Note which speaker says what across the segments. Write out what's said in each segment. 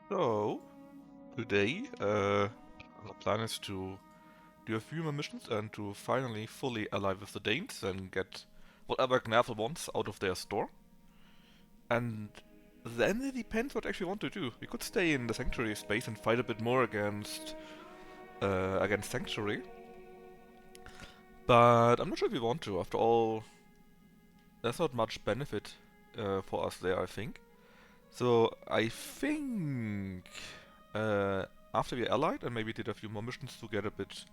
Speaker 1: So, today, the plan is to do a few more missions and to finally fully ally with the Danes and get whatever Gnathel wants out of their store. And then it depends what I actually want to do. We could stay in the Sanctuary space and fight a bit more against Sanctuary. But I'm not sure if we want to. After all, there's not much benefit for us there, I think. So I think after we allied and maybe did a few more missions to get a bit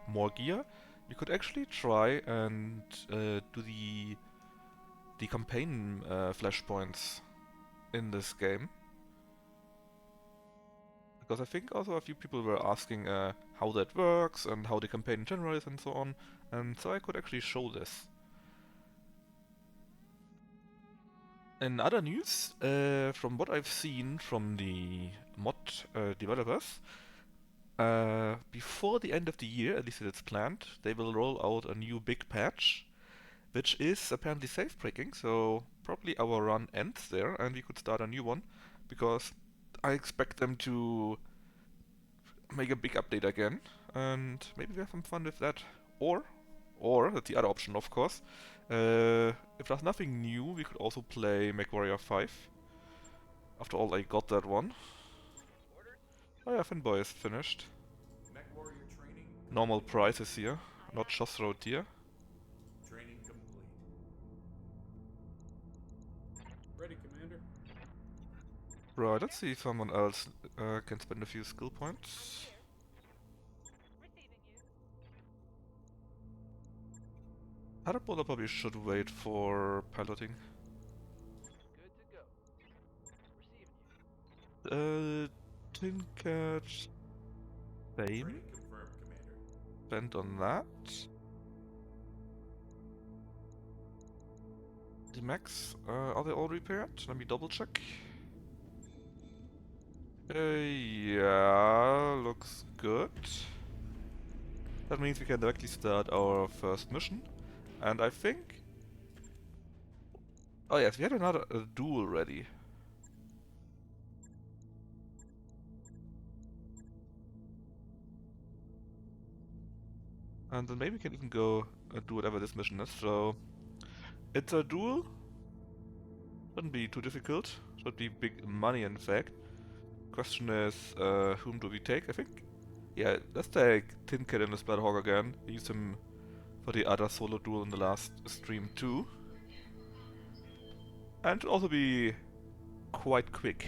Speaker 1: more gear, we could actually try and do the campaign flashpoints in this game. Because I think also a few people were asking how that works and how the campaign in general is and so on, and so I could actually show this. In other news, from what I've seen from the mod developers, before the end of the year, at least it's planned, they will roll out a new big patch, which is apparently safe breaking, so probably our run ends there and we could start a new one, because I expect them to make a big update again, and maybe we have some fun with that. Or that's the other option, of course. If there's nothing new, we could also play MechWarrior 5. After all, I got that one. Oh yeah, Fanboy is finished. Normal prices here, not just road tier.
Speaker 2: Training complete. Ready, Commander.
Speaker 1: Right, let's see if someone else can spend a few skill points. Harbola probably should wait for piloting.
Speaker 3: Good to go. Receiving you.
Speaker 1: Tinker Fame?
Speaker 2: Training confirmed, Commander.
Speaker 1: Spent on that. The mechs, are they all repaired? Let me double check. Yeah, looks good. That means we can directly start our first mission. And I think... Oh yes, we had another duel ready. And then maybe we can even go do whatever this mission is. So, it's a duel. Shouldn't be too difficult. Should be big money, in fact. Question is, whom do we take, I think? Yeah, let's take Tin Cat and the Splatterhawk again. We used him for the other solo duel in the last stream too. And should also be quite quick.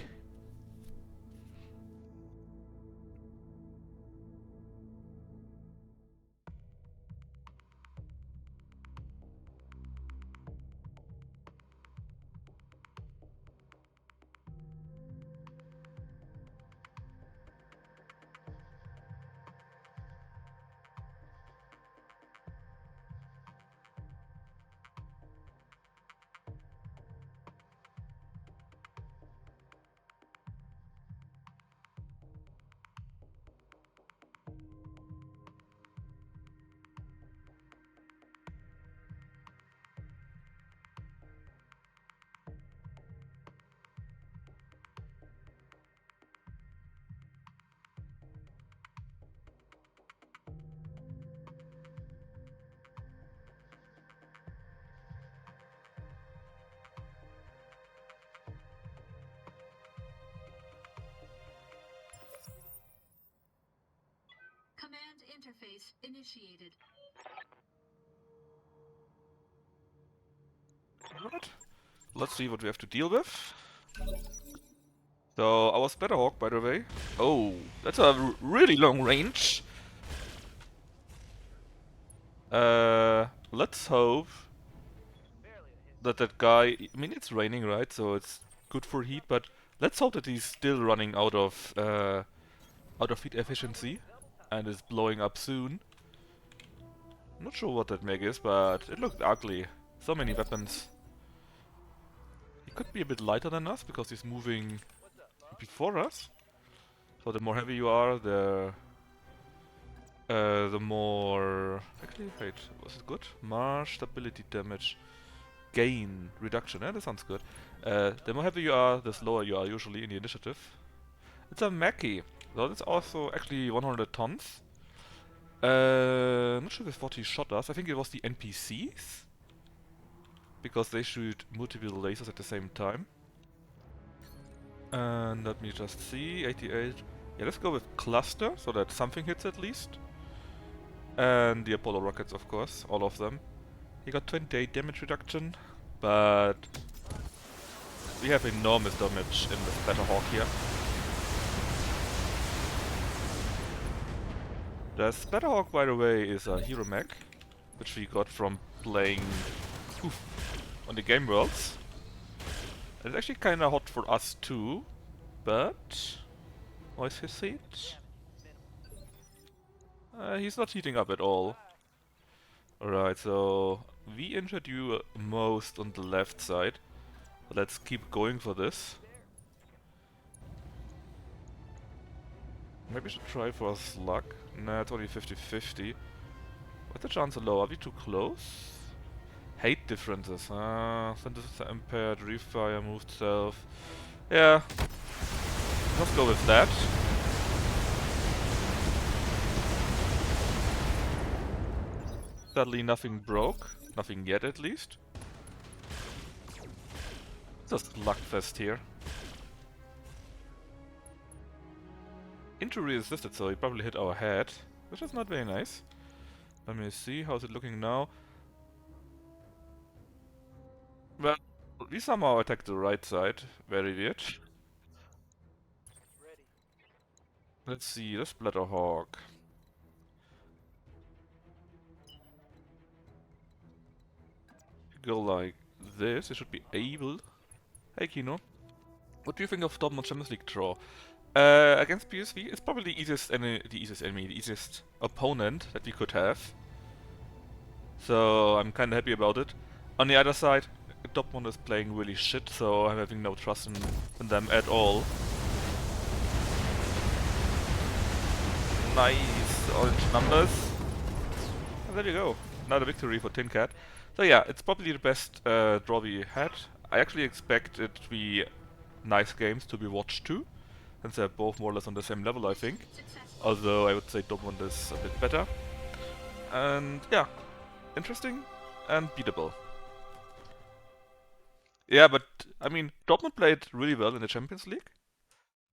Speaker 4: Command interface initiated.
Speaker 1: Alright. Let's see what we have to deal with. So, our Splatterhawk, by the way. Oh, that's a really long range. Let's hope that guy... I mean, it's raining, right? So it's good for heat, but let's hope that he's still running out of heat efficiency and is blowing up soon. I'm not sure what that mech is, but it looked ugly. So many weapons. He could be a bit lighter than us because he's moving before us. So the more heavy you are, the more... Actually, wait, was it good? Marsh stability damage gain reduction. Yeah, that sounds good. The more heavy you are, the slower you are usually in the initiative. It's a Mackie. So it's also actually 100 tons. Not sure if what he shot us. I think it was the NPCs. Because they shoot multiple lasers at the same time. And let me just see. 88. Yeah, let's go with cluster, so that something hits at least. And the Apollo rockets, of course, all of them. He got 28 damage reduction, but we have enormous damage in the Splatterhawk here. The Splatterhawk, by the way, is a hero mech, which we got from playing on the Game Worlds. It's actually kinda hot for us too, but... What is his heat? He's not heating up at all. Alright, so we injured you most on the left side. Let's keep going for this. Maybe we should try for a slug. Nah, it's only 50-50. What's the chance low? Are we too close? Hate differences, synthesis impaired, refire, moved self. Yeah. Let's go with that. Sadly nothing broke. Nothing yet at least. Just slugfest here. Injury resisted, so he probably hit our head, which is not very nice. Let me see, how's it looking now? Well, we somehow attacked the right side. Very weird.
Speaker 3: Ready.
Speaker 1: Let's see, the Splatterhawk. Go like this, it should be able. Hey Kino. What do you think of Dortmund Champions League draw? Against PSV, it's probably the easiest enemy, the easiest opponent that we could have. So I'm kinda happy about it. On the other side, Dortmund is playing really shit, so I'm having no trust in them at all. Nice orange numbers. And there you go. Another victory for Tin Cat. So yeah, it's probably the best draw we had. I actually expect it to be nice games to be watched too, since they're both more or less on the same level, I think.
Speaker 4: Successful.
Speaker 1: Although I would say Dortmund is a bit better. And yeah, interesting and beatable. Yeah, but I mean, Dortmund played really well in the Champions League.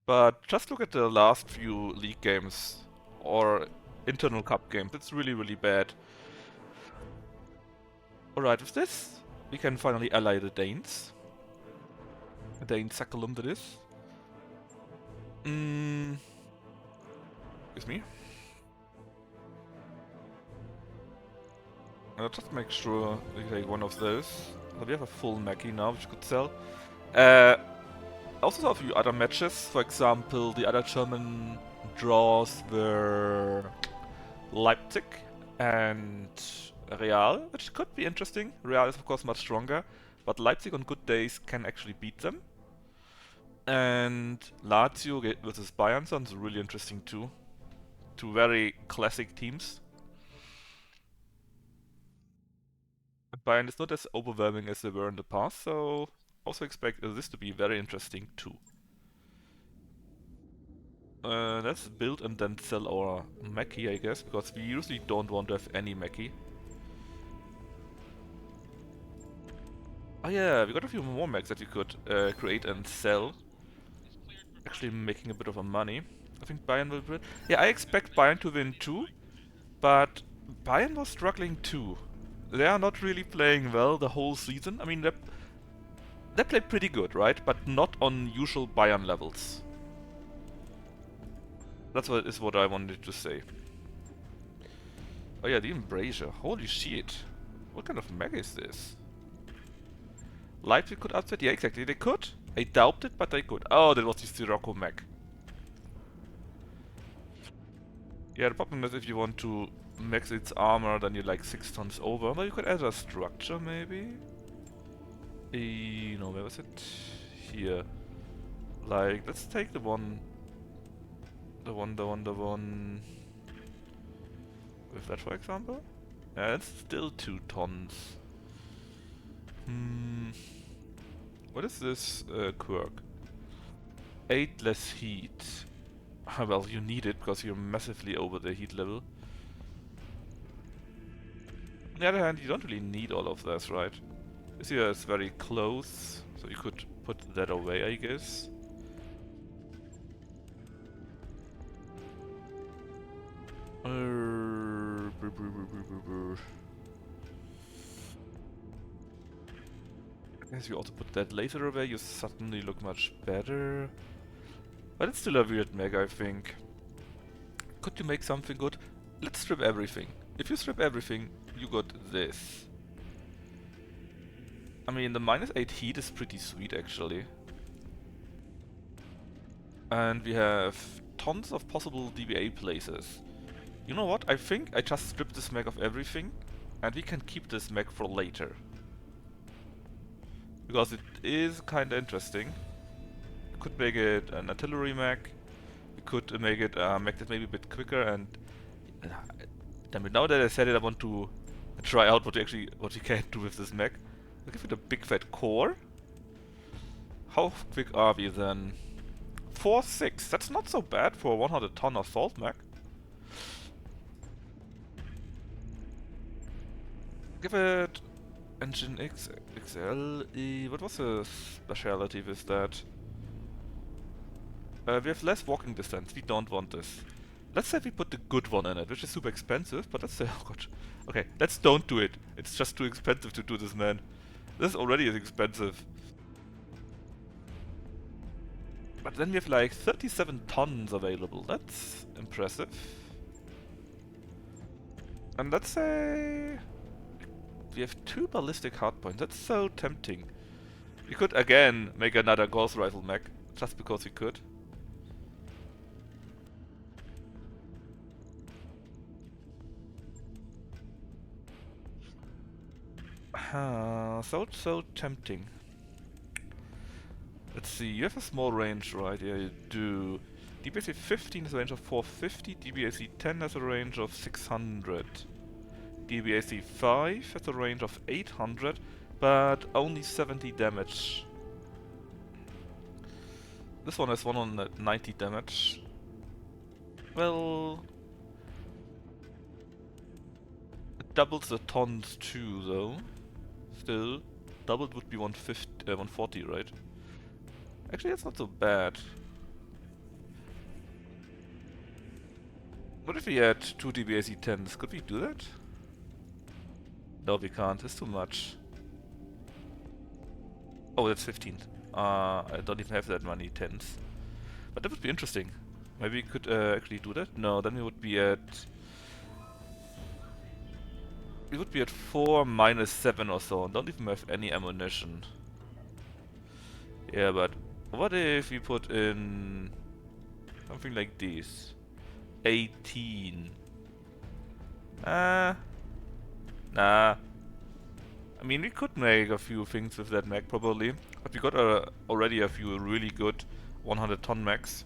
Speaker 1: But just look at the last few league games or internal cup games. It's really, really bad. Alright, with this, we can finally ally the Danes. Dane Sakalum, that is. Excuse me. Just make sure we take one of those. So we have a full Mackie now, which we could sell. I also saw a few other matches. For example, the other German draws were Leipzig and Real, which could be interesting. Real is of course much stronger, but Leipzig on good days can actually beat them. And Lazio versus Bayern sounds really interesting too. Two very classic teams. Bayern is not as overwhelming as they were in the past, so also expect this to be very interesting too. Let's build and then sell our Mackie, I guess, because we usually don't want to have any Mackie. Oh yeah, we got a few more mechs that we could create and sell. Actually making a bit of a money. I think Bayern will win. Yeah, I expect Bayern to win too, but Bayern was struggling too. They are not really playing well the whole season. I mean, they played pretty good, right? But not on usual Bayern levels. That's what I wanted to say. Oh yeah, the Embrasure. Holy shit. What kind of mech is this? Leipzig could upset? Yeah, exactly. They could. I doubt it, but they could. Oh, that was the Sirocco mech. Yeah, the problem is if you want to max its armor, then you're like 6 tons over. But you could add a structure, maybe? No, where was it? Here. Like, let's take the one... With that, for example? Yeah, it's still 2 tons. What is this quirk? 8 less heat. Well, you need it because you're massively over the heat level. On the other hand, you don't really need all of this, right? This here is very close, so you could put that away, I guess. I guess you also put that laser away, you suddenly look much better. But it's still a weird mech, I think. Could you make something good? Let's strip everything. If you strip everything, you got this. I mean, the -8 heat is pretty sweet, actually. And we have tons of possible DBA places. You know what? I think I just stripped this mech of everything, and we can keep this mech for later. Because it is kinda interesting. We could make it an artillery mech. We could make it a mech that's maybe a bit quicker, and damn it, now that I said it, I want to try out what you can do with this mech. I'll give it a big fat core. How quick are we then? 4.6. That's not so bad for a 100-ton assault mech. Give it engine XL. What was the speciality with that? We have less walking distance. We don't want this. Let's say we put the good one in it, which is super expensive, but let's say, oh god. Okay, let's don't do it. It's just too expensive to do this, man. This already is expensive. But then we have like 37 tons available. That's impressive. And let's say we have 2 ballistic hardpoints. That's so tempting. We could again make another Gauss rifle mech, just because we could. So tempting. Let's see, you have a small range, right? Yeah, you do. DBAC 15 has a range of 450, DBAC 10 has a range of 600. DBAC 5 has a range of 800, but only 70 damage. This one has 190 damage. Well, it doubles the tons too, though. Still, doubled would be 140, right? Actually, that's not so bad. What if we had 2 DBAC 10s? Could we do that? No, we can't. It's too much. Oh, that's 15. I don't even have that many 10s. But that would be interesting. Maybe we could actually do that? No, then we would be at... We would be at 4 -7 or so, and don't even have any ammunition. Yeah, but what if we put in something like this? 18. Nah. I mean, we could make a few things with that mech probably, but we got already a few really good 100-ton mechs.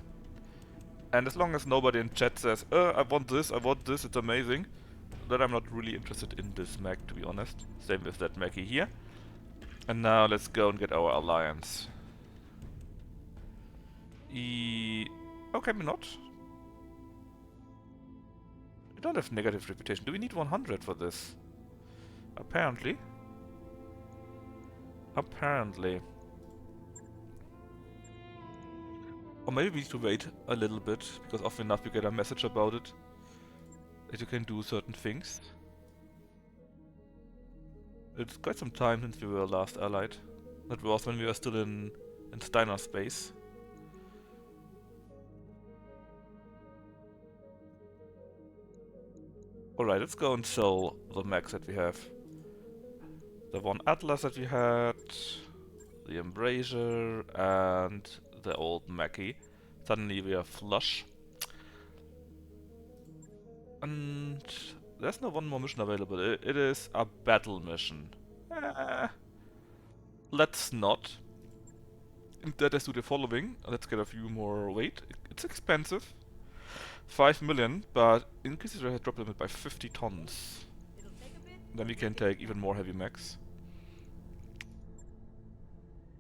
Speaker 1: And as long as nobody in chat says, I want this, it's amazing, then I'm not really interested in this mech, to be honest. Same with that mechie here. And now let's go and get our alliance. Oh, can we not? We don't have negative reputation. Do we need 100 for this? Apparently. Apparently. Or maybe we need to wait a little bit, because often enough you get a message about it. That you can do certain things. It's quite some time since we were last allied. That was when we were still in Steiner space. Alright, let's go and sell the mechs that we have. The one Atlas that we had, the Embrasure, and the old Mackie. Suddenly we are flush. And there's no one more mission available. It is a battle mission. Let's not. Instead, let's do the following. Let's get a few more weight. It's expensive. 5 million, but increases the drop limit by 50 tons. Then we can take even more heavy mechs.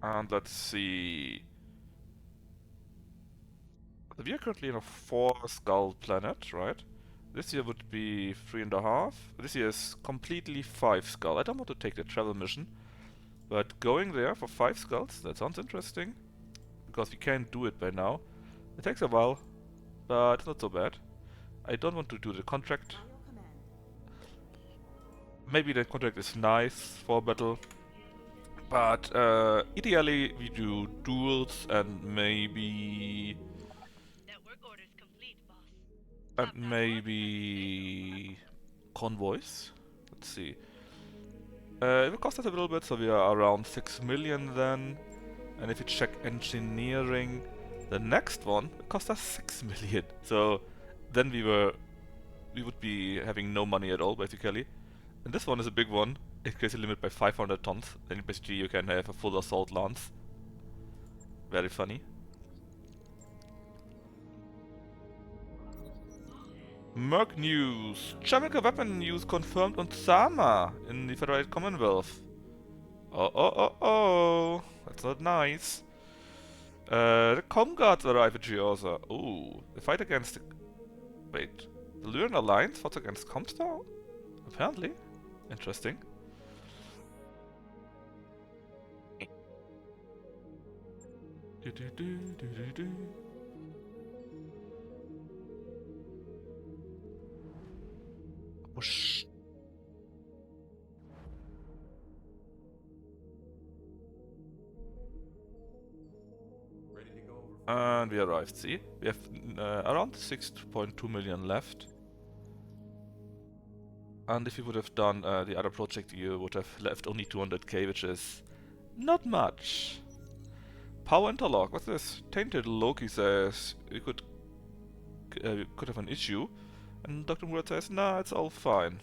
Speaker 1: And let's see. We are currently on a 4-skull planet, right? This year would be 3.5. This year is completely 5-skull. I don't want to take the travel mission, but going there for 5 skulls, that sounds interesting. Because we can't do it by now. It takes a while, but it's not so bad. I don't want to do the contract. Maybe the contract is nice for battle, but ideally we do duels and maybe
Speaker 5: Network orders complete, boss.
Speaker 1: convoys. Let's see. It will cost us a little bit, so we are around 6 million then. And if you check engineering, the next one will cost us 6 million. So then we would be having no money at all basically. And this one is a big one. It increases the limit by 500 tons. Then basically you can have a full assault lance. Very funny. Merc news. Chemical weapon use confirmed on Sama in the Federated Commonwealth. Oh. That's not nice. The Com Guards arrive at Georgia. Ooh. The fight against the... Wait. The Lyran Alliance fought against Comstar? Apparently. Interesting. Whoosh.
Speaker 2: Ready to go over.
Speaker 1: And we arrived, see? We have around 6.2 million left. And if you would have done the other project, you would have left only 200k, which is not much. Power interlock, what's this? Tainted Loki says you could have an issue. And Dr. Murat says, nah, it's all fine.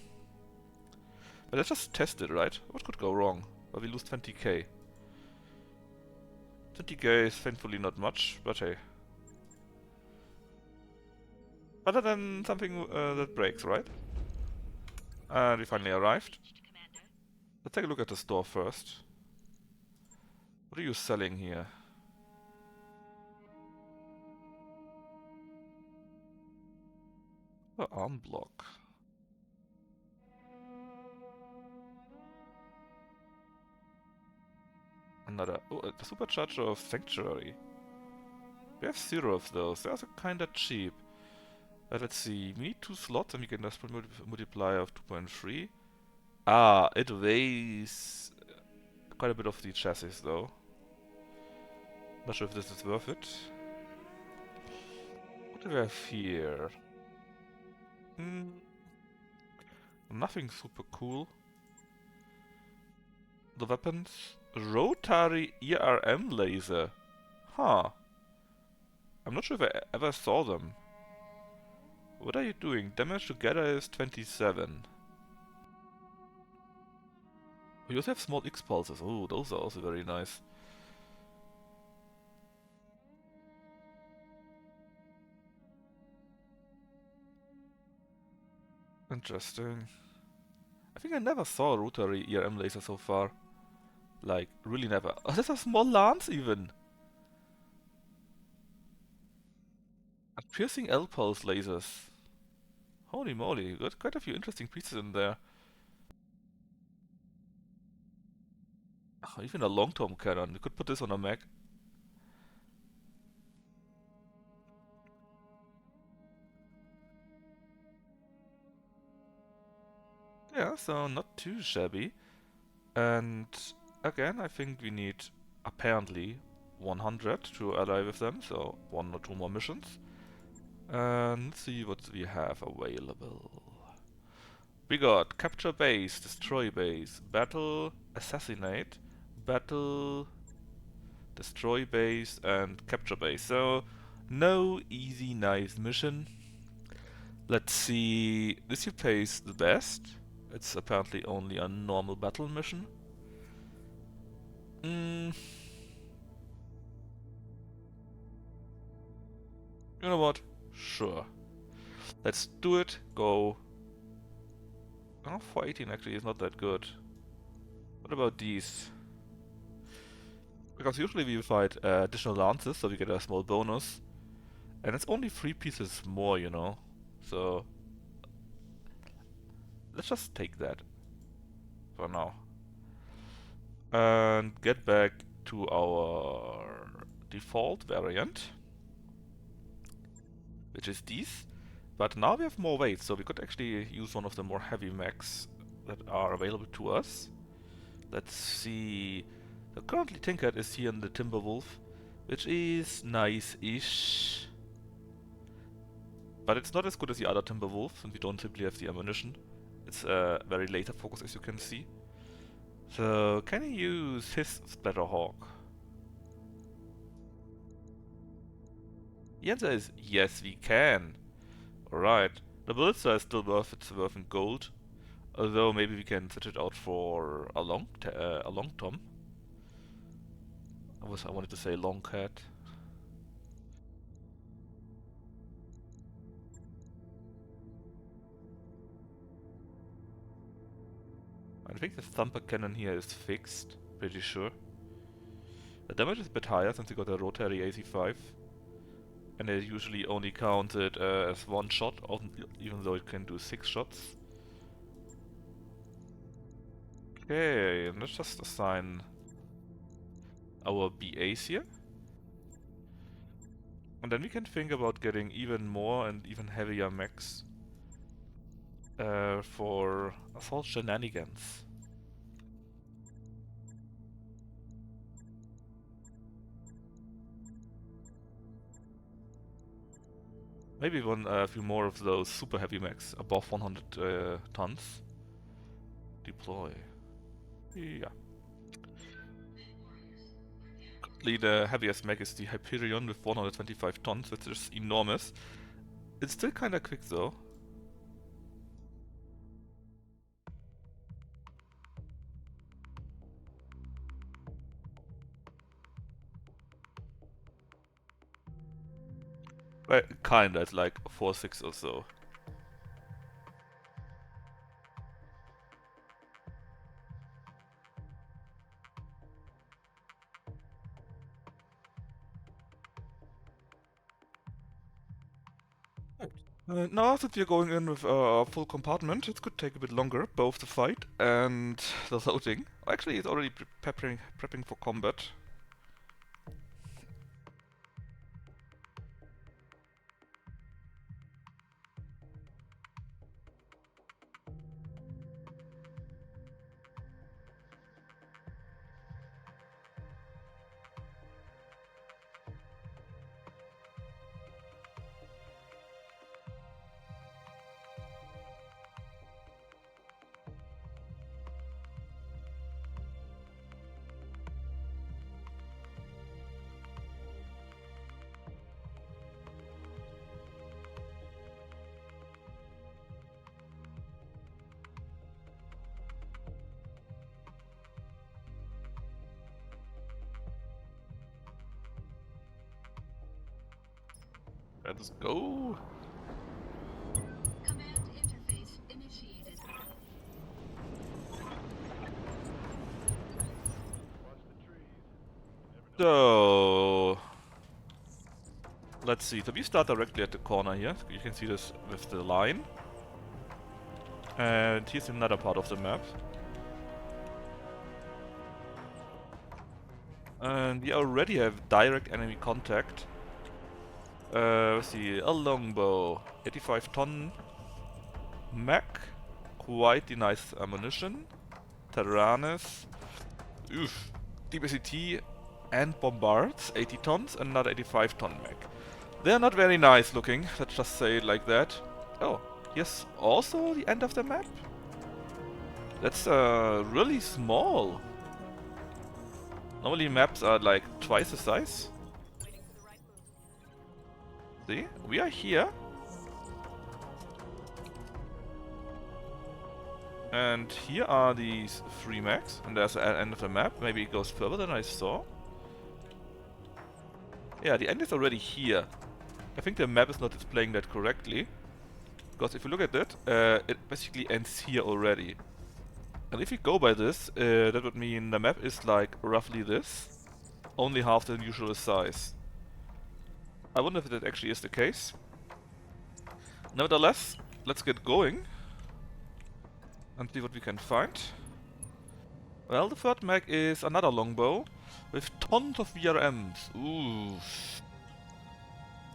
Speaker 1: But let's just test it, right? What could go wrong? Well, we lose 20k. 20k is thankfully not much, but hey. Other than something that breaks, right? And we finally arrived. Let's take a look at the store first. What are you selling here? Oh, arm block. Another. Oh, the supercharger of Sanctuary. We have 0 of those. Those are kinda cheap. Let's see. We need 2 slots and we get a multiplier of 2.3. Ah, it weighs quite a bit of the chassis though. Not sure if this is worth it. What do we have here? Nothing super cool. The weapons. Rotary ERM laser. Huh. I'm not sure if I ever saw them. What are you doing? Damage together is 27. We also have small X pulses. Oh, those are also very nice. Interesting. I think I never saw a rotary ERM laser so far. Like, really never. Oh, there's a small lance even! And piercing L-pulse lasers. Holy moly, got quite a few interesting pieces in there. Oh, even a long-term cannon. We could put this on a mech. Yeah, so not too shabby. And again, I think we need apparently 100 to ally with them, so 1 or 2 more missions. And let's see what we have available. We got capture base, destroy base, battle, assassinate, battle, destroy base, and capture base. So no easy, nice mission. Let's see. This you pays the best. It's apparently only a normal battle mission. You know what? Sure. Let's do it. Go. Oh, 418 actually is not that good. What about these? Because usually we fight additional lances, so we get a small bonus. And it's only 3 pieces more, you know. So let's just take that for now. And get back to our default variant, which is these. But now we have more weight, so we could actually use one of the more heavy mechs that are available to us. Let's see. So currently Tinkered is here in the Timberwolf, which is nice-ish. But it's not as good as the other Timberwolf, and we don't simply have the ammunition. It's very laser focused, as you can see. So, can you use his Splatterhawk? The answer is yes, we can. Alright. The Blitzer is still worth its worth in gold. Although maybe we can switch it out for a long Tom. I wanted to say long cat. I think the thumper cannon here is fixed, pretty sure. The damage is a bit higher since we got a rotary AC5. And they usually only count it as 1 shot, even though it can do 6 shots. Okay, and let's just assign our BAs here. And then we can think about getting even more and even heavier mechs for assault shenanigans. Maybe a few more of those super heavy mechs above 100 tons. Deploy. Yeah. Currently the heaviest mech is the Hyperion with 125 tons, which is enormous. It's still kinda quick though. Well, kinda, it's like 4.6 or so. Now that we're going in with a full compartment, it could take a bit longer, both the fight and the loading. Actually, it's already prepping for combat. Let's go!
Speaker 4: Command interface initiated.
Speaker 1: So let's see. So we start directly at the corner here. You can see this with the line. And here's another part of the map. And we already have direct enemy contact. Let's see, a longbow, 85 ton mech, quite the nice ammunition, Tyrannus, oof, DBCT and bombards, 80 tons, and another 85 ton mech. They're not very nice looking, let's just say it like that. Oh, here's also the end of the map? That's really small. Normally maps are like twice the size. See, we are here. And here are these 3 mechs, and there's the end of the map. Maybe it goes further than I saw. Yeah, the end is already here. I think the map is not displaying that correctly. Because if you look at it, it basically ends here already. And if you go by this, that would mean the map is like roughly this. Only half the usual size. I wonder if that actually is the case. Nevertheless, let's get going and see what we can find. Well, the third mech is another longbow with tons of VRMs. Ooh.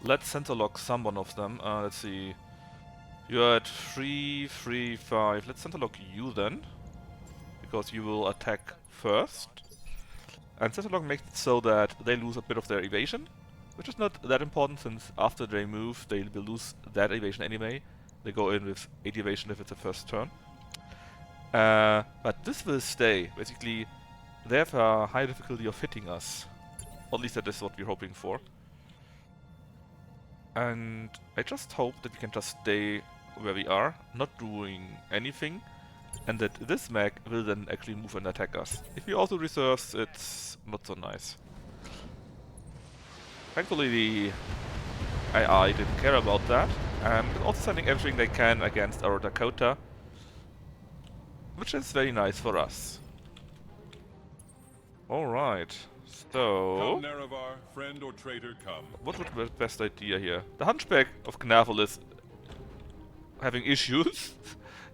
Speaker 1: Let's center lock someone of them. Let's see. You're at 3, 3, 5. Let's center lock you then, because you will attack first. And center lock makes it so that they lose a bit of their evasion, which is not that important since after they move they will lose that evasion anyway. They go in with 8 evasion if it's the first turn. But this will stay. Basically, they have a high difficulty of hitting us. Or at least that is what we're hoping for. And I just hope that we can just stay where we are, not doing anything, and that this mech will then actually move and attack us. If he also reserves, it's not so nice. Thankfully the AI didn't care about that, and also sending everything they can against our Dakota, which is very nice for us. Alright, so...
Speaker 2: Come, Nerevar, friend or traitor, come.
Speaker 1: what would be the best idea here? The Hunchback of Knavel is having issues.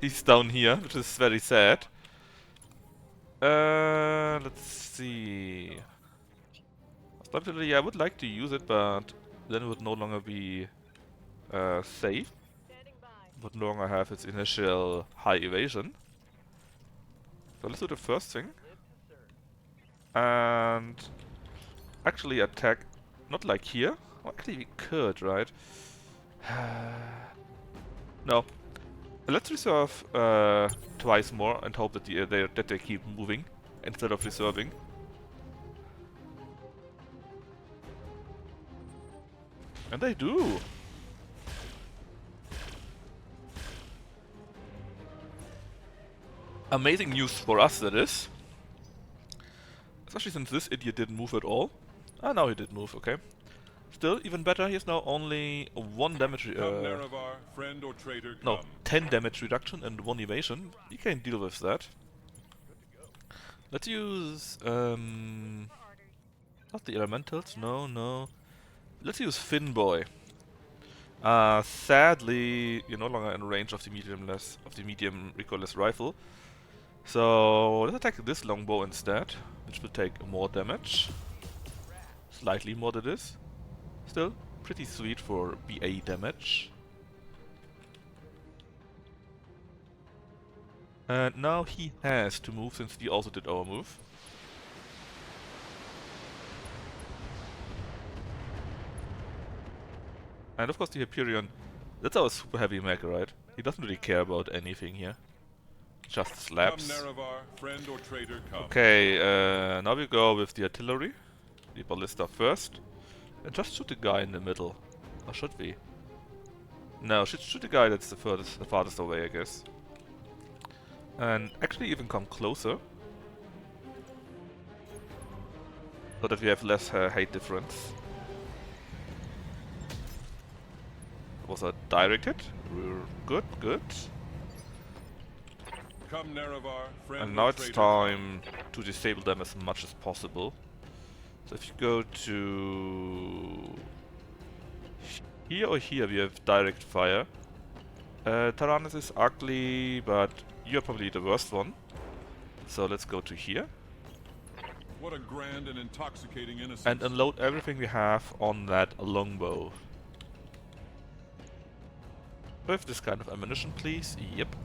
Speaker 1: He's down here, which is very sad. Let's see. Stability, I would like to use it, but then it would no longer be safe. Would no longer have its initial high evasion. So let's do the first thing. And actually attack, not like here. Well, actually we could, right? No. Let's reserve twice more and hope that they keep moving instead of reserving. And they do! Amazing news for us, that is. Especially since this idiot didn't move at all. Ah, now he did move, okay. Still, even better, he has now only 1 damage...
Speaker 2: Nerevar, friend or traitor,
Speaker 1: no,
Speaker 2: come.
Speaker 1: 10 damage reduction and 1 evasion. You can deal with that. Let's use... not the elementals, no. Let's use Finboy. Sadly, you're no longer in range of the medium recoilless rifle. So let's attack this longbow instead, which will take more damage. Slightly more than this. Still, pretty sweet for BA damage. And now he has to move since we also did our move. And of course the Hyperion, that's our super heavy mech, right? He doesn't really care about anything here. Just slaps.
Speaker 2: Come, Nerevar, friend or traitor, come.
Speaker 1: Okay, now we go with the artillery. The ballista first. And just shoot the guy in the middle. Or should we? No, shoot the guy that's the farthest away, I guess. And actually even come closer. So that we have less height difference. Was a direct hit. Good.
Speaker 2: Come, Nerevar, friend
Speaker 1: And now
Speaker 2: or
Speaker 1: it's
Speaker 2: traitor,
Speaker 1: time to disable them as much as possible. So if you go to here or here, we have direct fire. Tyrannus is ugly, but you're probably the worst one. So let's go to here.
Speaker 2: What a grand and intoxicating innocence.
Speaker 1: And unload everything we have on that longbow. With this kind of ammunition, please. Yep.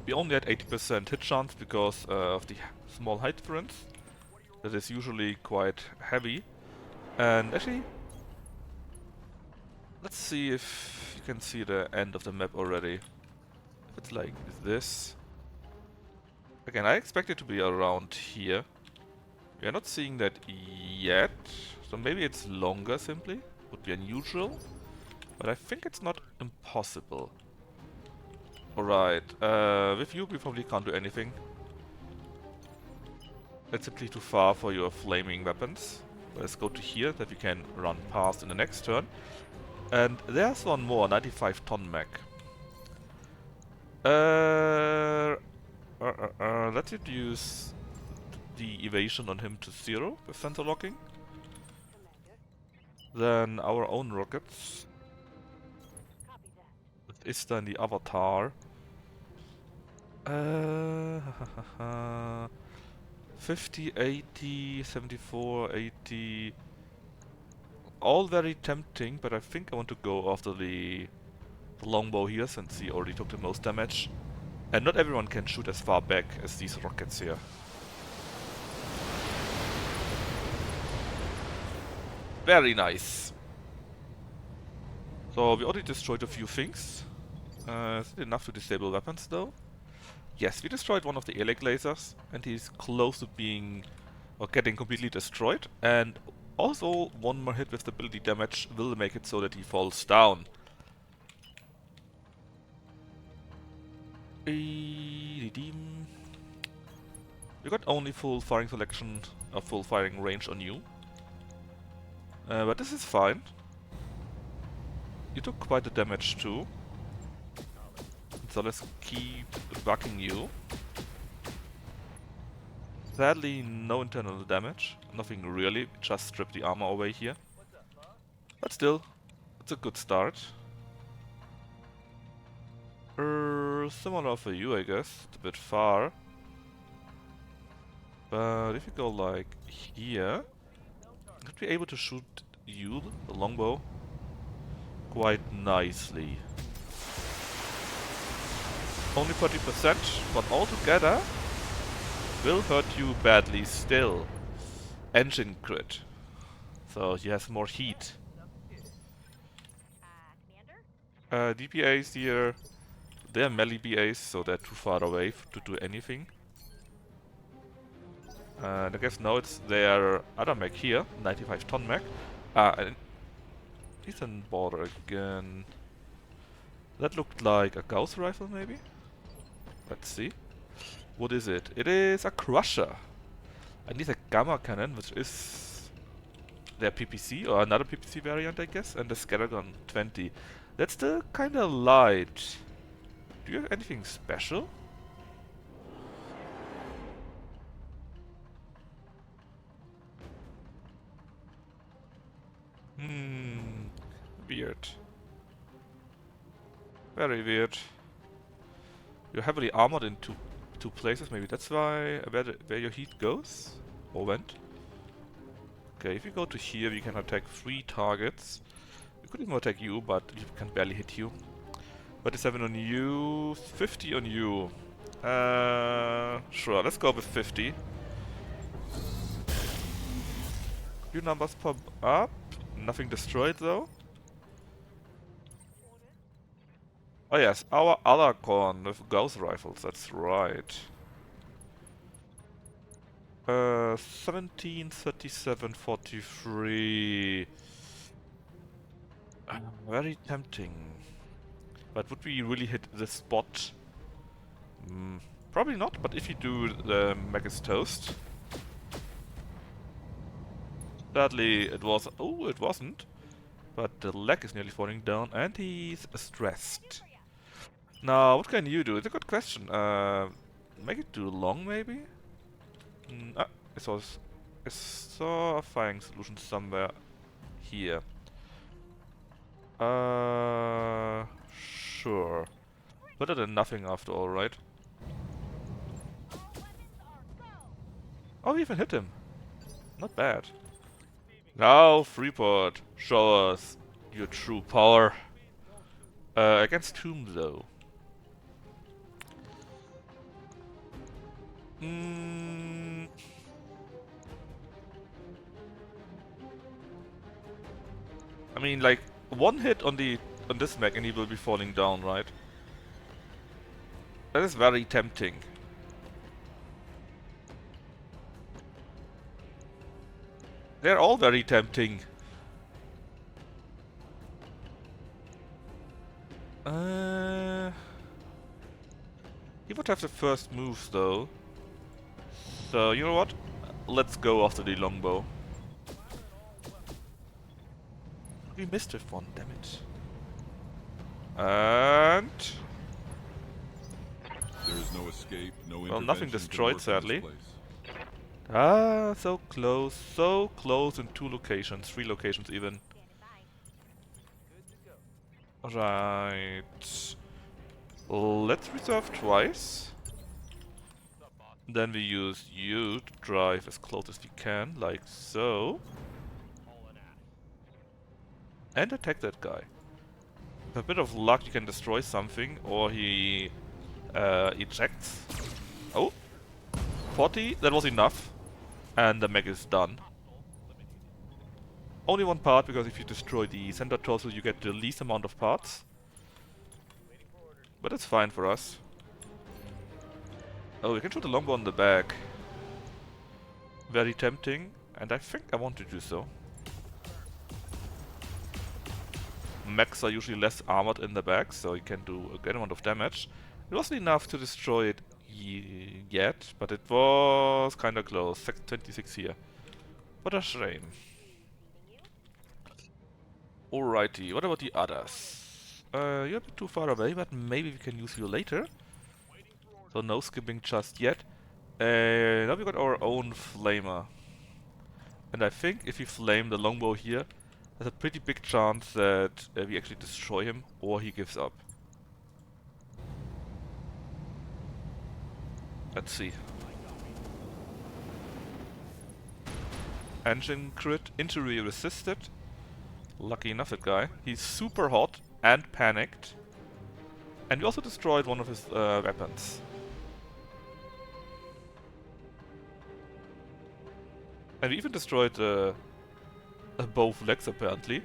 Speaker 1: We only had 80% hit chance because of the small height difference. That is usually quite heavy. And actually, let's see if you can see the end of the map already. If it's like this. Again, I expect it to be around here. We are not seeing that yet. So maybe it's longer simply. Would be unusual. But I think it's not impossible. Alright, with you we probably can't do anything. It's simply too far for your flaming weapons. Let's go to here that we can run past in the next turn. And there's one more, 95-ton mech. Let's use the evasion on him to 0 with center locking. Then our own rockets. With Ista and the Avatar. 50, 80, 74, 80. All very tempting, but I think I want to go after the longbow here since he already took the most damage. And not everyone can shoot as far back as these rockets here. Very nice. So we already destroyed a few things. Is it enough to disable weapons though? Yes, we destroyed one of the Elec lasers and he's close to being or getting completely destroyed. And also one more hit with the ability damage will make it so that he falls down. We got only full firing selection, full firing range on you. But this is fine. You took quite the damage too. So let's keep bucking you. Sadly, no internal damage. Nothing really, just strip the armor away here. But still, it's a good start. Similar for you, I guess. It's a bit far. But if you go like here, you should be able to shoot you, the longbow, quite nicely. Only 40%, but altogether will hurt you badly still. Engine crit. So he has more heat. DPAs here, they're melee BAs, so they're too far away to do anything. And I guess now it's their other mech here, 95 ton mech. And he's on border again. That looked like a Gauss rifle maybe? Let's see. What is it? It is a Crusher. And he's a Gamma Cannon, which is their PPC, or another PPC variant I guess, and the Scattergun 20. That's still kinda light. Do you have anything special? Weird. Very weird. You're heavily armored in two places, maybe that's why where your heat goes? Or went? Okay, if you go to here, we can attack 3 targets. We could even attack you, but we can barely hit you. 37 on you, 50 on you. Sure, let's go with 50. Few numbers pop up. Nothing destroyed though. Oh yes, our Alarcon with Gauss rifles, that's right. 17, 37, 43. Very tempting. But would we really hit the spot? Probably not, but if you do, the mech is toast. Sadly, it was... Oh, it wasn't. But the leg is nearly falling down and he's stressed. Now, what can you do? It's a good question. Make it too long, maybe? I saw a firing solution somewhere here. Sure. Better than nothing after all, right? Oh, we even hit him. Not bad. Now, Freeport, show us your true power. Against whom, though? I mean, like, one hit on this mech and he will be falling down, right? That is very tempting. They're all very tempting. He would have the first moves though. So, you know what? Let's go after the longbow. We missed with one, damn it. And...
Speaker 2: There is no escape, no
Speaker 1: well, nothing
Speaker 2: intervention can
Speaker 1: destroyed,
Speaker 2: work in this
Speaker 1: sadly.
Speaker 2: place.
Speaker 1: Ah, so close in 2 locations, 3 locations even. Right. Let's reserve twice. Then we use you to drive as close as we can, like so. And attack that guy. With a bit of luck you can destroy something, or he ejects. Oh! 40, that was enough. And the mech is done. Only one part, because if you destroy the center torso you get the least amount of parts. But it's fine for us. Oh, we can shoot a longbow on the back. Very tempting, and I think I want to do so. Mechs are usually less armored in the back, so you can do a good amount of damage. It wasn't enough to destroy it yet, but it was kinda close. 26 here. What a shame. Alrighty, what about the others? You're a bit too far away, but maybe we can use you later. So no skipping just yet. Now we got our own flamer. And I think if we flame the longbow here, there's a pretty big chance that we actually destroy him, or he gives up. Let's see. Engine crit, injury resisted. Lucky enough that guy. He's super hot and panicked. And we also destroyed one of his weapons. And we even destroyed both legs apparently.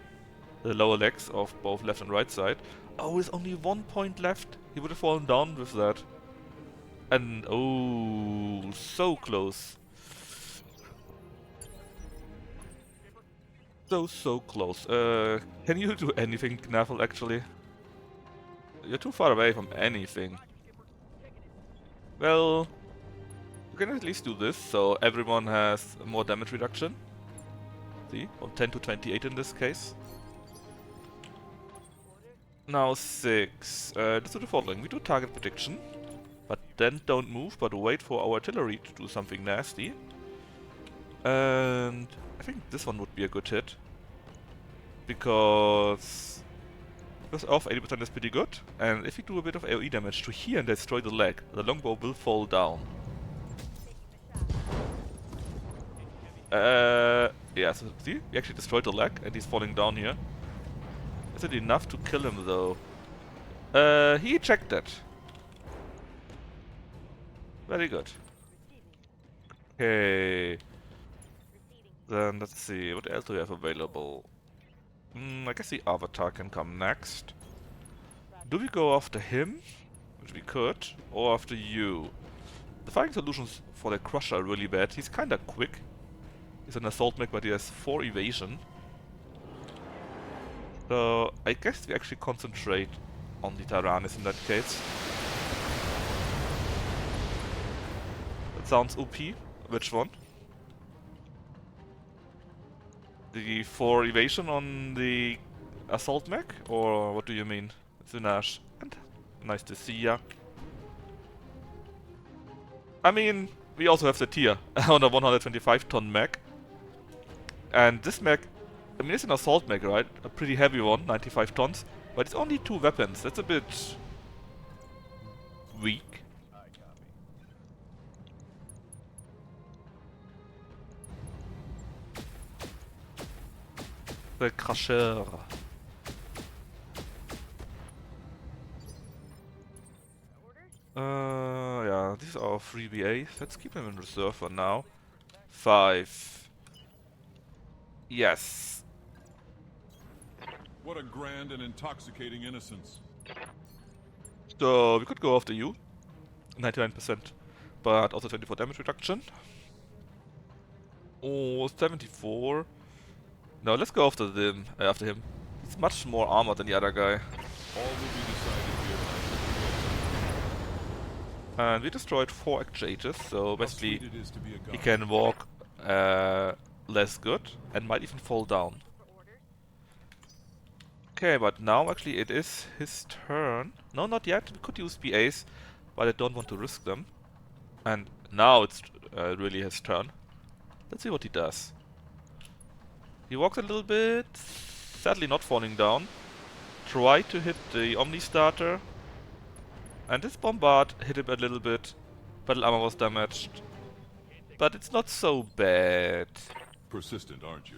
Speaker 1: The lower legs of both left and right side. Oh, there's only 1 point left. He would have fallen down with that. And oh, so close. So close. Can you do anything, Knaffle, actually? You're too far away from anything. Well, you can at least do this, so everyone has more damage reduction. See? From 10 to 28 in this case. Now 6. Let's do the following. We do target prediction. But then don't move, but wait for our artillery to do something nasty. And I think this one would be a good hit. Because off 80% is pretty good. And if you do a bit of AoE damage to here and destroy the leg, the longbow will fall down. Yeah, so see? We actually destroyed the leg and he's falling down here. Is it enough to kill him though? He ejected. Very good. Okay. Then let's see, what else do we have available? I guess the Avatar can come next. Do we go after him? Which we could. Or after you? The fighting solutions for the Crusher are really bad. He's kinda quick. He's an assault mech, but he has 4 evasion. So I guess we actually concentrate on the Tyrannus in that case. That sounds OP. Which one? The 4 evasion on the assault mech? Or what do you mean? Zunash. And nice to see ya. I mean, we also have the tier on a 125-ton mech. And this mech, I mean, it's an assault mech, right? A pretty heavy one, 95 tons. But it's only 2 weapons. That's a bit weak. The Crusher. Yeah, these are 3 BAs. Let's keep them in reserve for now. 5. Yes.
Speaker 2: What a grand and intoxicating innocence.
Speaker 1: So, we could go after you. 99%. But also 24 damage reduction. Oh, 74. No, let's go after them. After him. He's much more armored than the other guy.
Speaker 2: All will be decided here tonight.
Speaker 1: And we destroyed 4 actuators, so
Speaker 2: How
Speaker 1: basically
Speaker 2: sweet it is to be a god.
Speaker 1: he can walk less good and might even fall down. Okay, but now actually it is his turn. No, not yet. We could use BAs, but I don't want to risk them. And now it's really his turn. Let's see what he does. He walks a little bit, sadly not falling down. Tried to hit the Omni Starter. And this Bombard hit him a little bit. Battle armor was damaged. But it's not so bad.
Speaker 2: Persistent, aren't you?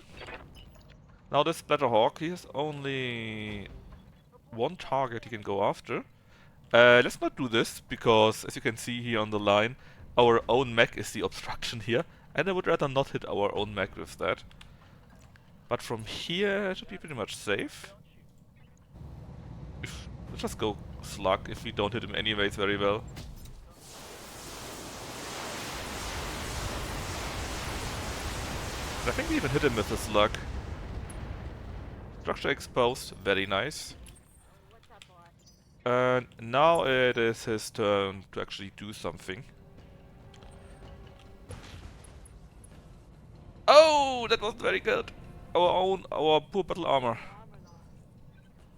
Speaker 1: Now this Splatterhawk, he has only one target he can go after. Let's not do this, because as you can see here on the line, our own mech is the obstruction here. And I would rather not hit our own mech with that. But from here, it should be pretty much safe. Let's just go Slug if we don't hit him anyways very well. I think we even hit him with the Slug. Structure exposed, very nice. And now it is his turn to actually do something. Oh, that was very good. Our poor battle armor.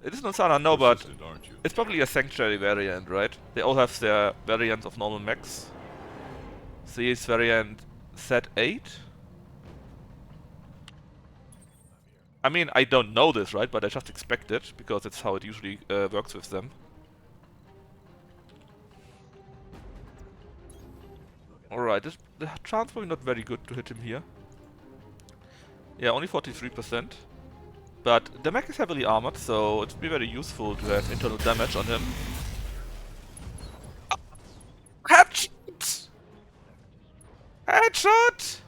Speaker 1: It is not Sana, no, but
Speaker 2: Persistent, aren't you?
Speaker 1: it's probably a Sanctuary variant, right? They all have their variants of normal mechs. This variant Z8. I mean, I don't know this, right? But I just expect it, because that's how it usually works with them. Alright, the chance probably not very good to hit him here. Yeah, only 43%. But the mech is heavily armored, so it would be very useful to have internal damage on him. Headshot! Headshot!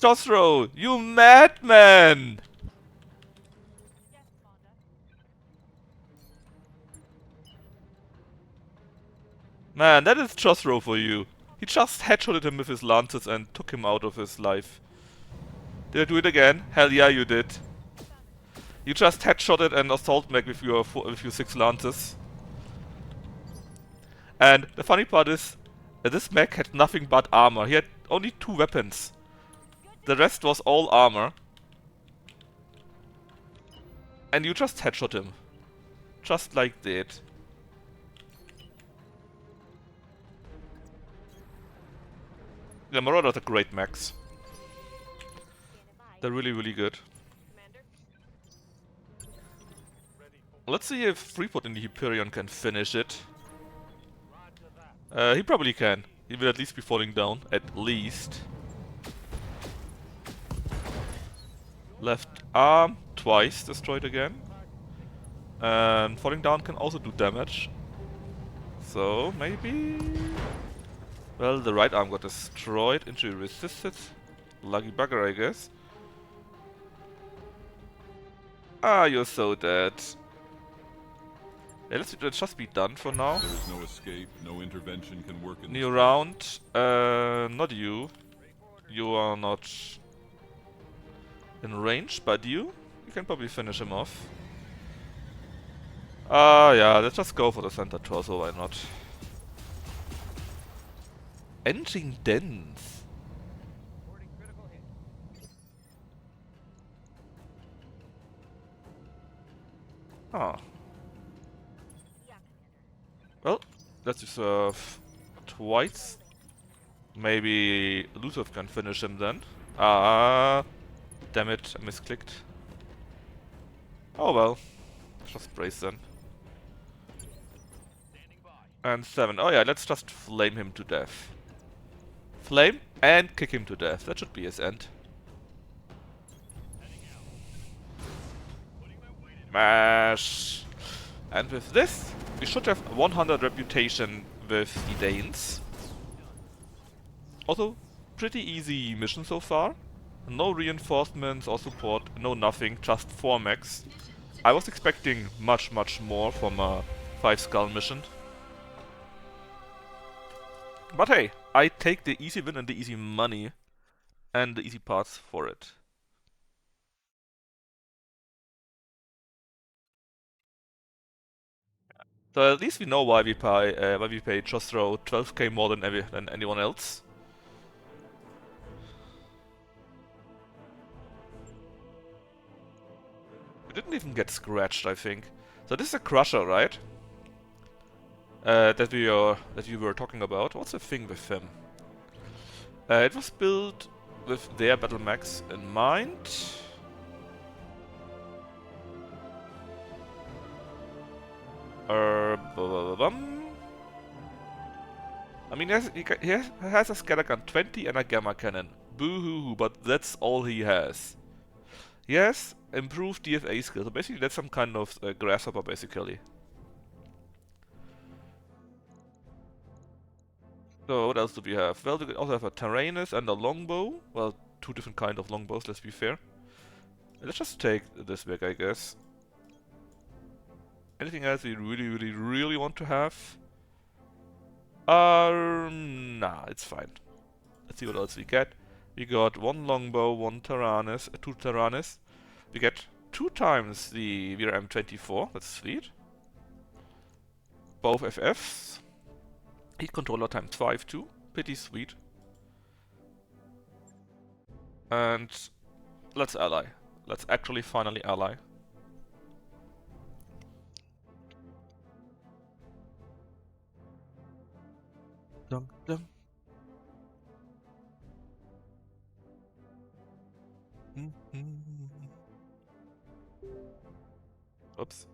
Speaker 1: Josro, you madman! Man, that is Josro for you. He just headshotted him with his lances and took him out of his life. Did I do it again? Hell yeah, you did. You just headshotted an assault mech with your 6 lances. And the funny part is, this mech had nothing but armor. He had only 2 weapons. The rest was all armor. And you just headshot him. Just like that. Yeah, Marauders are great mechs. They're really, really good. Let's see if Freeport in the Hyperion can finish it. He probably can. He will at least be falling down. At least. Left arm, twice destroyed again. And falling down can also do damage. So, maybe... Well, the right arm got destroyed. Injury resisted. Lucky bugger, I guess. Ah, you're so dead. Yeah, let's just be done for now.
Speaker 2: There is no escape, no intervention can work in
Speaker 1: New
Speaker 2: this
Speaker 1: round. Not you. You are not in range, but you can probably finish him off. Yeah, let's just go for the center torso, why not? Engine dense. Ah. Well, let's reserve twice. Maybe Luthor can finish him then. Ah, damn it, I misclicked. Oh well, just brace then. And 7. Oh yeah, let's just flame him to death. Flame and kick him to death. That should be his end. Mash. And with this, we should have 100 reputation with the Danes. Also, pretty easy mission so far. No reinforcements or support, no nothing, just 4 mechs. I was expecting much more from a 5 skull mission. But hey, I take the easy win and the easy money and the easy parts for it. So at least we know why we pay Jostro 12k more than anyone else. We didn't even get scratched, I think. So this is a crusher, right? that we were talking about. What's the thing with him? It was built with their battle max in mind. Bum. I mean, he has a scatter gun 20 and a gamma cannon. Boo-hoo-hoo, but that's all he has. He has improved DFA skills, so basically that's some kind of grasshopper, basically. So what else do we have? Well, we also have a Tyrannus and a longbow. Well, two different kind of longbows, let's be fair. Let's just take this back, I guess. Anything else we really want to have? Nah, it's fine. Let's see what else we get. We got one longbow, one Tyrannus, two Tyrannus. We get 2 times the Vera M24, that's sweet. Both FFs. Heat controller times 5 too, pretty sweet. And let's ally. Let's actually finally ally. Dum dum. Oops.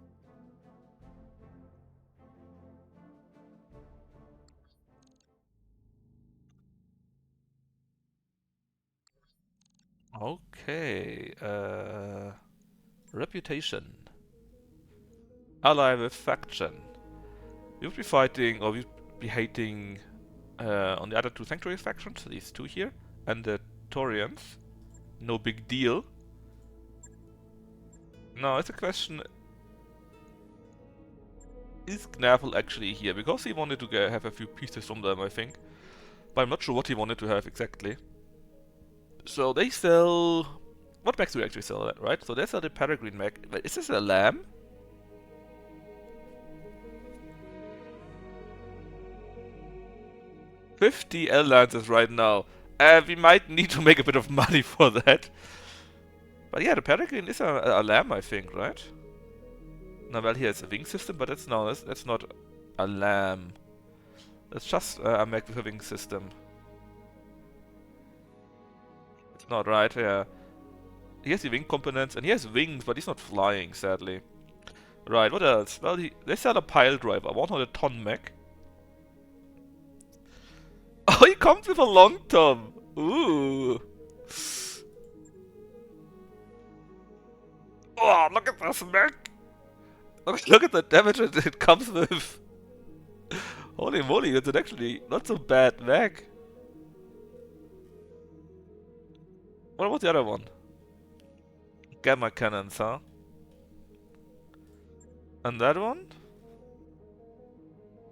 Speaker 1: Okay. Reputation. Ally with faction. We would be fighting, or we would be hating on the other 2 Sanctuary factions, these 2 here, and the Taurians. No big deal. Now it's a question, is Gnapple actually here? Because he wanted to have a few pieces from them, I think. But I'm not sure what he wanted to have exactly. So they sell... What mechs do we actually sell, right? So they sell the Peregrine mech. Is this a lamb? $50 L-Lances right now. We might need to make a bit of money for that. But yeah, the Peregrine is a lamb, I think, right? Now, well, he has a wing system, but that's not a lamb. That's just a mech with a wing system. It's not right, yeah. He has the wing components, and he has wings, but he's not flying, sadly. Right, what else? Well, they sell a pile driver, 100-ton mech. Oh, he comes with a long tom! Ooh! Oh, look at this mech! Look at the damage it comes with! Holy moly, it's actually not so bad mech. What about the other one? Gamma cannons, huh? And that one?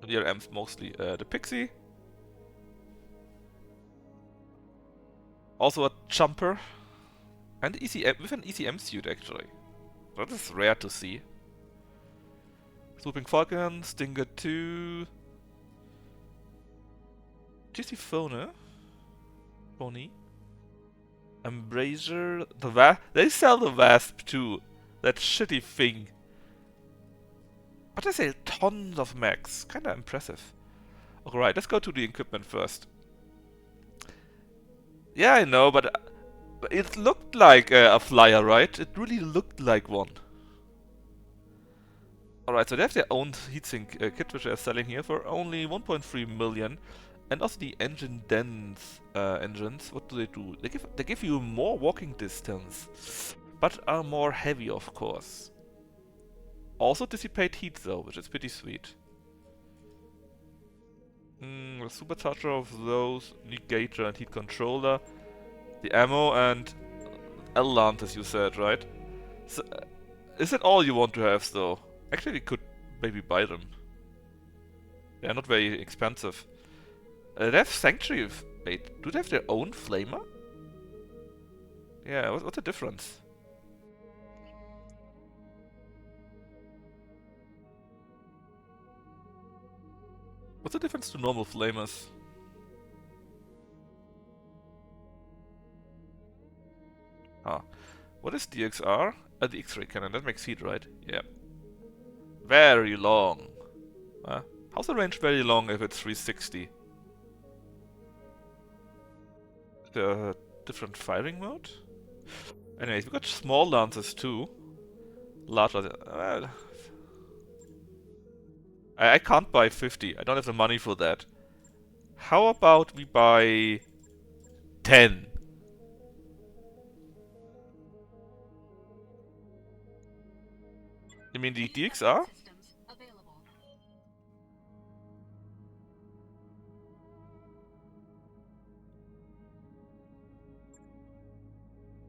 Speaker 1: The M's mostly. The Pixie. Also a jumper. And ECM, with an ECM suit actually. That is rare to see. Swooping Falcon, Stinger 2. GC Phone? Phony. Embracer. They sell the Wasp too. That shitty thing. But they sell tons of mechs. Kinda impressive. Alright, let's go to the equipment first. Yeah, I know, but it looked like a flyer, right? It really looked like one. Alright, so they have their own heatsink kit, which they're selling here for only 1.3 million. And also the engine dense engines, what do? They give you more walking distance, but are more heavy, of course. Also dissipate heat though, which is pretty sweet. The supercharger of those, negator and heat controller, the ammo and Elant, as you said, right? So, is that all you want to have though? Actually, we could maybe buy them. They're not very expensive. They have Sanctuary. Wait, do they have their own flamer? Yeah, what's the difference? What's the difference to normal flamers? Ah, what is DXR? The X-ray cannon. That makes heat, right? Yeah. Very long. Huh? How's the range very long if it's 360? The different firing mode? Anyways, we got small lances too. Large lances. I can't buy 50. I don't have the money for that. How about we buy 10? You mean the DXR?
Speaker 4: Systems available.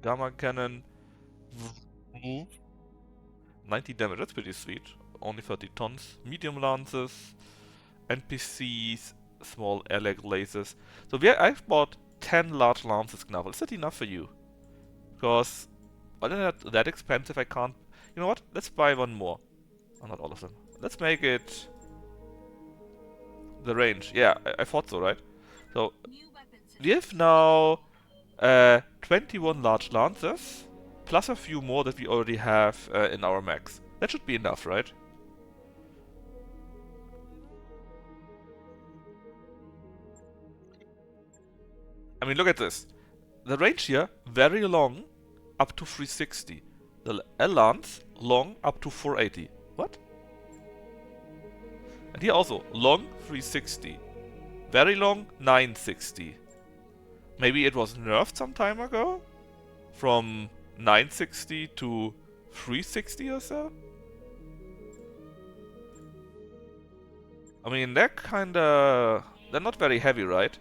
Speaker 1: Gamma cannon. 90 damage, that's pretty sweet. Only 30 tons. Medium lances. NPCs. Small air-leg lasers. So I've bought 10 large lances now. Is that enough for you? Because other than that expensive, I can't... You know what? Let's buy one more. Oh, not all of them. Let's make it... the range. Yeah, I thought so, right? So,
Speaker 4: New weapon
Speaker 1: we have now 21 large lancers, plus a few more that we already have in our max. That should be enough, right? I mean, look at this. The range here, very long, up to 360. The lance, long, up to 480. What? And here also, long, 360. Very long, 960. Maybe it was nerfed some time ago? From 960 to 360 or so? I mean, they're kinda... they're not very heavy, right?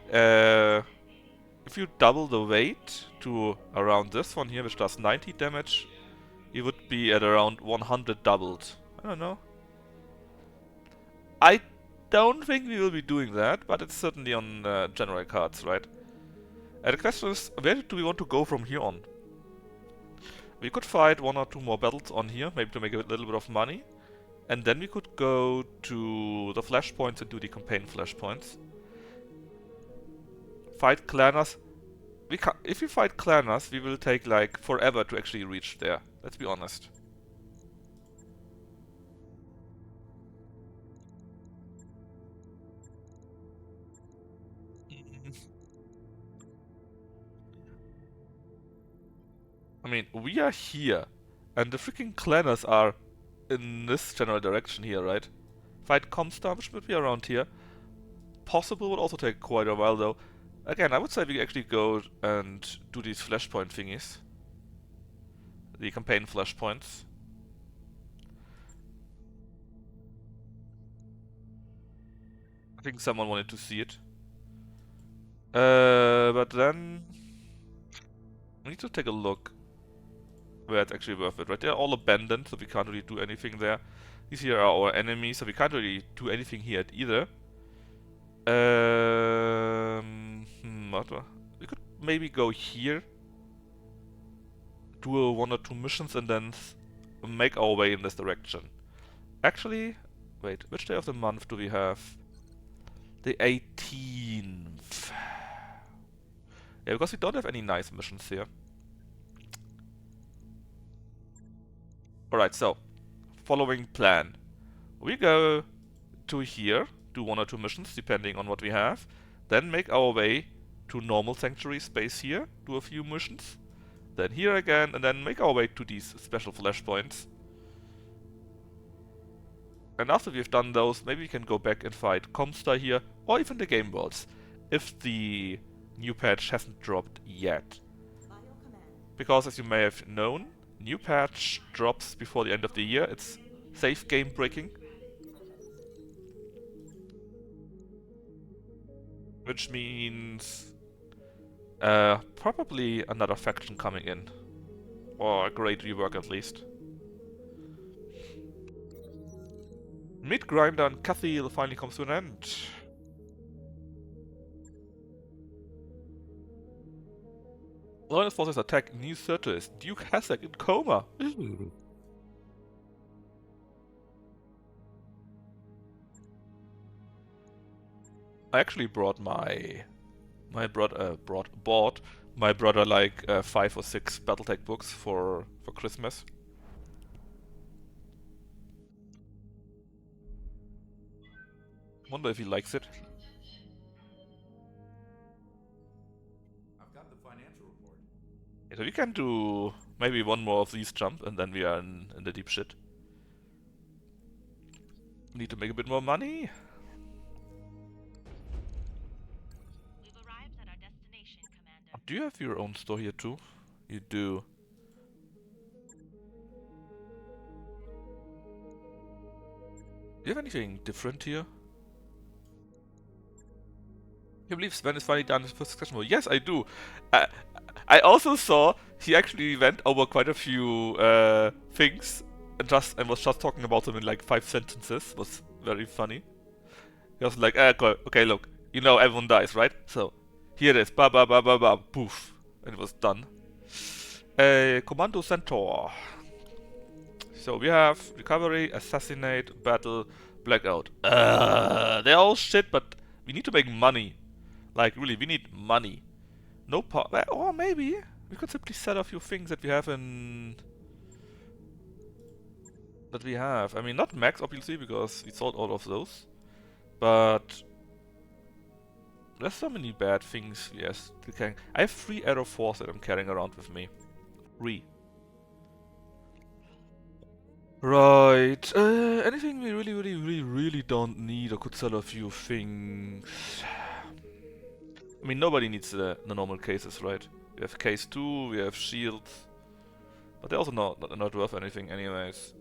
Speaker 1: If you double the weight to around this one here, which does 90 damage, you would be at around 100 doubled. I don't know. I don't think we will be doing that, but it's certainly on general cards, right? And the question is, where do we want to go from here on? We could fight 1 or 2 more battles on here, maybe to make a little bit of money. And then we could go to the flashpoints and do the campaign flashpoints. Fight clanners. If we fight clanners, we will take like forever to actually reach there. Let's be honest. I mean, we are here, and the freaking clanners are in this general direction here, right? Fight Comstar, which would be around here. Possible would also take quite a while, though. Again, I would say we actually go and do these flashpoint thingies. The campaign flashpoints. I think someone wanted to see it. But then... we need to take a look where it's actually worth it, right? They're all abandoned, so we can't really do anything there. These here are our enemies, so we can't really do anything here either. We could maybe go here, do 1 or 2 missions, and then make our way in this direction. Actually, wait, which day of the month do we have? The 18th. Yeah, because we don't have any nice missions here. Alright, so, following plan. We go to here, do 1 or 2 missions, depending on what we have. Then make our way to normal sanctuary space here, do a few missions. Then here again, and then make our way to these special flashpoints. And after we've done those, maybe we can go back and fight Comstar here, or even the game worlds, if the new patch hasn't dropped yet. Because as you may have known, new patch drops before the end of the year. It's safe game breaking. Which means probably another faction coming in. Or a great rework at least. Meat Grinder and Cathiel finally comes to an end. Lioness forces attack new Certus. Duke Hasek in coma. I actually brought bought my brother like 5 or 6 Battletech books for Christmas. Wonder if he likes it.
Speaker 6: I've got the financial report.
Speaker 1: Yeah, so we can do maybe one more of these jump and then we are in the deep shit. Need to make a bit more money.
Speaker 5: We've arrived at our destination, Commander.
Speaker 1: Do you have your own store here too? You do. Do you have anything different here? You believe Sven is finally done his first discussion mode? Yes, I do. I also saw he actually went over quite a few things and was just talking about them in like 5 sentences. Was very funny. He was like, okay, look, you know everyone dies, right? So here it is, ba ba ba ba ba, poof, and it was done. Commando Centaur. So we have recovery, assassinate, battle, blackout. They're all shit, but we need to make money. Like really, we need money. No part, or maybe we could simply sell a few things that we have in. I mean, not max obviously because we sold all of those, but there's so many bad things. Yes, I have 3 Arrow 4s that I'm carrying around with me. 3. Right. Anything we really don't need or could sell a few things. I mean, nobody needs the normal cases, right? We have case 2, we have shields, but they're also not worth anything anyways.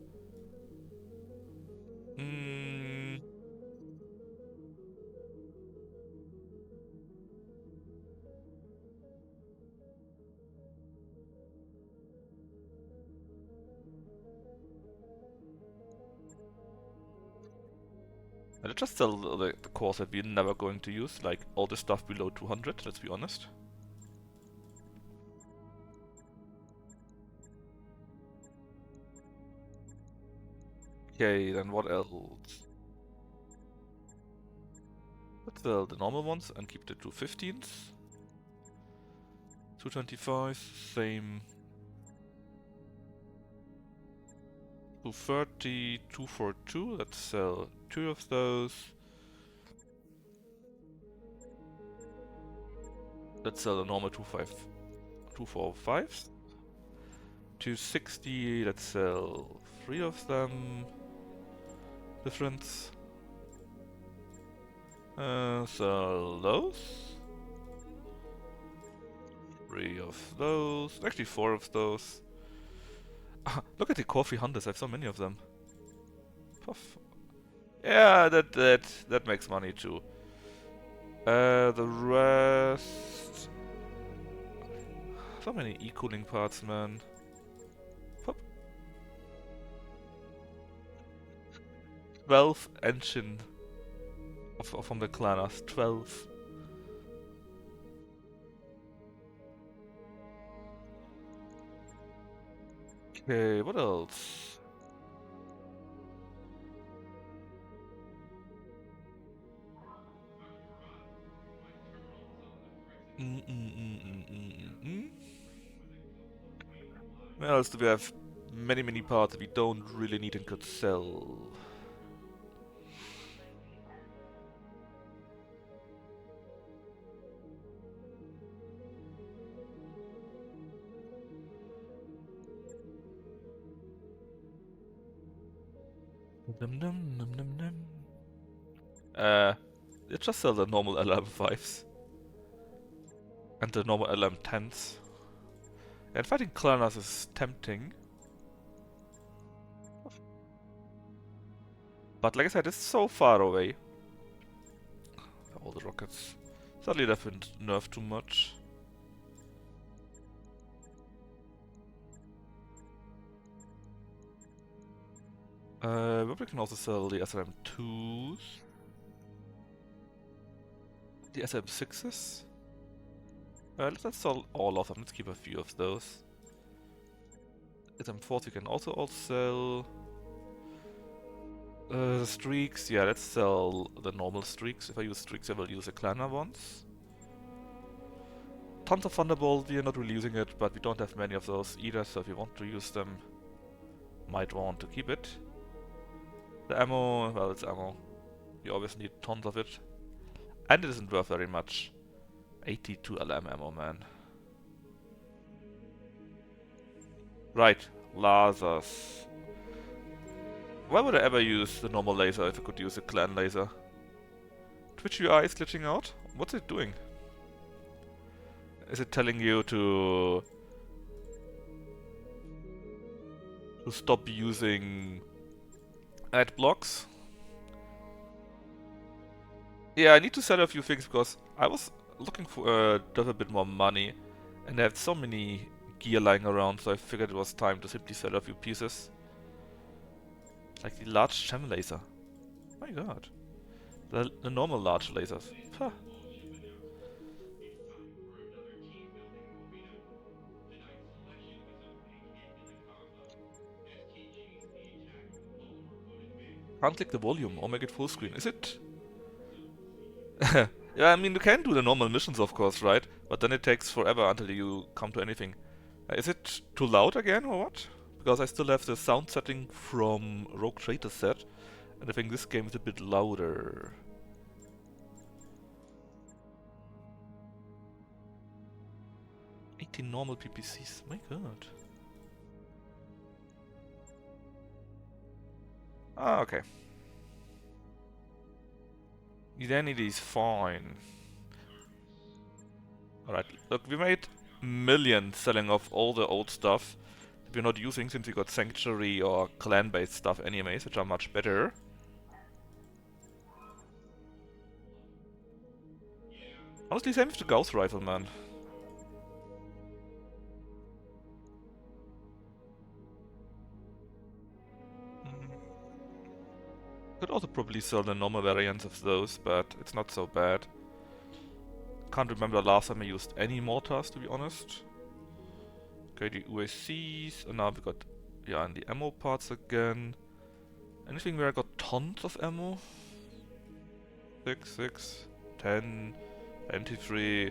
Speaker 1: Let's just sell the cores that we're never going to use, like all the stuff below 200, let's be honest. Okay, then what else? Let's sell the normal ones and keep the 215s. 225, same. 230, 242, let's sell 2 of those. Let's sell the normal 245s. 260, let's sell 3 of them. Difference. Sell those. 3 of those. Actually 4 of those. Look at the core 300s, I have so many of them. Puff. Yeah, that makes money too. The rest... So many e-cooling parts, man. Pop. 12 engine from the Clanners. 12. Okay, what else? What else do we have? Many parts that we don't really need and could sell. Let's just sell the normal LM5s. And the normal LM10s. And fighting Clanners is tempting. But like I said, it's so far away. All the rockets. Sadly, they've been nerfed too much. But we can also sell the SRM2s. The SM6s. Let's sell all of them. Let's keep a few of those. SM4s we can also all sell. The streaks, yeah, let's sell the normal streaks. If I use streaks, I will use the Clanner ones. Tons of Thunderbolt, we are not really using it, but we don't have many of those either, so if you want to use them, might want to keep it. The ammo, well, it's ammo. You always need tons of it. And it isn't worth very much. 82 LM ammo, man. Right, lasers. Why would I ever use the normal laser if I could use a clan laser? Twitch UI is glitching out? What's it doing? Is it telling you to stop using ad blocks? Yeah, I need to sell a few things because I was looking for to have a bit more money and I had so many gear lying around, so I figured it was time to simply sell a few pieces. Like the large gem laser. My god. The normal large lasers. Huh. Can't click the volume or make it full screen. Is it? Yeah, I mean, you can do the normal missions, of course, right? But then it takes forever until you come to anything. Is it too loud again, or what? Because I still have the sound setting from Rogue Trader set, and I think this game is a bit louder. 18 normal PPCs, my god. Ah, okay. Identity is fine. Alright, look, we made millions selling off all the old stuff that we're not using since we got Sanctuary or clan-based stuff anyways, which are much better. Honestly, same with the Gauss rifle, man. Could also probably sell the normal variants of those, but it's not so bad. Can't remember the last time I used any mortars, to be honest. Okay, the UACs, and now we got, yeah, and the ammo parts again. Anything where I got tons of ammo? 6, 10, 23.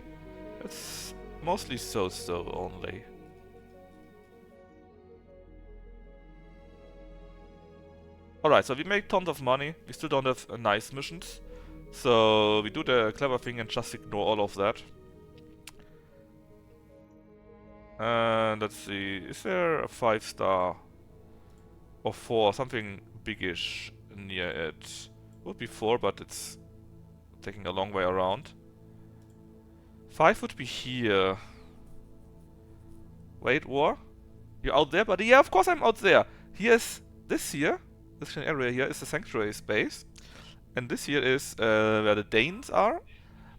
Speaker 1: It's mostly so-so only. Alright, so we make tons of money. We still don't have nice missions. So we do the clever thing and just ignore all of that. And let's see, is there a 5-star or 4, something biggish near it? Would be 4, but it's taking a long way around. 5 would be here. Wait, war? You're out there, buddy? Yeah, of course I'm out there. Here's this here. This area here is the sanctuary space. And this here is where the Danes are.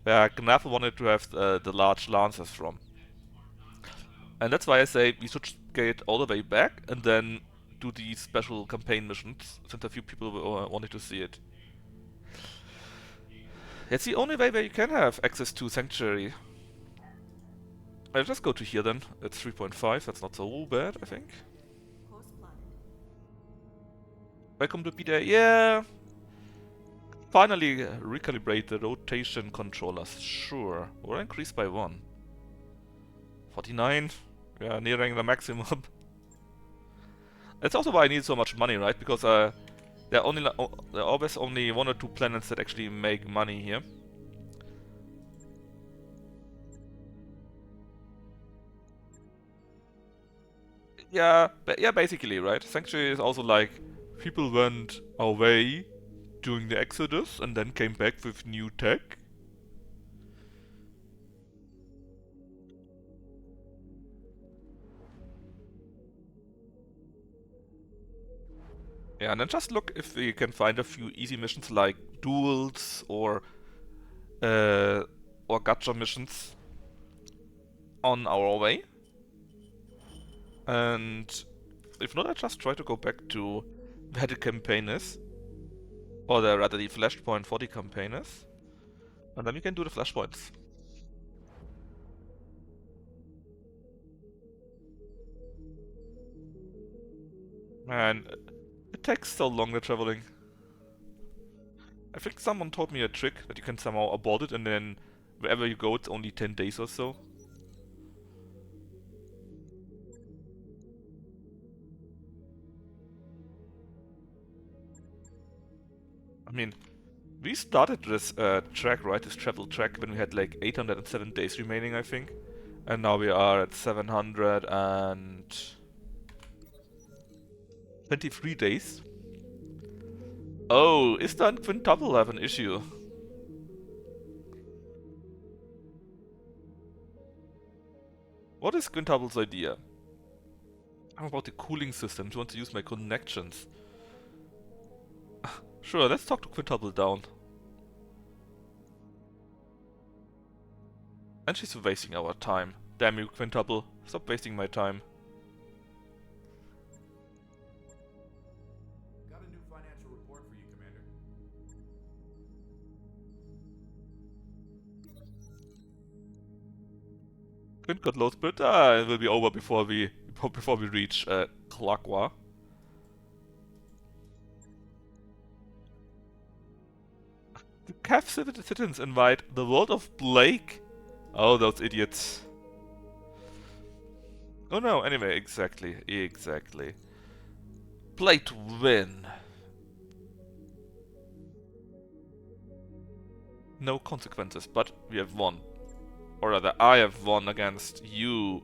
Speaker 1: Where Gnaf wanted to have the large lancers from. And that's why I say we should skate all the way back and then do these special campaign missions, since a few people wanted to see it. It's the only way where you can have access to Sanctuary. I'll just go to here then. It's 3.5, that's not so bad, I think. Welcome to Peter. Yeah! Finally recalibrate the rotation controllers. Sure. Or increase by 1. 49. We are nearing the maximum. That's also why I need so much money, right? Because there are always only 1 or 2 planets that actually make money here. Yeah, basically, right? Sanctuary is also like people went away during the Exodus and then came back with new tech. Yeah, and then just look if we can find a few easy missions like duels or gacha missions on our way. And if not, I just try to go back to where the campaign is. Or rather the flashpoint for the campaign is. And then we can do the flashpoints. Man, it takes so long the traveling. I think someone told me a trick that you can somehow abort it and then wherever you go it's only 10 days or so. I mean, We started this track, right? This travel track when we had like 807 days remaining, I think. And now we are at 723 days. Oh, is that quintuple have an issue? What is quintuple's idea? How about the cooling system? Do you want to use my connections? Sure, let's talk to quintuple down. And she's wasting our time. Damn you, quintuple. Stop wasting my time.
Speaker 6: Got a new financial report for you, Commander.
Speaker 1: Quint got low spirit. It will be over before we reach Klagwa. The Cav citizens invite the world of Blake. Oh, those idiots. Oh no, anyway, exactly. Play to win. No consequences, but we have won. Or rather, I have won against you.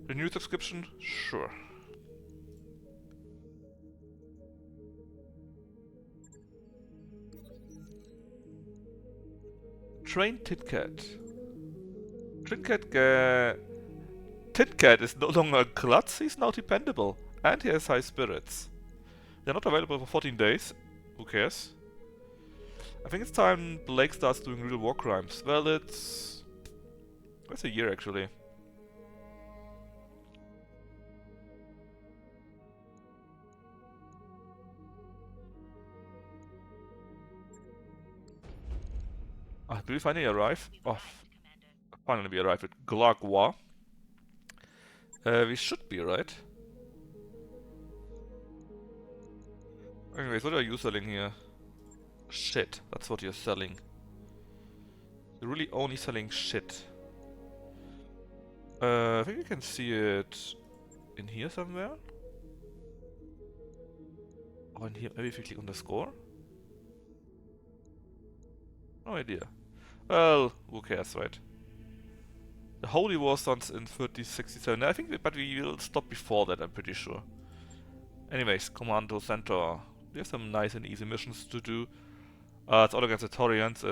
Speaker 1: Renewed subscription? Sure. Train Tincat. Tincat is no longer a klutz, he's now dependable. And he has high spirits. They're not available for 14 days. Who cares? I think it's time Blake starts doing real war crimes. Well, it's a year actually. Ah, do we finally arrive?
Speaker 5: We've
Speaker 1: Oh,
Speaker 5: arrived, Commander.
Speaker 1: finally we arrived at Glagwa. We should be, right? Anyways, what are you selling here? Shit, that's what you're selling. You're really only selling shit. I think you can see it in here somewhere. Or in here, maybe if you click on the score? No idea. Well, who cares, right? The Holy War starts in 3067. I think, but we will stop before that, I'm pretty sure. Anyways, Commando Center. We have some nice and easy missions to do. It's all against the Taurians.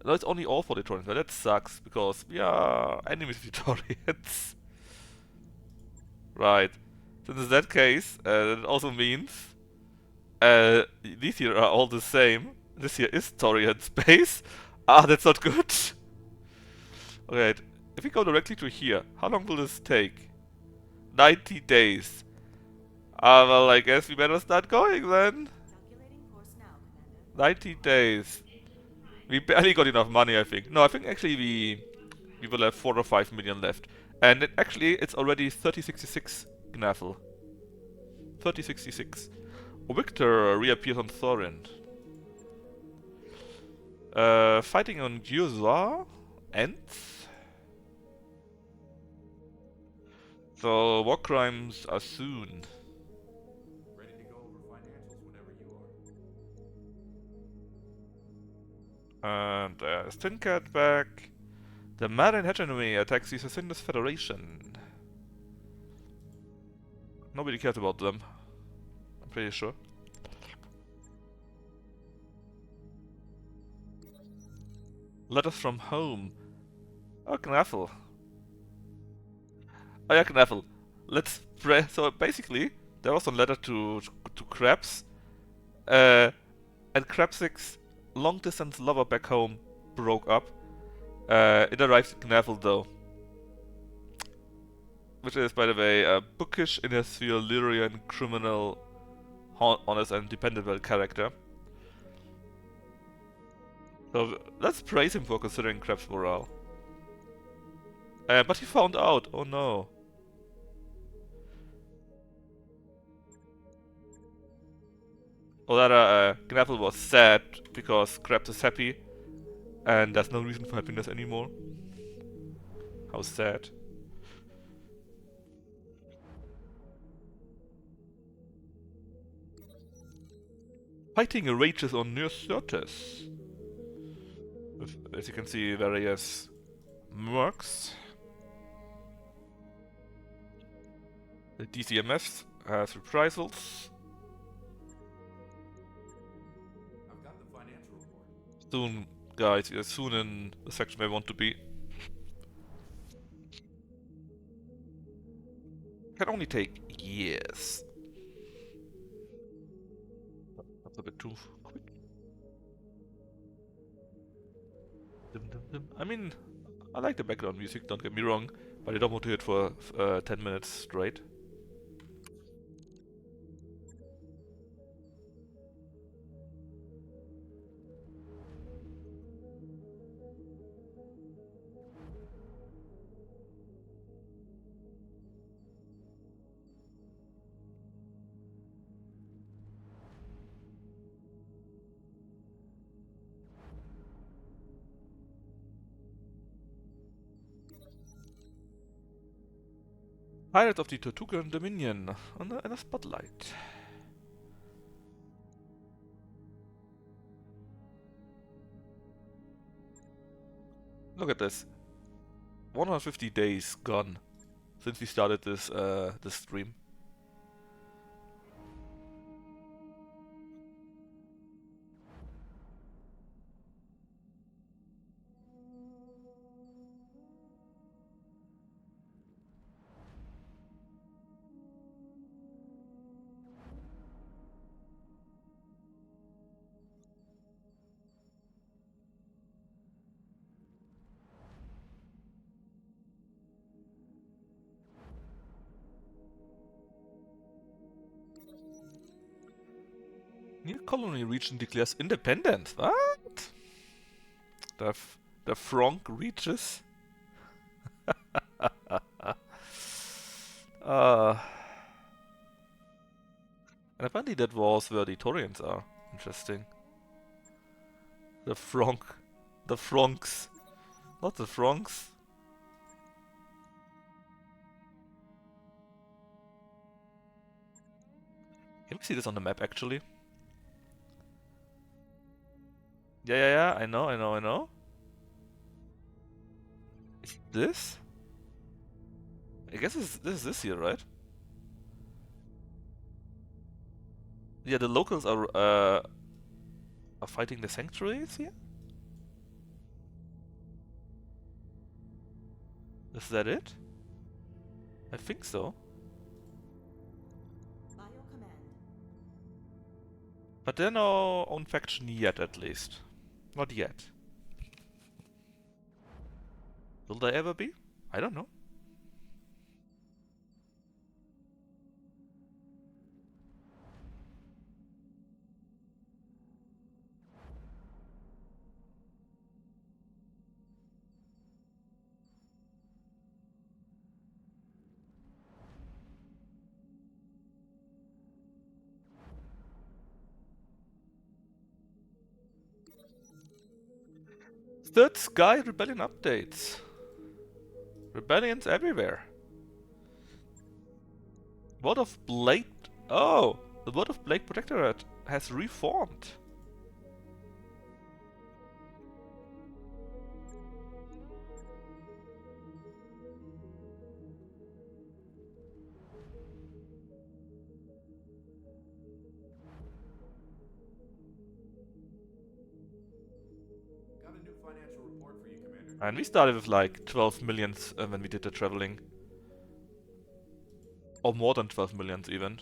Speaker 1: No, it's only all for the Taurians, but that sucks because we are enemies of the Taurians. Right. So in that case, that also means these here are all the same. This here is Taurian space. Ah, that's not good. Alright, if we go directly to here, how long will this take? 90 days. Ah, well, I guess we better start going then. 90 days. We barely got enough money, I think. No, I think actually we will have 4 or 5 million left. And it's already 3066 Gnaffle. 3066. Victor reappears on Thorin. Fighting on Gyuzwa ends. So war crimes are soon.
Speaker 6: Ready to go over financials whenever you are.
Speaker 1: And there's Tincat back. The Marin hegemony attacks the Sasindus Federation. Nobody cares about them. I'm pretty sure. Letters from home. Oh, Knaffle. Oh yeah, Knaffle. Let's pray. So basically, there was a letter to Krabs. And Krabs's long-distance lover back home broke up. It arrives at Knaffle though. Which is, by the way, a bookish, inner-sphere, Lyrian, criminal, honest and dependable character. So let's praise him for considering Krabs' morale. But he found out. Oh no. Or Knaffle was sad because Krabs is happy. And there's no reason for happiness anymore. How sad. Fighting rages on near surface. With, as you can see, various mercs. The DCMS has reprisals.
Speaker 6: I've got the financial report.
Speaker 1: Soon, guys, we are soon in the section where we want to be. Can only take years. That's a bit too quick. I mean, I like the background music, don't get me wrong, but I don't want to hear it for 10 minutes straight. Pirates of the Tortugan Dominion in a spotlight. Look at this. 150 days gone since we started this this stream. New colony region declares independence. What? The Frank reaches. And apparently that was where the Taurians are. Interesting. The Frank. The Franks. Not the Franks. Can we see this on the map actually? Yeah, I know. Is this? I guess this is this here, right? Yeah, the locals are fighting the sanctuaries here? Is that it? I think so.
Speaker 7: By your command.
Speaker 1: But they're no own faction yet, at least. Not yet. Will they ever be? I don't know. Third Sky Rebellion updates. Rebellions everywhere. Word of Blade... Oh! The Word of Blade Protectorate has reformed.
Speaker 6: Got a new financial report for you, Commander.
Speaker 1: And we started with like 12 millions when we did the traveling. Or more than 12 millions even.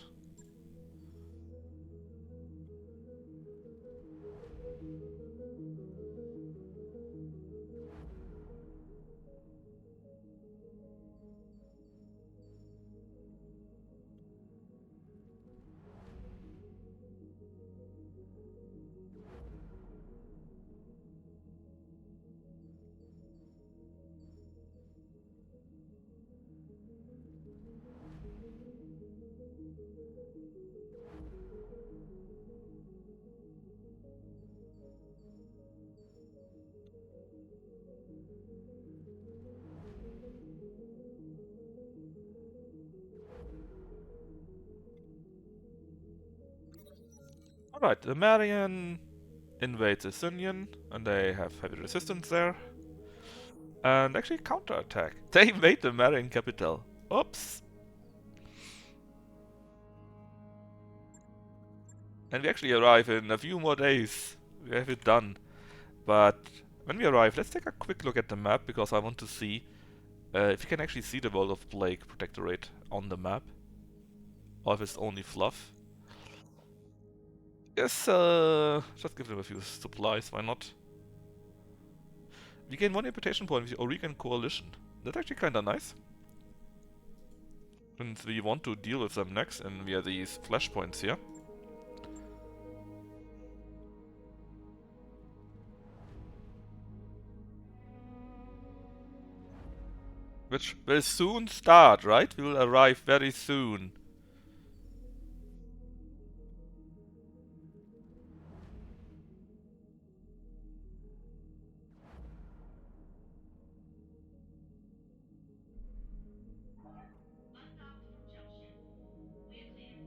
Speaker 1: Right, the Marian invades Athenian, and they have heavy resistance there. And actually counterattack. They invade the Marian capital. Oops! And we actually arrive in a few more days. We have it done. But when we arrive, let's take a quick look at the map, because I want to see if you can actually see the World of Plague Protectorate on the map. Or if it's only fluff. Yes, just give them a few supplies, why not? We gain 1 reputation point with the Oregon Coalition. That's actually kinda nice. Since we want to deal with them next, and we have these flashpoints here. Which will soon start, right? We will arrive very soon.
Speaker 5: Undocked from junction. We're clear.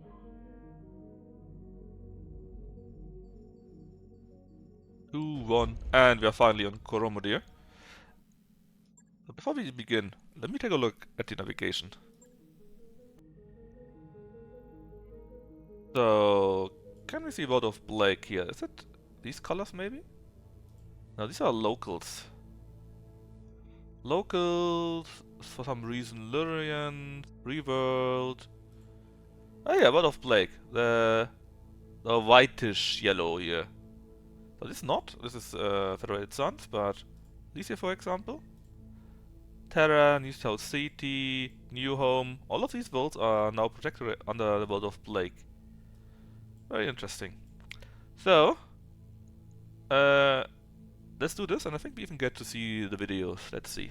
Speaker 1: 2-1, and we are finally on Koromodir. But before we begin, let me take a look at the navigation. So, can we see World of Plague here? Is it these colors maybe? No, these are locals. Locals, for some reason, Lurian, Reworld. Oh yeah, World of Plague. The whitish yellow here. So this is not. This is Federated Suns, but these here, for example. Terra, New South City, New Home. All of these worlds are now protected under the World of Plague. Very interesting. So, let's do this, and I think we even get to see the videos. Let's see.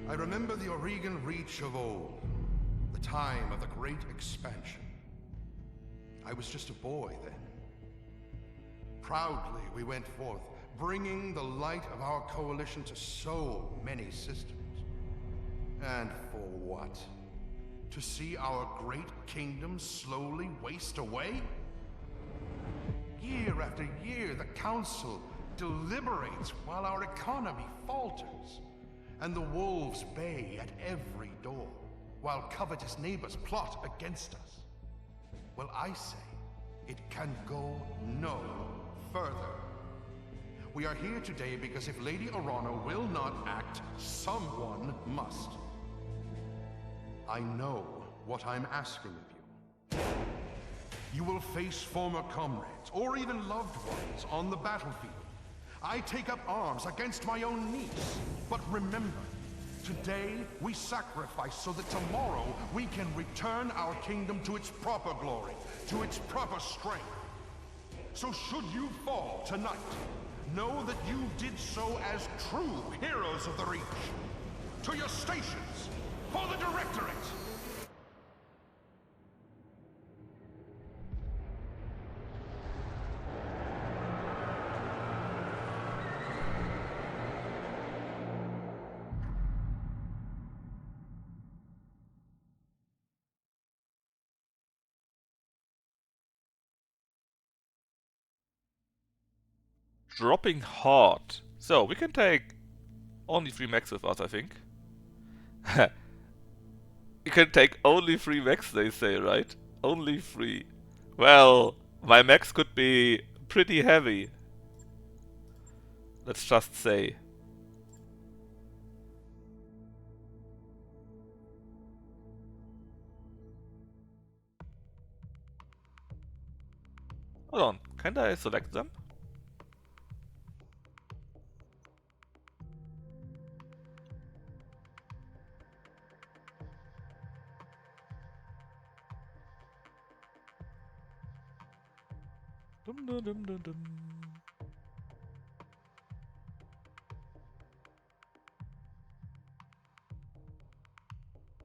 Speaker 7: I remember the Oregon Reach of old, the time of the Great Expansion. I was just a boy then. Proudly we went forth, bringing the light of our coalition to so many systems. And for what? To see our great kingdom slowly waste away? Year after year, the Council deliberates while our economy falters, and the wolves bay at every door, while covetous neighbors plot against us. Well, I say, it can go no further. We are here today because if Lady Orana will not act, someone must. I know what I'm asking of you. You will face former comrades, or even loved ones, on the battlefield. I take up arms against my own niece. But remember, today we sacrifice so that tomorrow we can return our kingdom to its proper glory, to its proper strength. So should you fall tonight, know that you did so as true heroes of the Reach. To your stations, for the Directorate!
Speaker 1: Dropping hard. So, we can take only 3 mechs with us, I think. You can take only 3 mechs, they say, right? Only 3. Well, my mechs could be pretty heavy. Let's just say. Hold on, can I select them? Dum dum dum dum dum.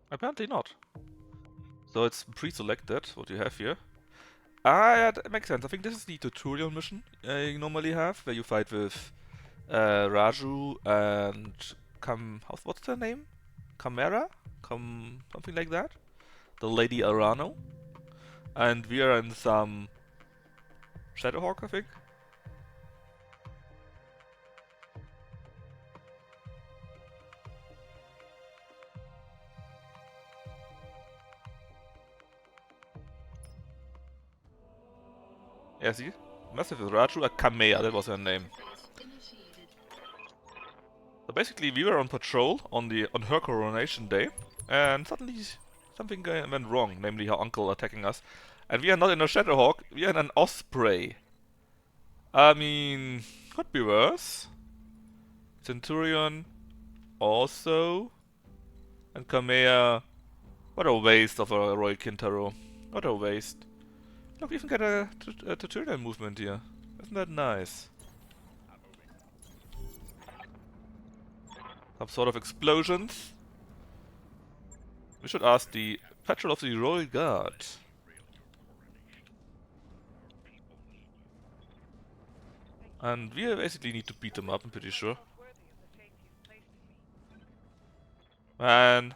Speaker 1: Apparently not. So it's pre-selected, what you have here. Ah, yeah, that makes sense. I think this is the tutorial mission you normally have, where you fight with Raju and what's her name? Chimera? Something like that. The Lady Arano. And we are in some Shadowhawk, I think. Yeah, see? Massive is Raju, a Kamea, that was her name. So basically we were on patrol on her coronation day, and suddenly something went wrong, namely her uncle attacking us. And we are not in a Shadowhawk, we are in an Osprey. I mean, could be worse. Centurion also. And Kamea, what a waste of a Roy Kintaro. What a waste. Look, we even get a tutorial movement here. Isn't that nice? Some sort of explosions. We should ask the Patrol of the Royal Guard. And we basically need to beat them up, I'm pretty sure. And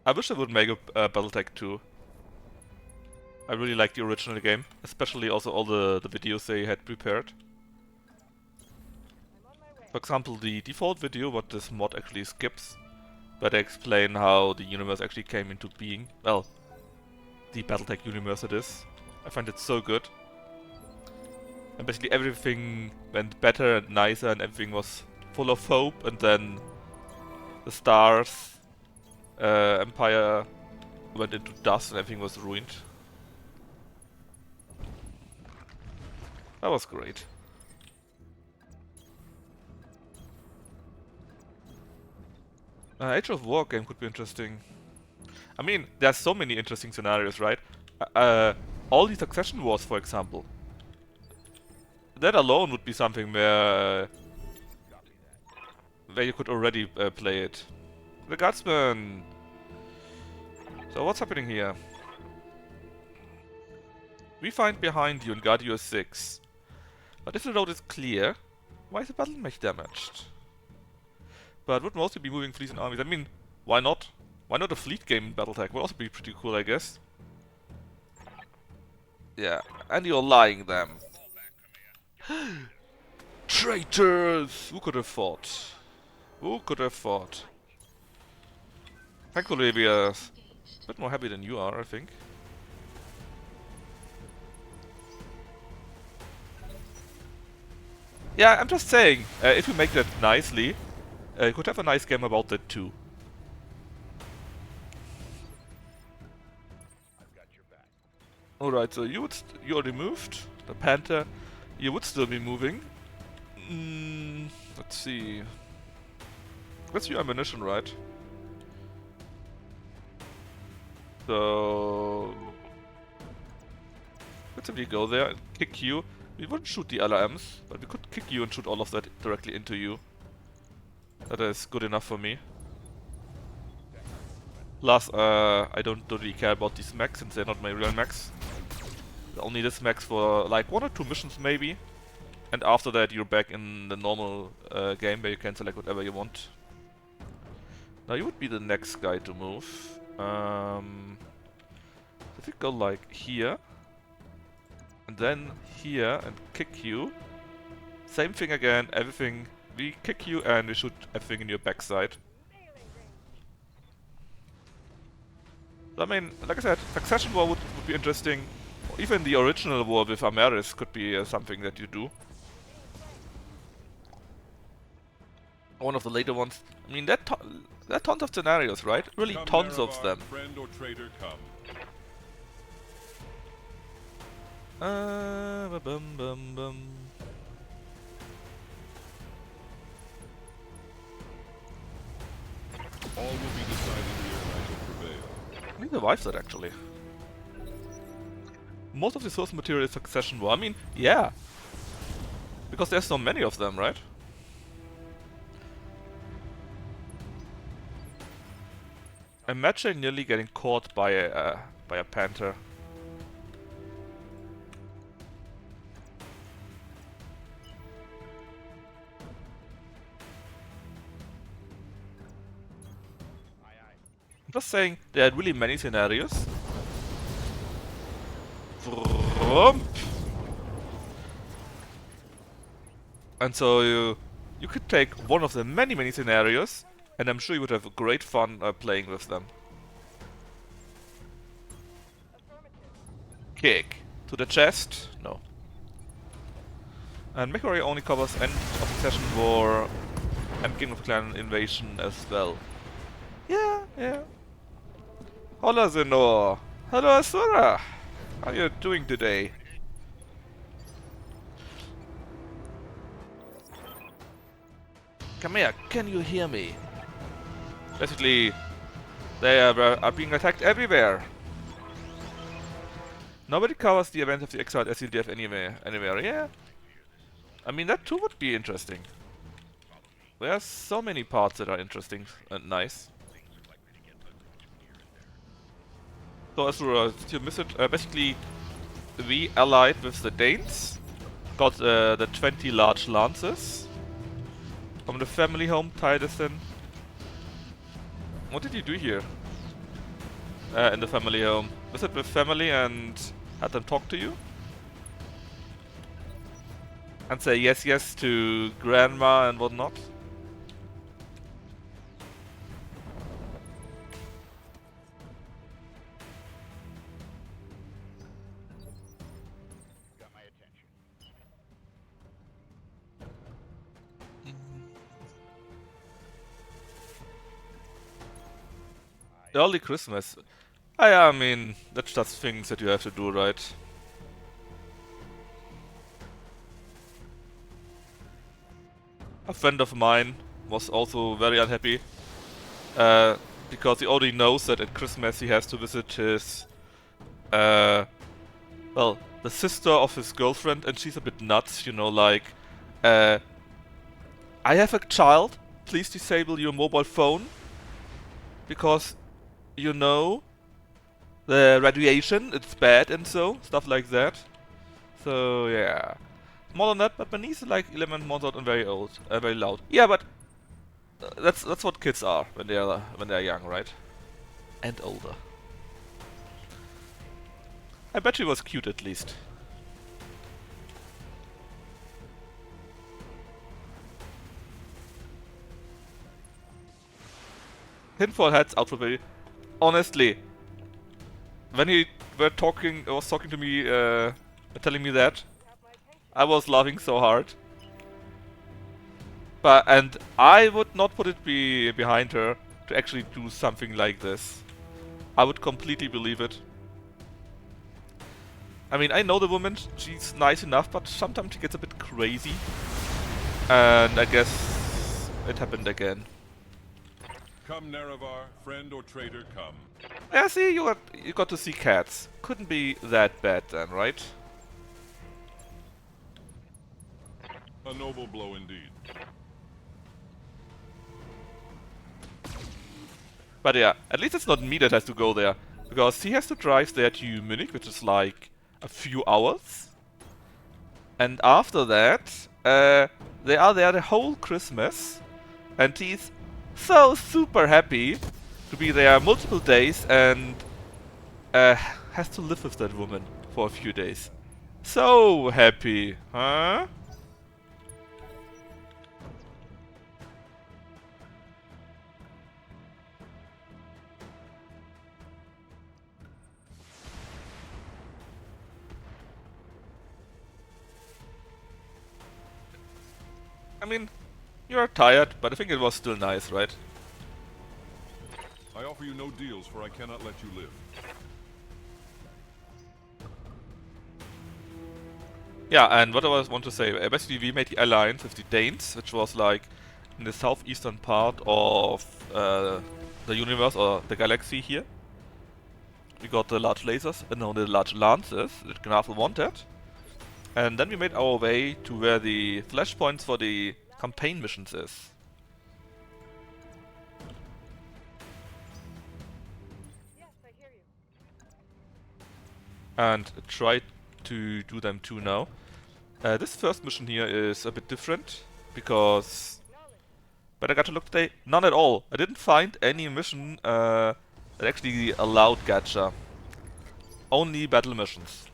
Speaker 1: I wish I would make a Battletech 2. I really like the original game, especially also all the videos they had prepared. For example, the default video, what this mod actually skips, where they explain how the universe actually came into being. Well, the Battletech universe it is. I find it so good. And basically everything went better and nicer and everything was full of hope, and then the stars empire went into dust and everything was ruined. That was great. Age of War game could be interesting. I mean, there's so many interesting scenarios, right? All the Succession Wars, for example. That alone would be something where you could already play it. The Guardsman! So what's happening here? We find behind you in Guardius 6. But if the road is clear, why is the battle mech damaged? But would mostly be moving fleets and armies. I mean, why not? Why not a fleet game in Battletech? Would also be pretty cool, I guess. Yeah, and you're lying them. Traitors! Who could have fought? Who could have fought? Thankfully we are a bit more happy than you are, I think. Yeah, I'm just saying, if you make that nicely, you could have a nice game about that too. Alright, so you already moved. The Panther, you would still be moving. Let's see. That's your ammunition, right? So let's simply go there and kick you. We wouldn't shoot the LRMs, but we could kick you and shoot all of that directly into you. That is good enough for me. Plus, I don't really care about these mechs since they're not my real mechs. Only this mechs for like 1 or 2 missions maybe. And after that you're back in the normal game where you can select whatever you want. Now you would be the next guy to move. If we go like here, and then here and kick you. Same thing again, everything. We kick you and we shoot everything in your backside. I mean, like I said, Succession War would be interesting. Even the original war with Ameris could be something that you do. One of the later ones. I mean, there are tons of scenarios, right? Really
Speaker 2: Come,
Speaker 1: tons of
Speaker 2: Maravar,
Speaker 1: them.
Speaker 2: Friend or traitor, come.
Speaker 1: Bum bum bum.
Speaker 2: All will be decided here and I shall prevail.
Speaker 1: I think survives that actually. Most of the source material is Succession War. I mean, yeah. Because there's so many of them, right? Imagine nearly getting caught by a panther. Just saying, there are really many scenarios. Vroom. And so you could take one of the many scenarios, and I'm sure you would have great fun playing with them. Kick. To the chest? No. And MechWarrior only covers end of Succession War and King of Clan Invasion as well. Yeah, yeah. Hola Zenor. Hello Asura. How are you doing today? Come here, can you hear me? Basically, they are being attacked everywhere. Nobody covers the events of the exiled SCDF anywhere, yeah? I mean, that too would be interesting. There are so many parts that are interesting and nice. So as you miss it, basically we allied with the Danes, got the 20 large lances from the family home, tied us in. What did you do here? In the family home? Visit with family and had them talk to you? And say yes to grandma and whatnot? Early Christmas. I mean, that's just things that you have to do, right? A friend of mine was also very unhappy because he already knows that at Christmas he has to visit his, well, the sister of his girlfriend, and she's a bit nuts, you know, like, I have a child, please disable your mobile phone, because, you know, the radiation, it's bad and so, stuff like that. So, yeah. More than that, but my niece is like 11 months old and very old, very loud. Yeah, but that's what kids are when they're young, right? And older. I bet she was cute at least. Hinfall heads out for me. Honestly, when he was talking to me, telling me that, I was laughing so hard. And I would not put it behind her to actually do something like this. I would completely believe it. I mean, I know the woman, she's nice enough, but sometimes she gets a bit crazy. And I guess it happened again.
Speaker 2: Come, Nerevar, friend or traitor, come.
Speaker 1: Yeah, see, you got to see cats. Couldn't be that bad then, right?
Speaker 2: A noble blow indeed.
Speaker 1: But yeah, at least it's not me that has to go there. Because he has to drive there to Munich, which is like a few hours. And after that, they are there the whole Christmas. And he's so super happy to be there multiple days and has to live with that woman for a few days. So happy, huh? I mean, you're tired, but I think it was still nice, right?
Speaker 2: I offer you no deals, for I cannot let you live.
Speaker 1: Yeah, and what I want to say, basically we made the alliance with the Danes, which was like in the southeastern part of the universe or the galaxy here. We got the large lasers, no, the large lances that Gnarfel wanted. And then we made our way to where the flashpoints for the campaign missions is. And try to do them too now. This first mission here is a bit different, because... But I got to look today, none at all. I didn't find any mission that actually allowed gacha. Only battle missions.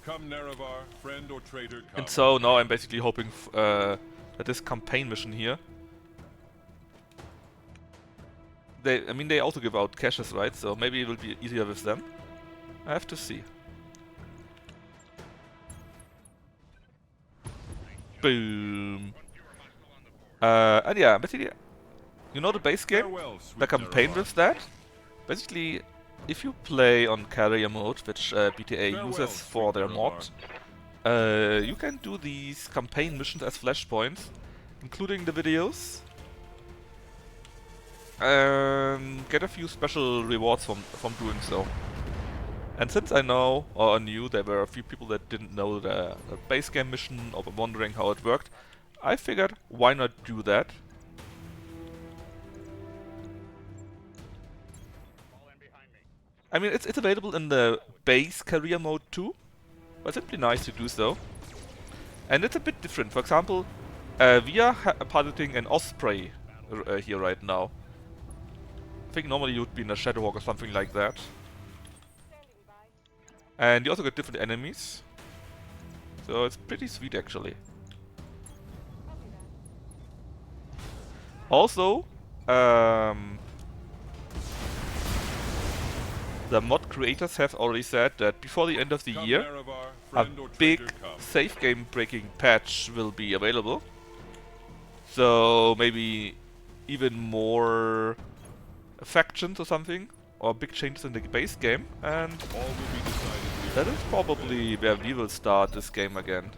Speaker 2: Come, Nerevar, friend or traitor, come.
Speaker 1: And so now I'm basically hoping that this campaign mission here. I mean, they also give out caches, right? So maybe it will be easier with them. I have to see. Boom. And yeah, basically, you know the base game?
Speaker 2: Farewell,
Speaker 1: The
Speaker 2: sweet
Speaker 1: campaign
Speaker 2: Nerevar.
Speaker 1: with that? Basically, if you play on carrier mode, which BTA
Speaker 2: Farewell,
Speaker 1: uses for
Speaker 2: sweet
Speaker 1: their
Speaker 2: Nerevar.
Speaker 1: mod, you can do these campaign missions as flashpoints, including the videos, and get a few special rewards from doing so. And since I know, or knew, there were a few people that didn't know the base game mission or were wondering how it worked, I figured, why not do that? I mean, it's available in the base career mode too, but it's simply nice to do so. And it's a bit different. For example, we are piloting an Osprey here right now. I think normally you would be in a Shadowhawk or something like that. And you also get different enemies. So it's pretty sweet actually. Also, the mod creators have already said that before the end of the
Speaker 2: Come,
Speaker 1: year,
Speaker 2: Nerevar,
Speaker 1: a
Speaker 2: friend or
Speaker 1: big
Speaker 2: traitor, come.
Speaker 1: save game breaking patch will be available. So maybe even more factions or something, or big changes in the base game, and
Speaker 2: All will be decided here.
Speaker 1: that is probably where we will start this game again.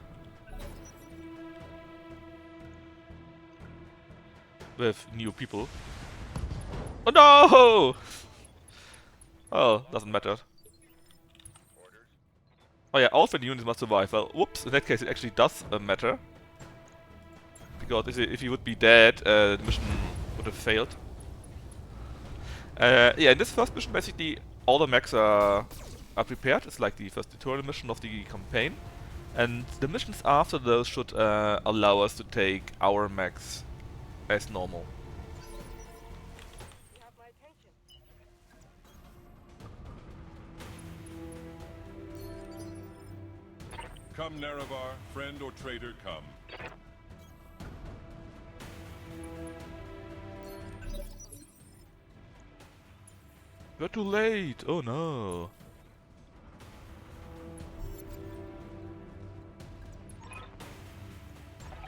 Speaker 1: With new people. Oh no! Oh, doesn't matter. Oh yeah, orphan units must survive. Well, whoops, in that case it actually does matter. Because if he would be dead, the mission would have failed. Yeah, in this first mission basically all the mechs are prepared. It's like the first tutorial mission of the campaign. And the missions after those should allow us to take our mechs as normal.
Speaker 2: Come, Nerevar, friend or traitor, come.
Speaker 1: We're too late! Oh no!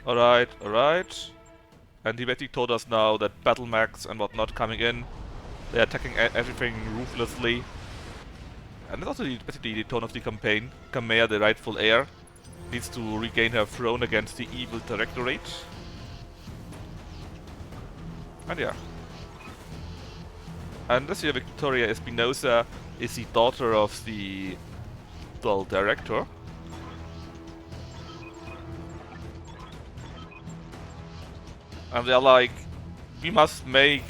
Speaker 1: Alright, alright. And he basically told us now that battle mechs and whatnot coming in. They're attacking everything ruthlessly. And that's also basically the tone of the campaign. Khmer, the rightful heir, needs to regain her throne against the evil Directorate. And yeah. And this year Victoria Espinosa is the daughter of the, well, director. And they're like, we must make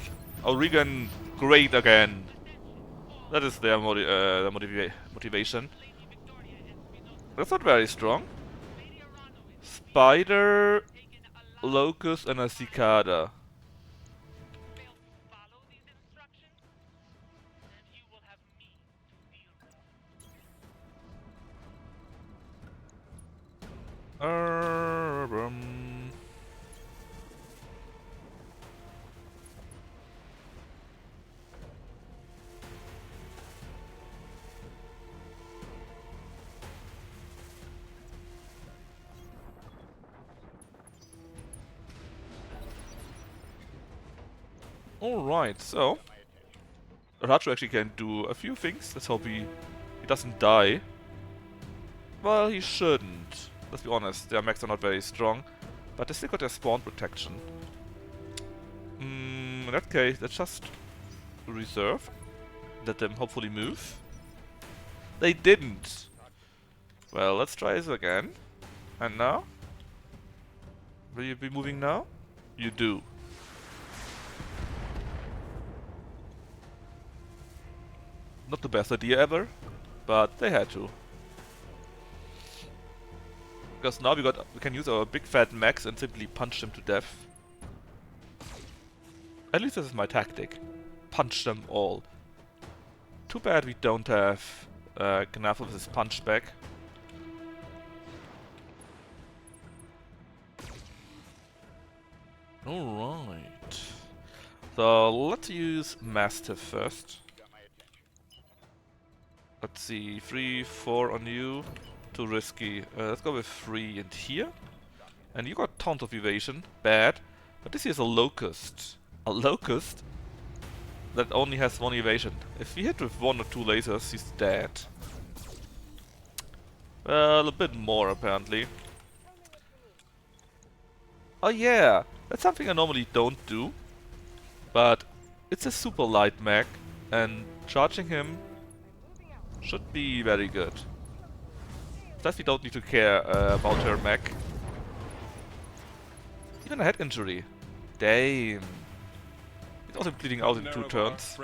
Speaker 1: Oregon great again. That is their motivation. That's not very strong. Spider, locust, and a cicada. Alright, so Rachu actually can do a few things. Let's hope he doesn't die. Well, he shouldn't. Let's be honest, their mechs are not very strong, but they still got their spawn protection. In that case, let's just reserve. Let them hopefully move. They didn't! Well, let's try this again. And now? Will you be moving now? You do. Not the best idea ever, but they had to. Because now we can use our big fat mechs and simply punch them to death. At least this is my tactic. Punch them all. Too bad we don't have enough of this punchback. Alright. So let's use Mastiff first. Let's see, 3, 4 on you. Too risky. Let's go with 3 and here. And you got tons of evasion. Bad. But this here's a locust. A locust that only has 1 evasion. If we hit with 1 or 2 lasers, he's dead. Well, a bit more apparently. Oh yeah, that's something I normally don't do. But it's a super light mech, and charging him should be very good. Plus we don't need to care about her mech. Even a head injury. Damn. He's also bleeding out in 2 turns.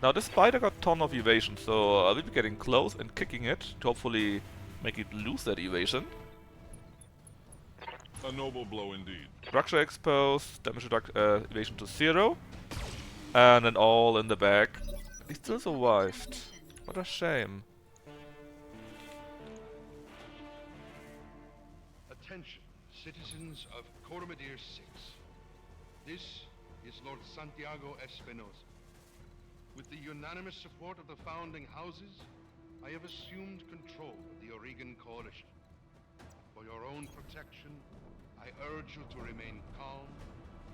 Speaker 1: Now this spider got ton of evasion, so I will be getting close and kicking it to hopefully make it lose that evasion.
Speaker 2: A noble blow indeed.
Speaker 1: Structure exposed, damage evasion to 0. And then all in the back. He still survived. What a shame.
Speaker 7: Attention, citizens of Coromedere 6. This is Lord Santiago Espinosa. With the unanimous support of the founding houses, I have assumed control of the Oregon Coalition. For your own protection, I urge you to remain calm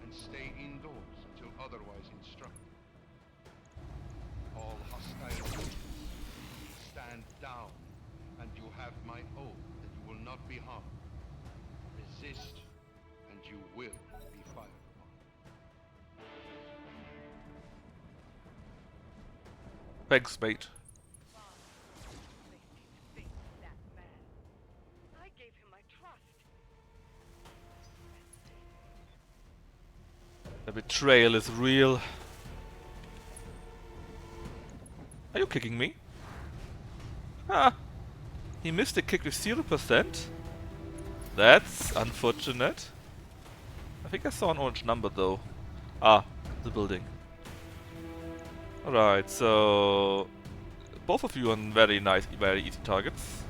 Speaker 7: and stay indoors until otherwise instructed. All hostile units, stand down, and you have my oath that you will not be harmed. Resist, and you will be fired upon.
Speaker 1: Thanks, mate.
Speaker 5: I gave him my trust.
Speaker 1: The betrayal is real. Are you kicking me? Ah! He missed a kick with 0%? That's unfortunate. I think I saw an orange number though. Ah, the building. Alright, so... both of you are very nice, very easy targets.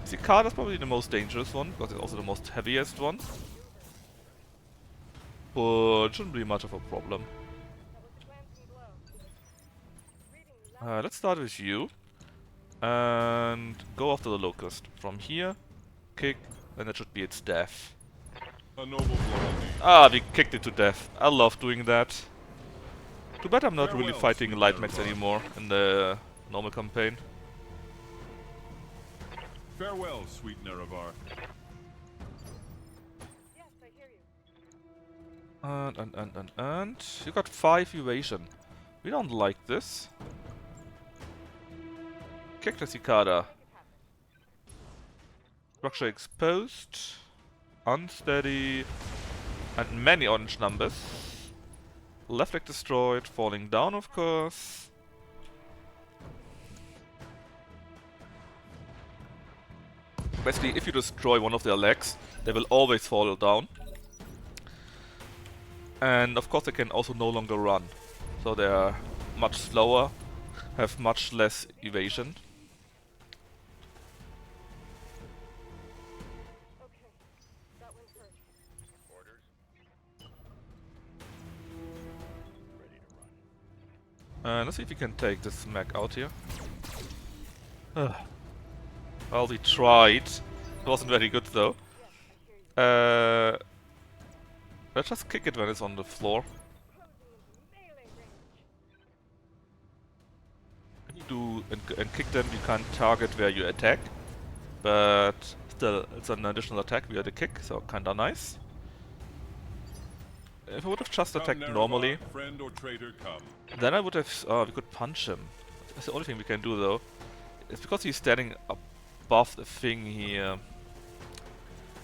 Speaker 1: Cicada's probably the most dangerous one, because it's also the most heaviest one. But shouldn't be much of a problem. Let's start with you. And go after the locust. From here, kick, and that should be its death.
Speaker 2: A noble blow indeed.
Speaker 1: Ah, we kicked it to death. I love doing that. Too bad I'm not really
Speaker 2: Farewell,
Speaker 1: fighting
Speaker 2: sweet
Speaker 1: light mechs
Speaker 2: Dagoth.
Speaker 1: anymore in the normal campaign.
Speaker 2: Farewell, sweet Nerevar.
Speaker 5: Yes, I hear you.
Speaker 1: And you got 5 evasion. We don't like this. Kick the cicada. Structure exposed. Unsteady. And many orange numbers. Left leg destroyed, falling down of course. Basically, if you destroy one of their legs, they will always fall down. And of course they can also no longer run. So they are much slower, have much less evasion.
Speaker 5: Okay, that one hurt.
Speaker 1: Let's see if we can take this mech out here. Well, we tried. It wasn't very good though. Let's just kick it when it's on the floor.
Speaker 5: Melee range.
Speaker 1: When you do and kick them, you can't target where you attack. But still, it's an additional attack via the kick, so kinda nice. If I would have just
Speaker 2: Come,
Speaker 1: attacked
Speaker 2: Nerevar,
Speaker 1: normally,
Speaker 2: friend or traitor, come.
Speaker 1: then I would have... we could punch him. That's the only thing we can do though. It's because he's standing above the thing here.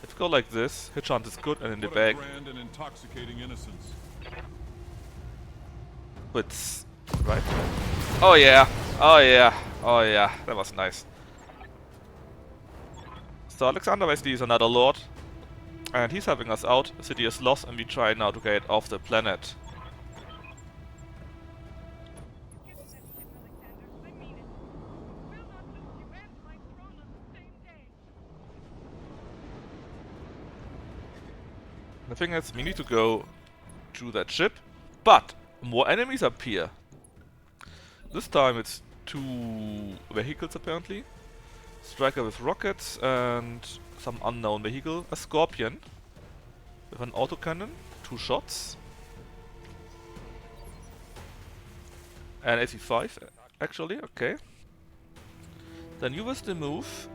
Speaker 1: If we go like this, hit chance is good, and in the
Speaker 2: What a
Speaker 1: back,
Speaker 2: grand and intoxicating innocence.
Speaker 1: it's... right? Oh yeah! Oh yeah! Oh yeah! That was nice. So Alexander basically is another lord. And he's helping us out. The city is lost and we try now to get off the planet. The thing is, we need to go to that ship, but more enemies appear. This time it's 2 vehicles apparently. Striker with rockets and some unknown vehicle. A Scorpion with an autocannon, 2 shots. And AC-5 actually, okay. Then you was the move.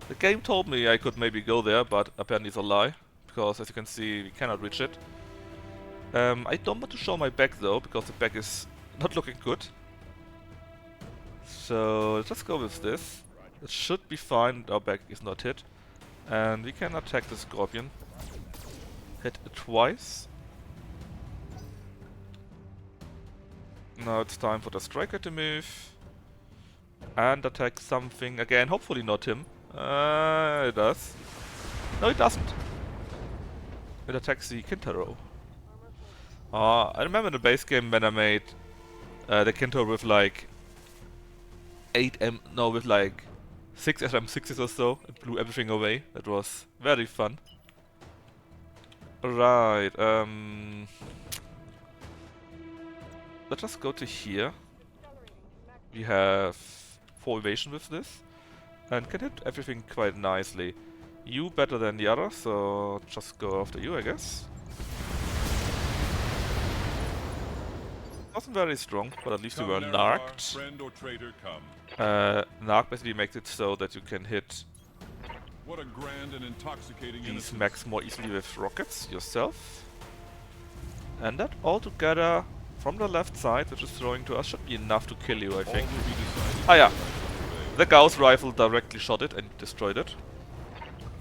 Speaker 1: The game told me I could maybe go there, but apparently it's a lie. Because as you can see, we cannot reach it. I don't want to show my back though, because the back is not looking good. So let's just go with this. It should be fine, our back is not hit. And we can attack the Scorpion. Hit it twice. Now it's time for the Striker to move. And attack something again, hopefully not him. It does. No, it doesn't. It attacks the Kintaro. I remember in the base game when I made the Kintaro with like 6 SM6s or so. It blew everything away. That was very fun. Right, let's just go to here. We have 4 evasion with this. And can hit everything quite nicely. You better than the other, so just go after you, I guess. Wasn't very strong, but at least we were narked.
Speaker 2: Friend or traitor, come.
Speaker 1: Narc basically makes it so that you can hit
Speaker 2: What a grand and intoxicating
Speaker 1: these
Speaker 2: innocence.
Speaker 1: mechs more easily with rockets yourself. And that all together from the left side, which is throwing to us, should be enough to kill you, I
Speaker 2: All
Speaker 1: think.
Speaker 2: will be decided
Speaker 1: Ah yeah,
Speaker 2: by the
Speaker 1: the Gauss rifle directly shot it and destroyed it.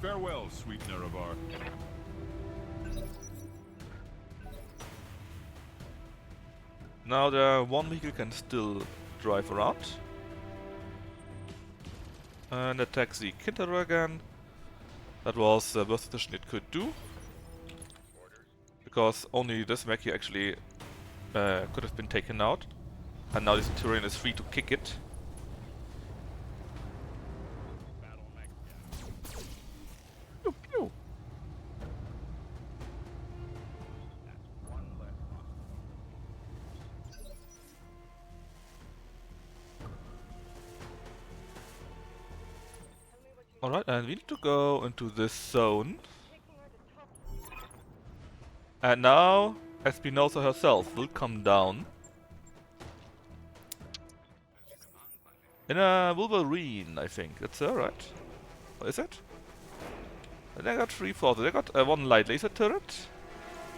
Speaker 2: Farewell, sweet Nerevar.
Speaker 1: Now the one vehicle can still drive around. And attack the Kintaro again. That was the worst addition it could do. Because only this mech here actually could have been taken out. And now this Tyrian is free to kick it. Pew, pew. Alright, and we need to go into this zone. And now Espinosa herself will come down. In a Wolverine, I think. That's her, right? Or is it? They got 3 forces. They got 1 light laser turret.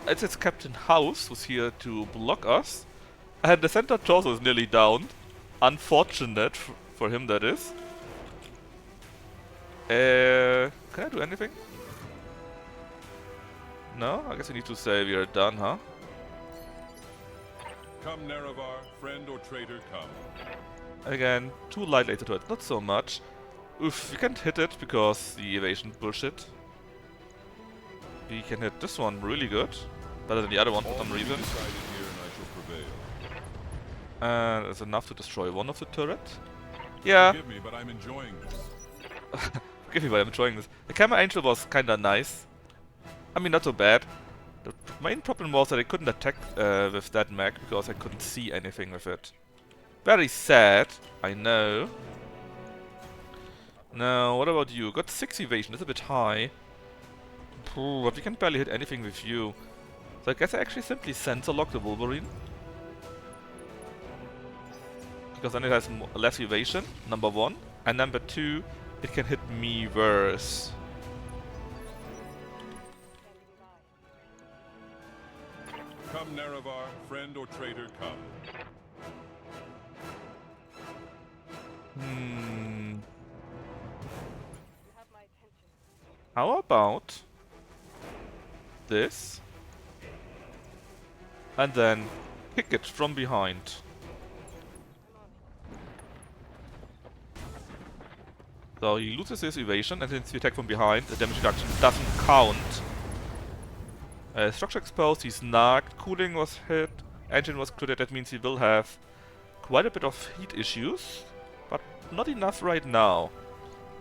Speaker 1: It's Captain House who's here to block us. And the center torso is nearly down. Unfortunate for him, that is. Can I do anything? No? I guess we need to say we are done, huh?
Speaker 2: Come, Nerevar, friend or traitor, come.
Speaker 1: Again, 2 light laser turrets, not so much. Oof, we can't hit it because the evasion bullshit. We can hit this one really good. Better than the other one for
Speaker 2: All
Speaker 1: some
Speaker 2: will be
Speaker 1: reason.
Speaker 2: decided here, and I shall prevail.
Speaker 1: And it's enough to destroy one of the turret. Yeah,
Speaker 2: Forgive me, but I'm enjoying this.
Speaker 1: forgive me, but I'm enjoying this. The camera angel was kinda nice. I mean, not so bad. The main problem was that I couldn't attack with that mech because I couldn't see anything with it. Very sad, I know. Now, what about you? Got 6 evasion, that's a bit high. Phew, but we can barely hit anything with you. So I guess I actually simply sensor lock the Wolverine. Because then it has less evasion, number 1. And number 2, it can hit me worse.
Speaker 2: Come, Nerevar, friend or traitor, come.
Speaker 1: How about this? And then kick it from behind. So he loses his evasion, and since we attack from behind, the damage reduction doesn't count. Structure exposed, he's knocked, cooling was hit, engine was critted, that means he will have quite a bit of heat issues, but not enough right now.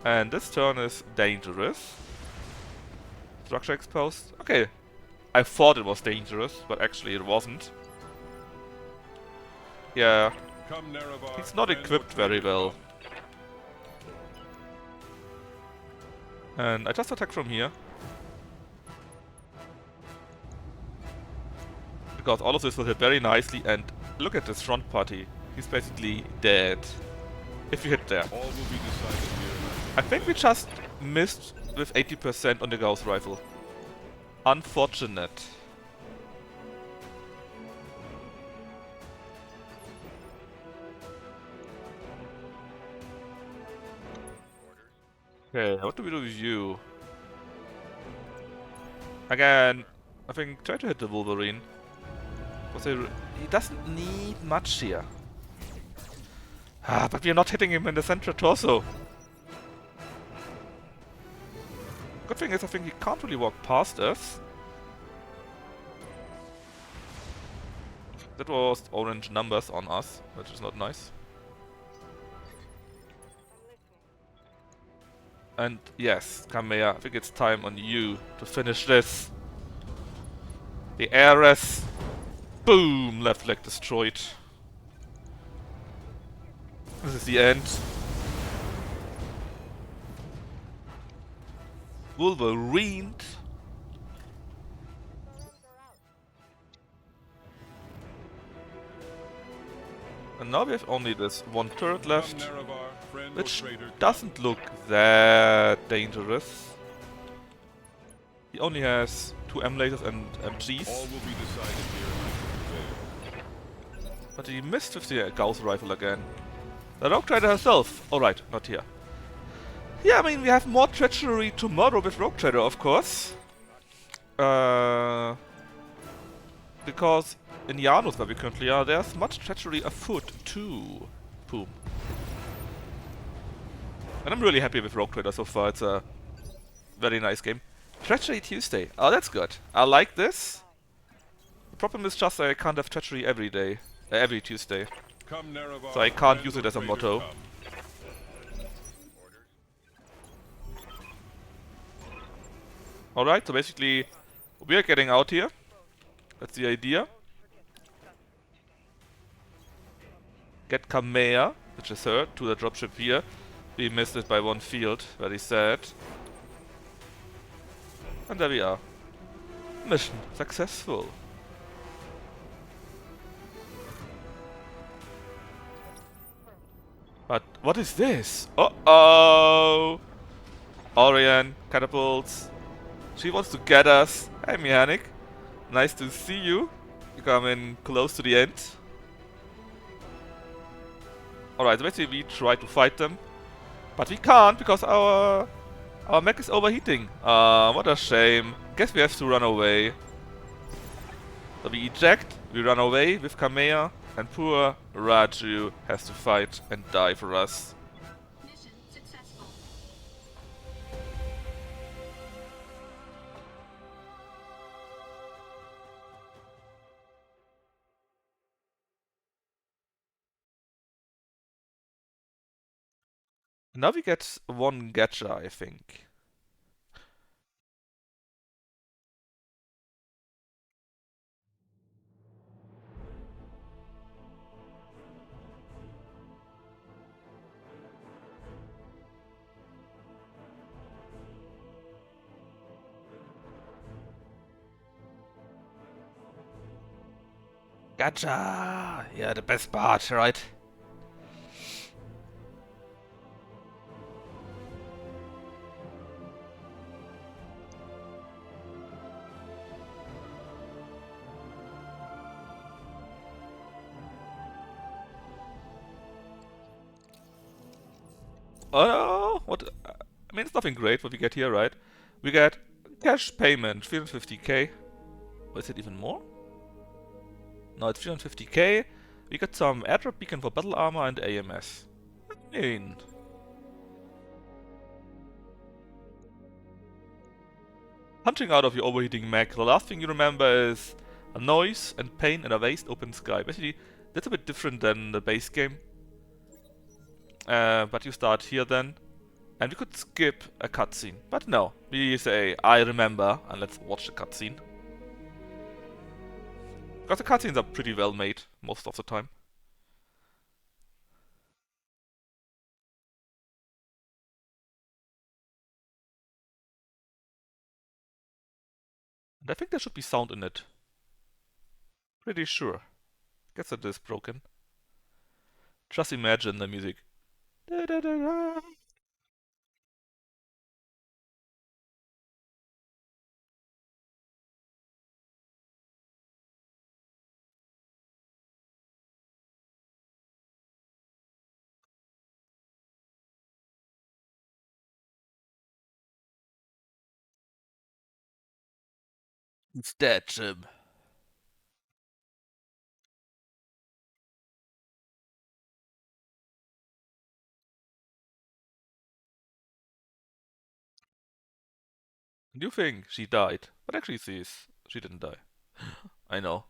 Speaker 1: And this turn is dangerous. Structure exposed. Okay. I thought it was dangerous, but actually it wasn't. Yeah.
Speaker 2: Come, Nerevar,
Speaker 1: He's not
Speaker 2: and
Speaker 1: equipped
Speaker 2: your
Speaker 1: very
Speaker 2: traitor
Speaker 1: well.
Speaker 2: come.
Speaker 1: And I just attack from here. Because all of this will hit very nicely, and look at this front party. He's basically dead. If you hit there.
Speaker 2: All will be decided here.
Speaker 1: I think we just missed with 80% on the Gauss rifle. Unfortunate. Okay, what do we do with you? Again, I think try to hit the Wolverine. Because he doesn't need much here. Ah, but we are not hitting him in the central torso. Good thing is I think he can't really walk past us. That was orange numbers on us, which is not nice. And yes, Kamea, I think it's time on you to finish this. The heiress. Boom! Left leg destroyed. This is the end. Wolverine. And now we have only this one turret left,
Speaker 2: Come, Nerevar, friend or
Speaker 1: which
Speaker 2: traitor, come.
Speaker 1: doesn't look that dangerous. He only has 2 M lasers and
Speaker 2: All
Speaker 1: MGs,
Speaker 2: will be decided here. I prevail.
Speaker 1: but he missed with the Gauss rifle again. The Rogue Trader herself. Alright, not here. Yeah, I mean, we have more treachery tomorrow with Rogue Trader, of course. Because in Janus, where we currently are, there's much treachery afoot too. Boom. And I'm really happy with Rogue Trader so far. It's a very nice game. Treachery Tuesday. Oh, that's good. I like this. The problem is just I can't have treachery every day, every Tuesday.
Speaker 2: Come, Nerevar,
Speaker 1: So I can't
Speaker 2: friend
Speaker 1: use it
Speaker 2: or
Speaker 1: as a
Speaker 2: traitor,
Speaker 1: motto.
Speaker 2: come.
Speaker 1: Alright, so basically we are getting out here. That's the idea. Get Kamea, which is her, to the dropship here. We missed it by 1 field, very sad. And there we are. Mission successful. But what is this? Uh-oh! Orion, catapults. She wants to get us. Hey, Mechanic. Nice to see you. You come in close to the end. Alright, so basically we try to fight them. But we can't because our mech is overheating. What a shame. Guess we have to run away. So we eject, we run away with Kamea, and poor Raju has to fight and die for us.
Speaker 4: Mission successful.
Speaker 1: Now we get 1 gacha, I think. Gacha! Yeah, the best part, right? Oh, what? I mean, it's nothing great what we get here, right? We get cash payment, 350k. Or is it even more? No, it's 350k. We got some airdrop beacon for battle armor and AMS. I mean, punching out of your overheating mech. The last thing you remember is a noise and pain and a vast open sky. Basically, that's a bit different than the base game. But you start here then. And we could skip a cutscene, but no. We say, I remember, and let's watch the cutscene. Because the cutscenes are pretty well made, most of the time. And I think there should be sound in it. Pretty sure. Guess it is broken. Just imagine the music. Da, da, da, da. It's dead, Jim. You think she died, but actually she didn't die. I know.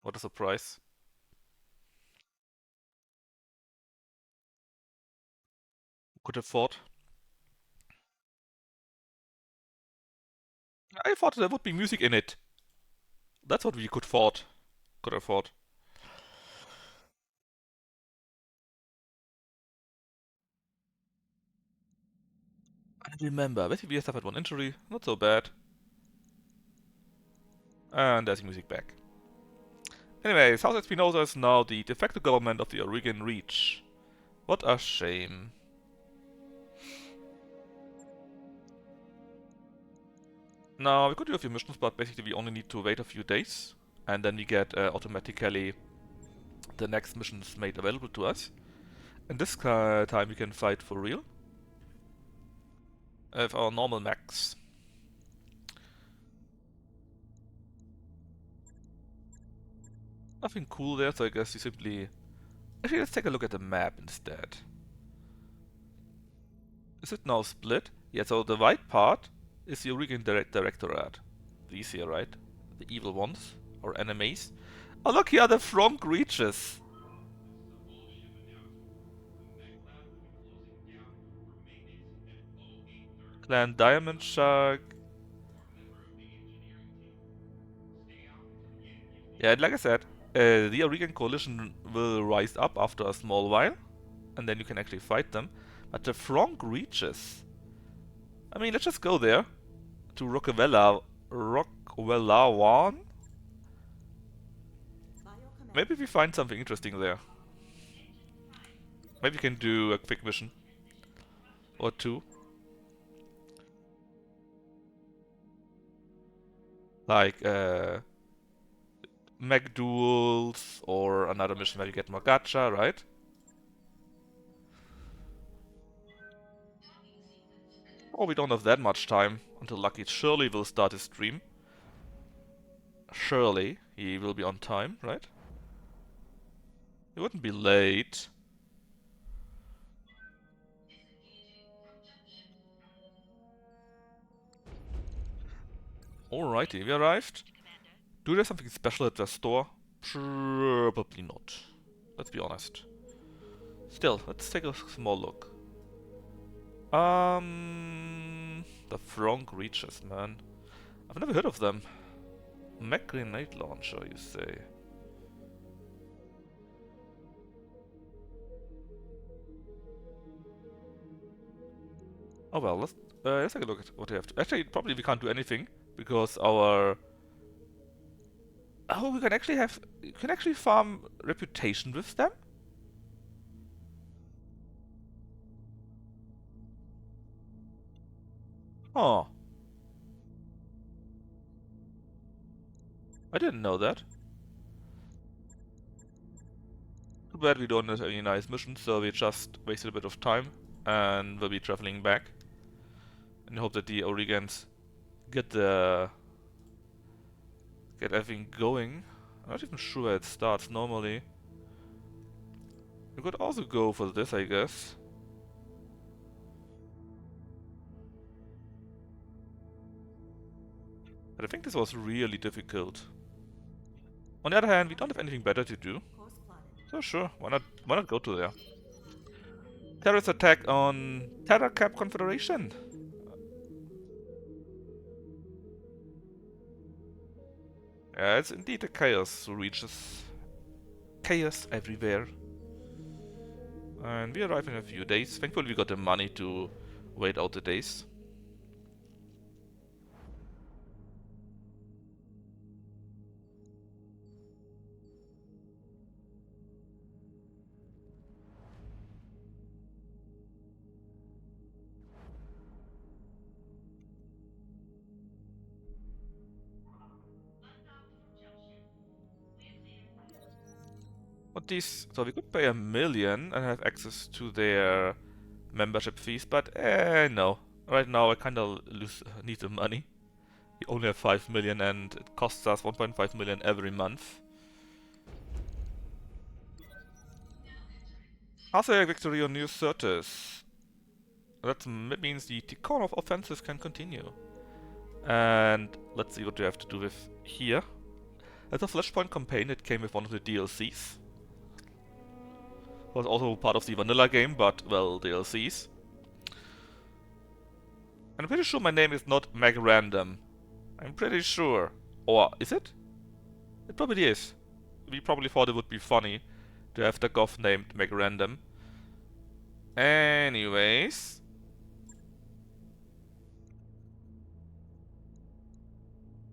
Speaker 1: What a surprise. Could have thought. I thought there would be music in it. That's what we could thought. Could have thought. I remember. Basically, we suffered one injury. Not so bad. And there's the music back. Anyway, South Espinosa is now the de facto government of the Oregon Reach. What a shame. Now, we could do a few missions, but basically we only need to wait a few days. And then we get automatically the next missions made available to us. And this time we can fight for real. With our normal mechs. Nothing cool there, so I guess we simply... Actually, let's take a look at the map instead. Is it now split? Yeah, so the white part is the Oregon Directorate. These here, right? The evil ones, or enemies. Oh look, here are the Frank Reaches! Clan Diamond Shark. Yeah, like I said, the Oregon Coalition will rise up after a small while, and then you can actually fight them. But the Frank Reaches... I mean, let's just go there to Rockwell-1. Maybe we find something interesting there. Maybe we can do a quick mission. Or two. Like, mech duels, or another mission where you get more gacha, right? Oh, we don't have that much time until Lucky Shirley will start his stream. Surely he will be on time, right? He wouldn't be late. Alrighty, we arrived. Do there's something special at the store? Probably not. Let's be honest. Still, let's take a small look. The Frank Reaches, man. I've never heard of them. Mech grenade launcher, you say? Oh well, let's take a look at what we have to. Actually, probably we can't do anything because our. Oh, we can actually have. You can actually farm reputation with them. Oh. I didn't know that. Too bad we don't have any nice missions, so we just wasted a bit of time and we'll be traveling back. And hope that the Oregons get everything going. I'm not even sure where it starts normally. We could also go for this, I guess. But I think this was really difficult. On the other hand, we don't have anything better to do. So sure, why not go to there? Terrorist attack on Terror Cap Confederation. Yeah, it's indeed a chaos who reaches. Chaos everywhere. And we arrive in a few days. Thankfully we got the money to wait out the days. What these? So we could pay 1 million and have access to their membership fees, but no. Right now I kinda need the money. We only have 5 million and it costs us 1.5 million every month. After victory on New Certus. That means the Tikhonov offensive can continue. And let's see what we have to do with here. As a Flashpoint campaign, it came with one of the DLCs. Was also part of the vanilla game, but, well, DLCs. I'm pretty sure my name is not Meg Random. I'm pretty sure. Or is it? It probably is. We probably thought it would be funny to have Dagoth named Meg Random. Anyways.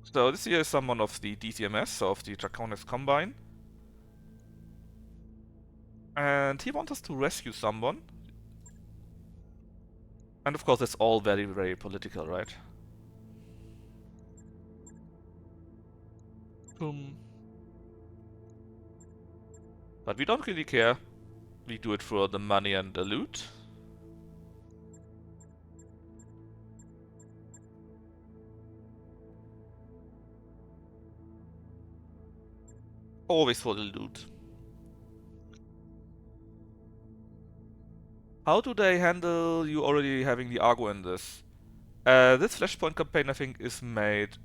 Speaker 1: So this here is someone of the DCMS, of the Draconis Combine. And he wants us to rescue someone. And of course, it's all very, very political, right? But we don't really care. We do it for the money and the loot. Always for the loot. How do they handle you already having the Argo in this? This Flashpoint campaign, I think, is made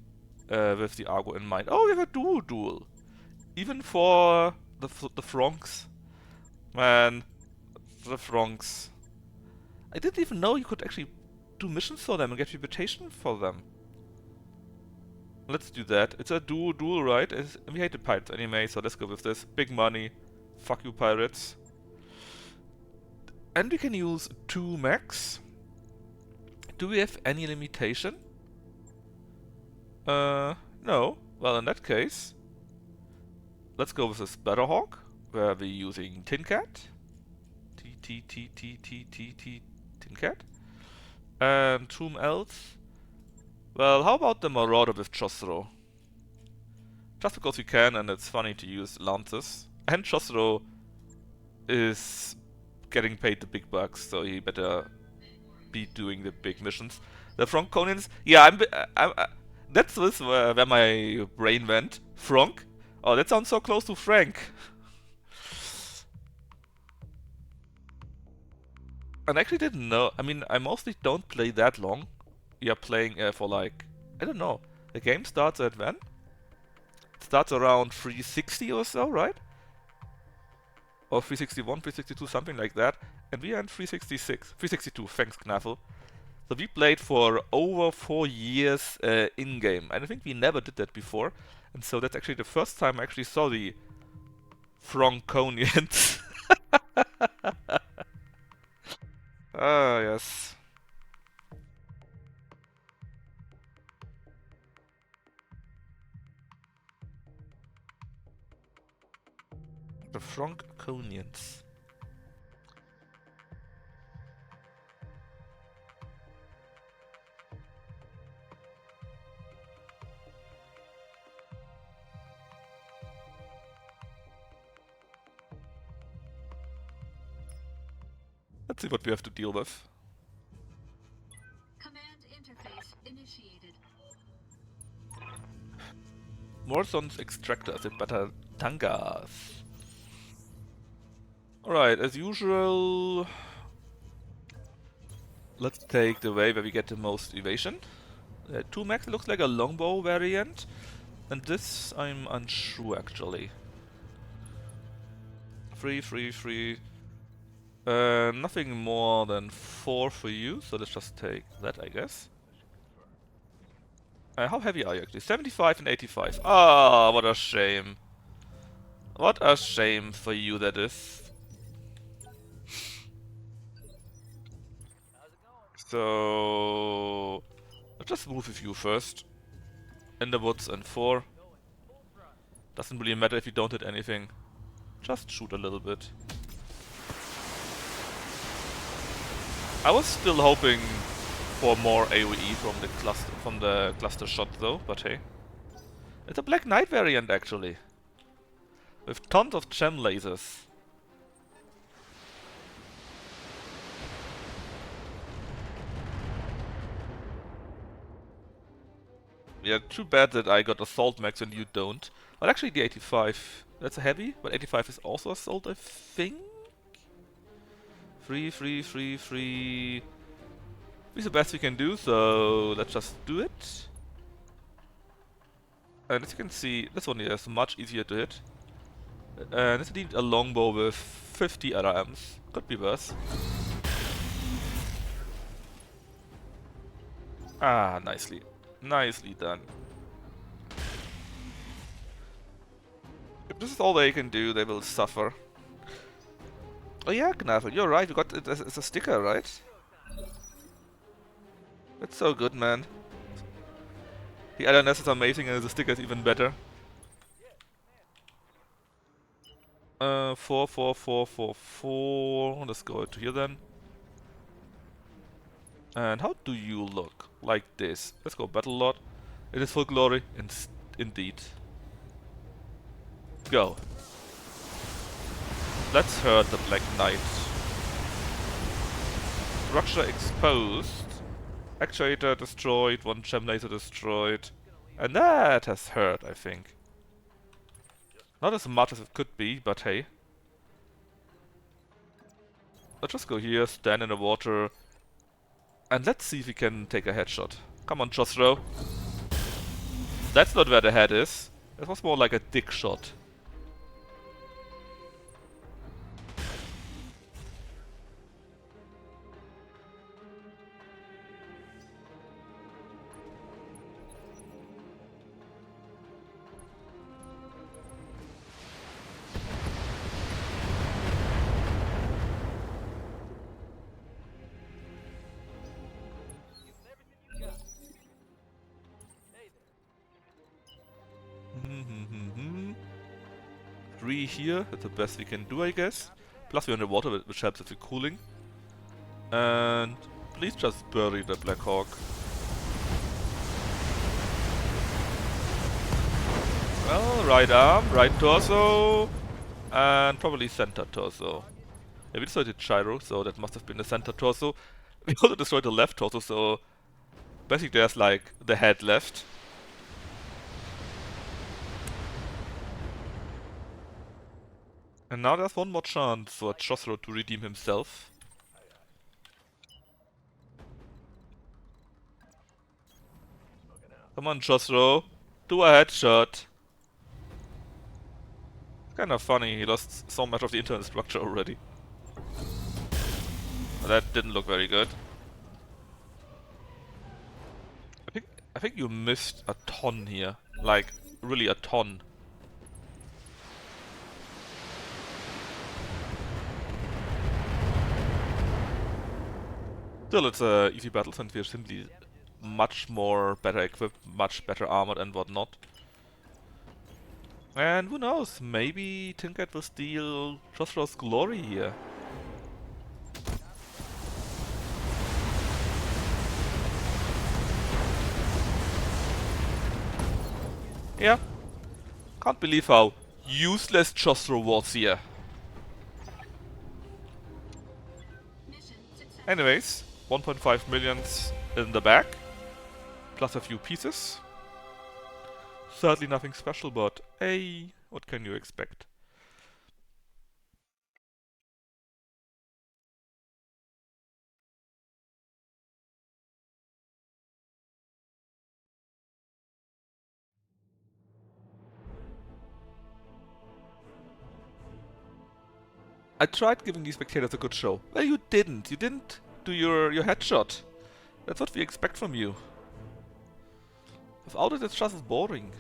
Speaker 1: with the Argo in mind. Oh, we have a duel. Even for the Franks. Man, the Franks. I didn't even know you could actually do missions for them and get reputation for them. Let's do that. It's a duel, right? We hate the pirates anyway, so let's go with this. Big money. Fuck you, pirates. And we can use 2 mechs. Do we have any limitation? No. Well, in that case, let's go with this Battlehawk, where we're using Tin Cat. Tin Cat. And whom else? Well, how about the Marauder with Chosro? Just because we can, and it's funny to use Lances. And Chosro is getting paid the big bucks, so he better be doing the big missions. The Franconians, yeah, that's this where my brain went. Frank? Oh, that sounds so close to Frank. And I actually didn't know. I mean, I mostly don't play that long. We are playing for like, I don't know. The game starts at when? It starts around 360 or so, right? Or 361, 362, something like that. And we are in 366. 362, thanks Knaffel. So we played for over 4 years in-game. And I think we never did that before. And so that's actually the first time I actually saw the Franconians. Ah, yes. The Franconians. Let's see what we have to deal with.
Speaker 4: Command interface initiated.
Speaker 1: Morson's extractors in Battletech. Alright, as usual, let's take the way where we get the most evasion. 2 max looks like a longbow variant, and this I'm unsure actually. 3. Nothing more than 4 for you, so let's just take that, I guess. How heavy are you actually? 75 and 85. Ah, what a shame. What a shame for you that is. So let's just move with you first. In the woods and 4. Doesn't really matter if you don't hit anything. Just shoot a little bit. I was still hoping for more AoE from the cluster shot though, but hey. It's a Black Knight variant actually. With tons of gem lasers. Yeah, too bad that I got Assault Max and you don't. But actually the 85, that's a heavy, but 85 is also Assault, I think? Free. It's the best we can do, so let's just do it. And as you can see, this one is much easier to hit. And it's indeed a longbow with 50 RMs. Could be worse. Ah, nicely. Nicely done. If this is all they can do, they will suffer. Oh yeah, Knavel, you're right, you got it as a sticker, right? It's so good, man. The LNS is amazing and the sticker is even better. 4. Let's go to here then. And how do you look? Like this. Let's go Battle Lord. It is full glory, indeed. Go. Let's hurt the Black Knight. Structure exposed. Actuator destroyed, 1 gem laser destroyed. And that has hurt, I think. Not as much as it could be, but hey. Let's just go here, stand in the water. And let's see if we can take a headshot. Come on, Josro. That's not where the head is. That was more like a dick shot. Three here, that's the best we can do, I guess. Plus we're in the water, which helps with the cooling. And please just bury the Black Hawk. Well, right arm, right torso, and probably center torso. Yeah, we destroyed the gyro, so that must have been the center torso. We also destroyed the left torso, so basically there's like the head left. And now there's one more chance for Josro to redeem himself. Come on, Josro, do a headshot. Kind of funny, he lost so much of the internal structure already. That didn't look very good. I think you missed a ton here. Like, really a ton. Still, it's a easy battle since we're simply much more better equipped, much better armored and whatnot. And who knows, maybe Tinkat will steal Josro's glory here. Yeah. Can't believe how useless Josro was here. Anyways, 1.5 millions in the bag. Plus a few pieces. Certainly nothing special, but hey, what can you expect? I tried giving these spectators a good show. Well, you didn't. You didn't do your headshot. That's what we expect from you. Without it, it's just as boring.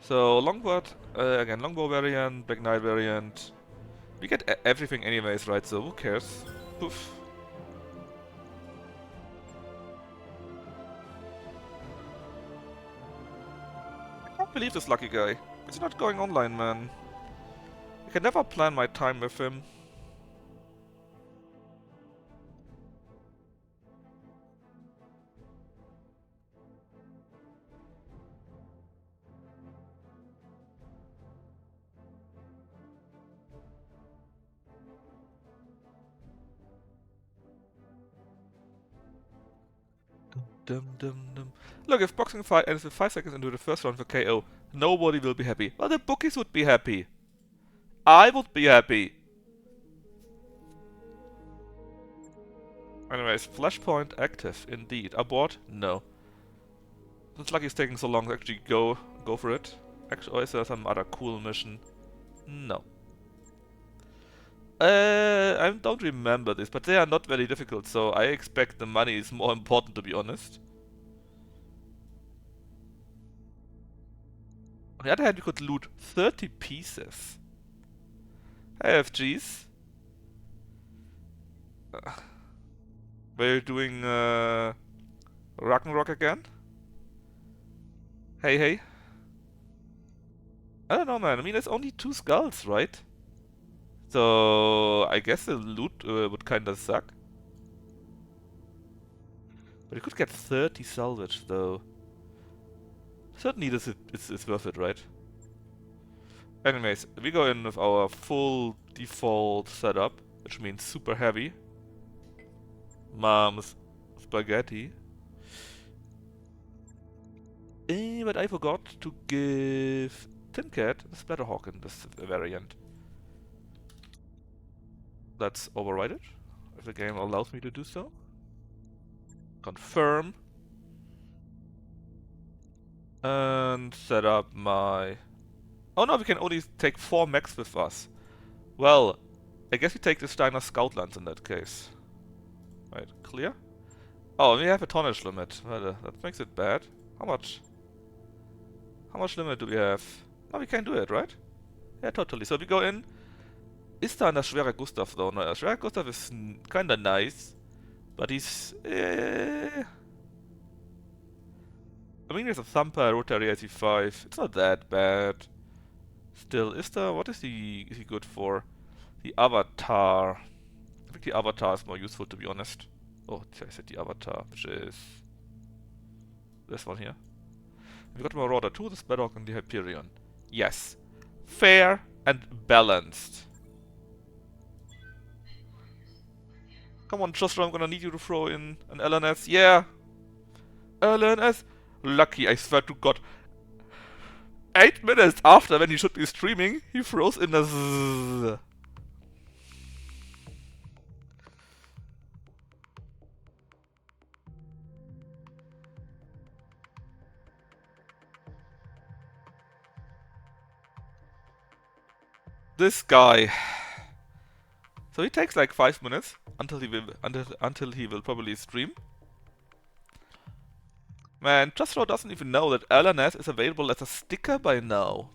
Speaker 1: So, longbow, again, longbow variant, Black Knight variant. We get everything anyways, right? So, who cares? Poof. I can't believe this lucky guy. It's not going online, man. I can never plan my time with him. Dum dum dum. Look, if boxing fight ends with 5 seconds into the first round for KO, nobody will be happy. Well, the bookies would be happy. I would be happy. Anyways, flashpoint active, indeed. Abort? No. Since Lucky's taking so long to actually go for it. Actually, or is there some other cool mission? No. I don't remember this, but they are not very difficult, so I expect the money is more important, to be honest. On the other hand, we could loot 30 pieces. Hey, FGs. We're doing Ragnarok again? Hey, hey. I don't know, man. I mean, it's only 2 skulls, right? So, I guess the loot would kinda suck. But you could get 30 salvage, though. Certainly this is worth it, right? Anyways, we go in with our full default setup, which means super heavy. Mom's spaghetti. But I forgot to give Tin Cat the Splatterhawk in this variant. Let's override it, if the game allows me to do so. Confirm. And set up my... Oh no, we can only take 4 mechs with us. Well, I guess we take the Steiner Scoutlands in that case. Right, clear? Oh, we have a tonnage limit. Well, that makes it bad. How much? How much limit do we have? No, we can do it, right? Yeah, totally. So we go in. Is da ein schwerer Gustav though? No, schwerer Gustav is kinda nice. But he's... I mean, there's a Thumper, Rotary 85. It's not that bad. Still, what is he good for? The Avatar. I think the Avatar is more useful, to be honest. Oh, I said the Avatar, which is this one here. We got Marauder 2, the Sparrow, and the Hyperion. Yes. Fair and balanced. Come on, Joshua, I'm gonna need you to throw in an LNS. Yeah! LNS! Lucky, I swear to God. 8 minutes after when he should be streaming, he throws in a zzz. This guy. So he takes like 5 minutes until he will probably stream. Man, Justro doesn't even know that LNS is available as a sticker by now.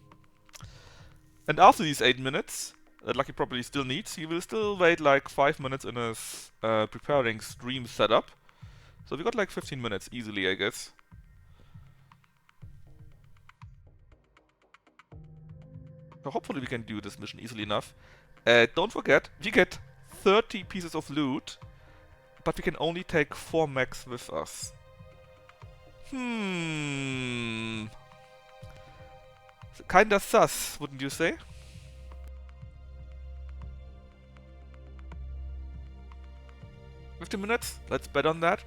Speaker 1: And after these 8 minutes, that Lucky probably still needs, he will still wait like 5 minutes in his preparing stream setup. So we got like 15 minutes easily, I guess. So hopefully we can do this mission easily enough. Don't forget, we get 30 pieces of loot, but we can only take 4 mechs with us. Kinda sus, wouldn't you say? $50? Let's bet on that.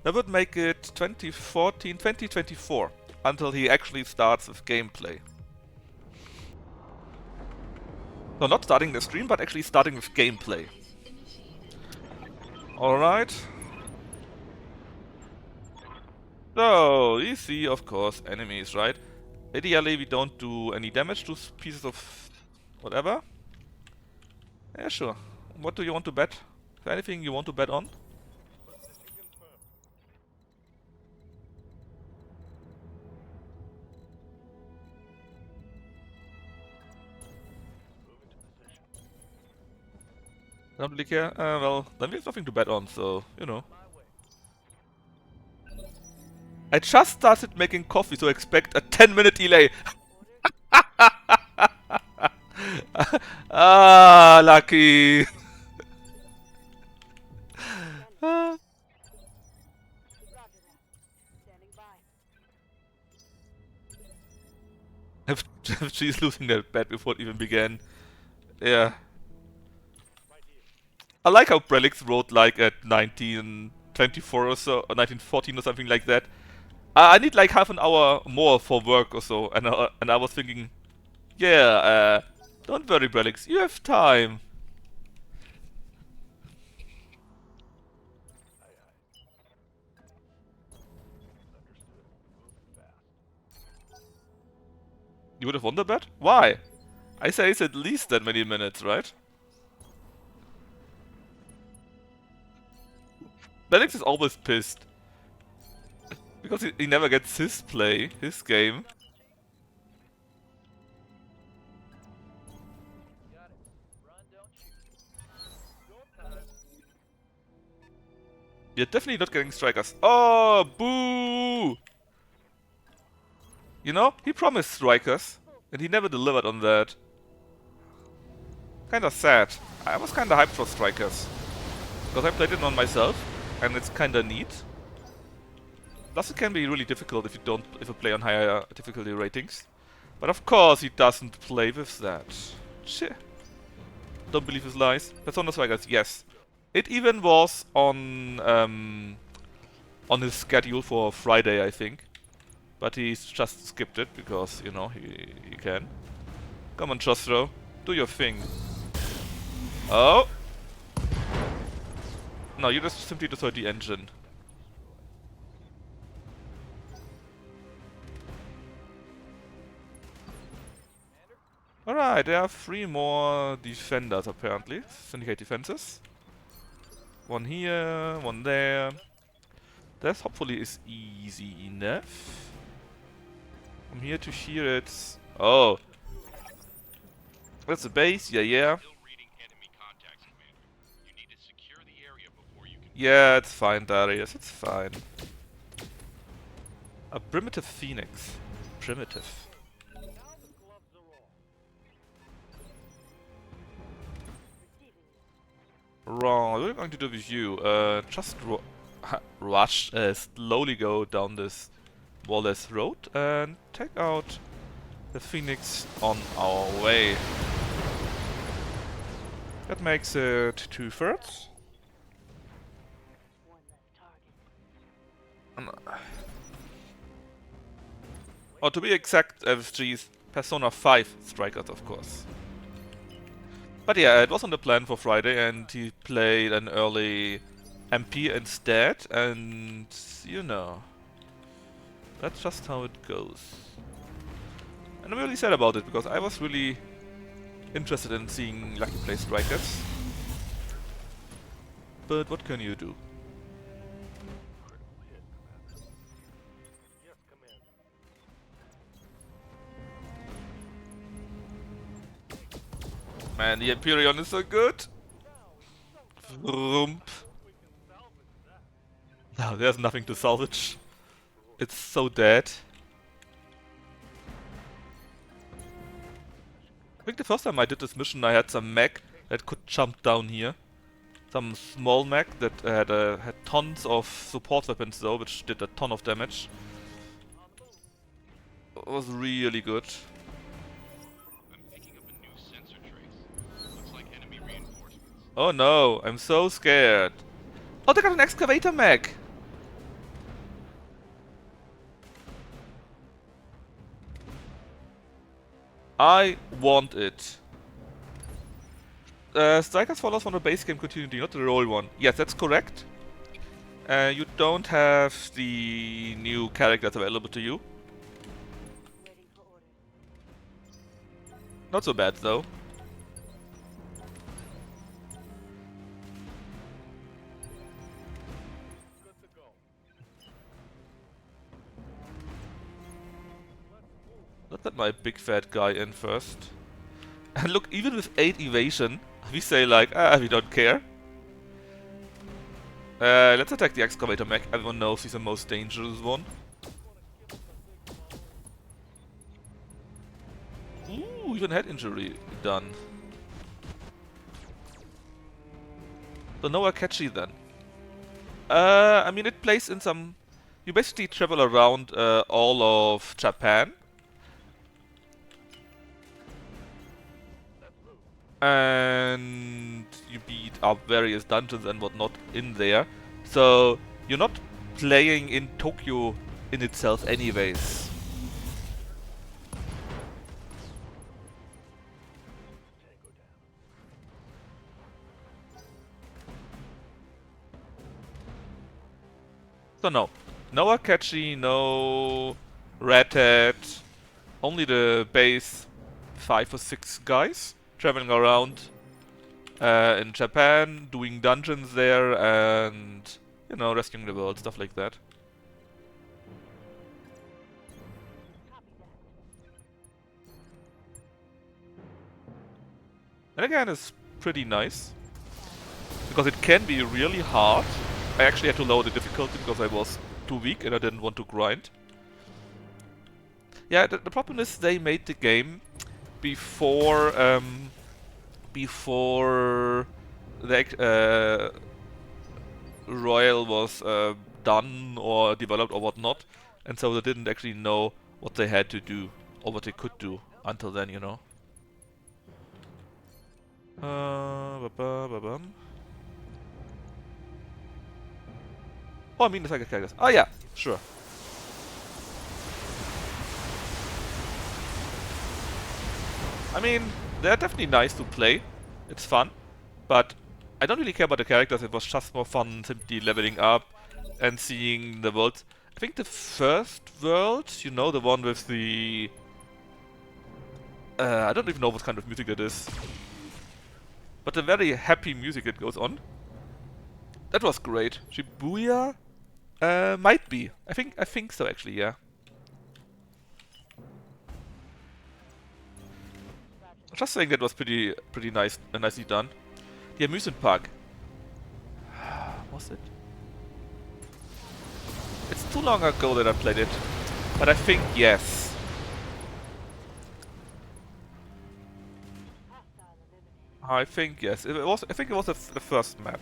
Speaker 1: That would make it 2024 until he actually starts with gameplay. So not starting the stream, but actually starting with gameplay. Alright. So, you see, of course, enemies, right? Ideally, we don't do any damage to pieces of whatever. Yeah, sure. What do you want to bet? Is there anything you want to bet on? Don't really care? Well, then we have nothing to bet on, so, you know. I just started making coffee, so expect a 10-minute delay. Ah, lucky. Ah. If she's losing that bet before it even began. Yeah. I like how Brelix wrote like at 1924 or so, or 1914 or something like that. I need like half an hour more for work or so, and I was thinking, yeah, don't worry, Brelix, you have time. You would have won the bet? Why? I say it's at least that many minutes, right? Brelix is always pissed. Because he never gets his play, his game.
Speaker 3: Got it. Run, don't shoot. Go time.
Speaker 1: You're definitely not getting strikers. Oh, boo! You know, he promised strikers, and he never delivered on that. Kinda sad. I was kinda hyped for strikers. Because I played it on myself, and it's kinda neat. Plus it can be really difficult if you play on higher difficulty ratings. But of course he doesn't play with that. Shit. Don't believe his lies. Persona strikers, yes. It even was on his schedule for Friday, I think. But he's just skipped it because, you know, he can. Come on, Jostro. Do your thing. Oh! No, you just simply destroyed the engine. Alright, there are 3 more defenders apparently. Syndicate defenses. One here, one there. This hopefully is easy enough. From here to here it's... Oh! That's the base, yeah. Yeah, it's fine, Darius, it's fine. A primitive phoenix. Primitive. Wrong. What are we going to do with you? Just rush, slowly go down this wallless road and take out the Phoenix on our way. That makes it 2/3. Or to be exact, FG's Persona 5 strikers, of course. But yeah, it was on the plan for Friday, and he played an early MP instead, and you know, that's just how it goes. And I'm really sad about it, because I was really interested in seeing Lucky play strikers. But what can you do? Man, the Empyrean is so good! Vroom. No, there's nothing to salvage. It's so dead. I think the first time I did this mission I had some mech that could jump down here. Some small mech that had tons of support weapons though, which did a ton of damage. It was really good. Oh no, I'm so scared. Oh, they got an excavator mech! I want it. Strikers follows from the base game continuity, not the roll one. Yes, that's correct. You don't have the new characters available to you. Not so bad though. let my big fat guy in first. And look, even with 8 evasion, we say like, we don't care. Let's attack the excavator mech. Everyone knows he's the most dangerous one. Ooh, even head injury done. So no Akechi then. I mean, it plays in some... You basically travel around all of Japan. And you beat up various dungeons and whatnot in there. So you're not playing in Tokyo in itself anyways. So no Akechi, no Red Hat, only the base 5 or 6 guys traveling around in Japan, doing dungeons there, and you know, rescuing the world, stuff like that. And again, it's pretty nice because it can be really hard. I actually had to lower the difficulty because I was too weak and I didn't want to grind. Yeah, the problem is they made the game before the Royal was done or developed or whatnot, and so they didn't actually know what they had to do or what they could do until then, you know. Oh, I mean the psychic characters. Oh yeah, sure. I mean, they're definitely nice to play. It's fun, but I don't really care about the characters. It was just more fun simply leveling up and seeing the worlds. I think the first world, you know, the one with the... I don't even know what kind of music it is. But the very happy music that goes on. That was great. Shibuya? Might be. I think so actually, yeah. Just saying that was pretty nice, nicely done. The amusement park. Was it? It's too long ago that I played it, but I think yes. I think yes. It was. I think it was the first map.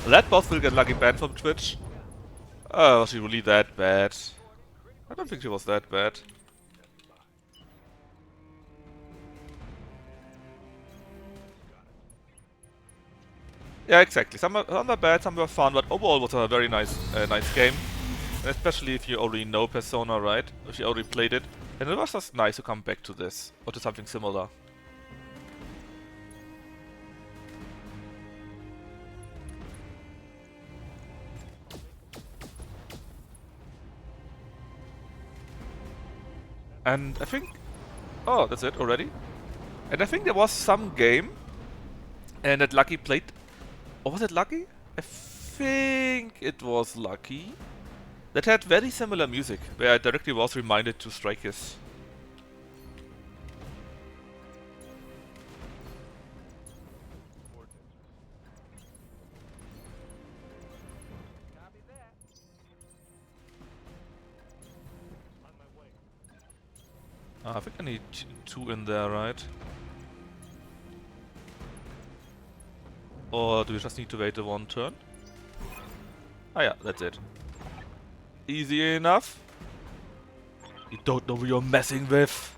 Speaker 1: That boss will get lucky banned from Twitch. Oh, was she really that bad? I don't think she was that bad. Yeah, exactly. Some are bad, some were fun, but overall was a very nice game. And especially if you already know Persona, right? If you already played it. And it was just nice to come back to this, or to something similar. And I think... Oh, that's it already? And I think there was some game and that Lucky played... Or was it Lucky? I think it was Lucky. That had very similar music, where I directly was reminded to strike his. I think I need 2 in there, right? Or do we just need to wait the 1 turn? Ah yeah, that's it. Easy enough. You don't know who you're messing with.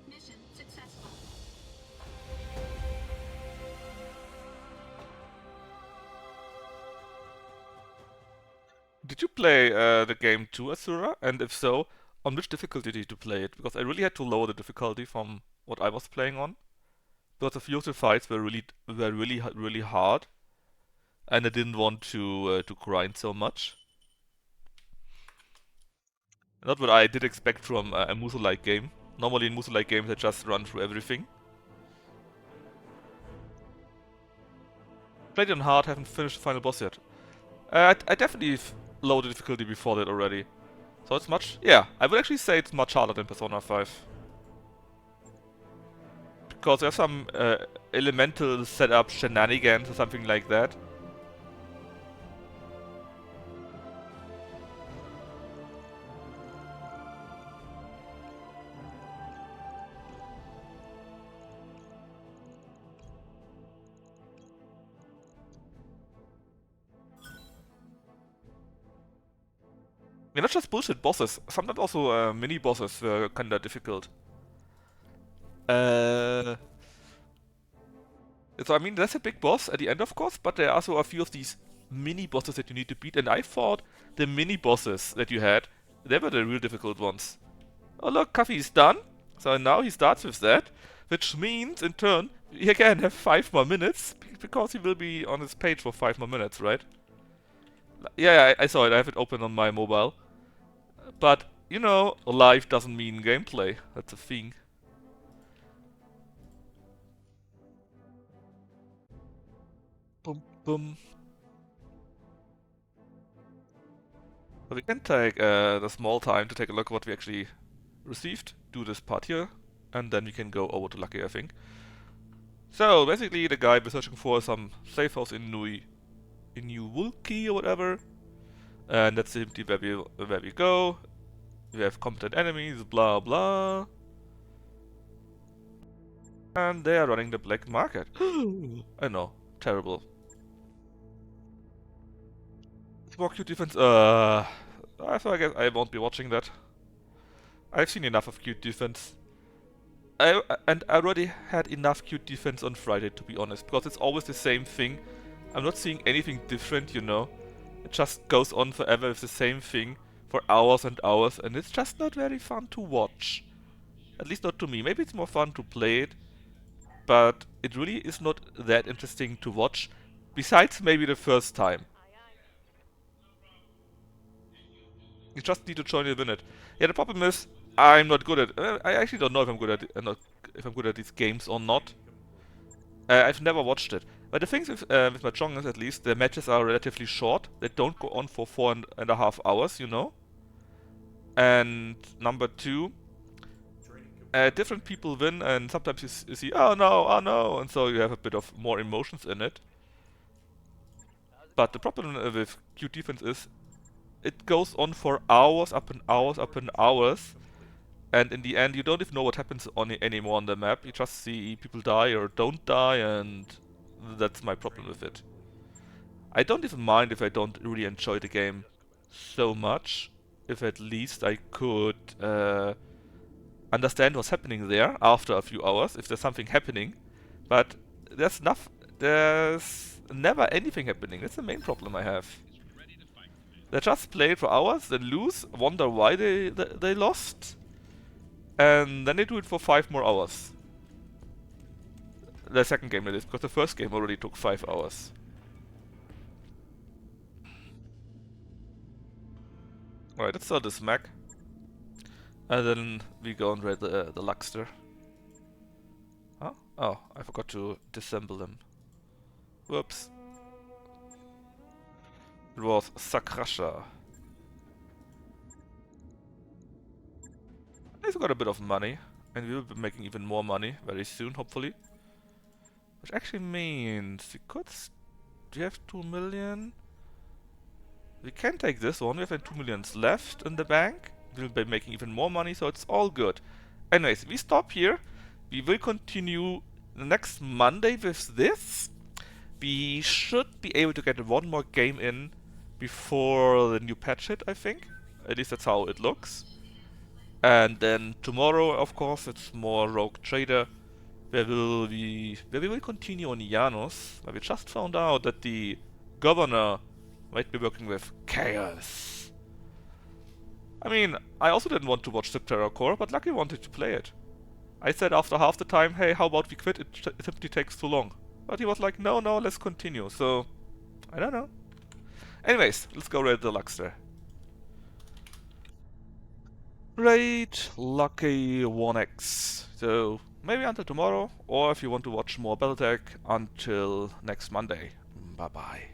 Speaker 4: Mission successful.
Speaker 1: Did you play the game too, Asura? And if so, on which difficulty did you play it? Because I really had to lower the difficulty from what I was playing on. Because a few of the fights were really hard, and I didn't want to grind so much. Not what I did expect from a Muso-like game. Normally in Muso-like games I just run through everything. Played it on hard, haven't finished the final boss yet. I definitely lowered the difficulty before that already. So it's much... Yeah, I would actually say it's much harder than Persona 5. Because there's some elemental setup shenanigans or something like that. Yeah, not just bullshit bosses, sometimes also mini bosses were kinda difficult. So I mean, that's a big boss at the end, of course, but there are also a few of these mini bosses that you need to beat, and I thought the mini bosses that you had, they were the real difficult ones. Oh look, Coffee's done, so now he starts with that, which means, in turn, he again have 5 more minutes, because he will be on his page for 5 more minutes, right? Yeah, I saw it, I have it open on my mobile. But, you know, life doesn't mean gameplay, that's a thing. Boom, boom. So we can take the small time to take a look at what we actually received, do this part here, and then we can go over to Lucky, I think. So basically the guy we're searching for is some safe house in New Wulki or whatever. And that's simply where we go. We have competent enemies, blah blah. And they are running the black market. I know, terrible. More cute defense. So I guess I won't be watching that. I've seen enough of cute defense. And I already had enough cute defense on Friday, to be honest, because it's always the same thing. I'm not seeing anything different, you know. It just goes on forever with the same thing for hours and hours, and it's just not very fun to watch. At least not to me. Maybe it's more fun to play it, but it really is not that interesting to watch, besides maybe the first time. You just need to join and win it. Yeah, the problem is I'm not good at. I actually don't know if I'm good at if I'm good at these games or not. I've never watched it. But the thing with Mahjong is, at least, the matches are relatively short. They don't go on for 4.5 hours, you know. And number two, different people win, and sometimes you see, oh no, and so you have a bit of more emotions in it. But the problem with Q defense is, it goes on for hours, up and hours, up and hours. And in the end, you don't even know what happens anymore on the map. You just see people die or don't die, and that's my problem with it. I don't even mind if I don't really enjoy the game so much, if at least I could understand what's happening there after a few hours, if there's something happening. But there's never anything happening. That's the main problem I have. They just play it for hours, then lose, wonder why they lost, and then they do it for 5 more hours. The second game, that is, because the first game already took 5 hours. Alright, let's start this mech. And then we go and raid the Luxter. Huh? Oh, I forgot to disassemble them. Whoops. It was Sakrasha. He's got a bit of money, and we will be making even more money very soon, hopefully. Which actually means we could... Do you have 2 million? We can take this one, we have 2 millions left in the bank. We'll be making even more money, so it's all good. Anyways, we stop here. We will continue next Monday with this. We should be able to get one more game in before the new patch hit, I think. At least that's how it looks. And then tomorrow, of course, it's more Rogue Trader, where we will continue on Janus, where we just found out that the governor might be working with Chaos. I mean, I also didn't want to watch Terror Core, but Lucky wanted to play it. I said after half the time, hey, how about we quit, it simply takes too long. But he was like, no, let's continue, so... I don't know. Anyways, let's go raid the Luxter. Great, lucky 1x. So maybe until tomorrow, or if you want to watch more Battletech, until next Monday. Bye bye.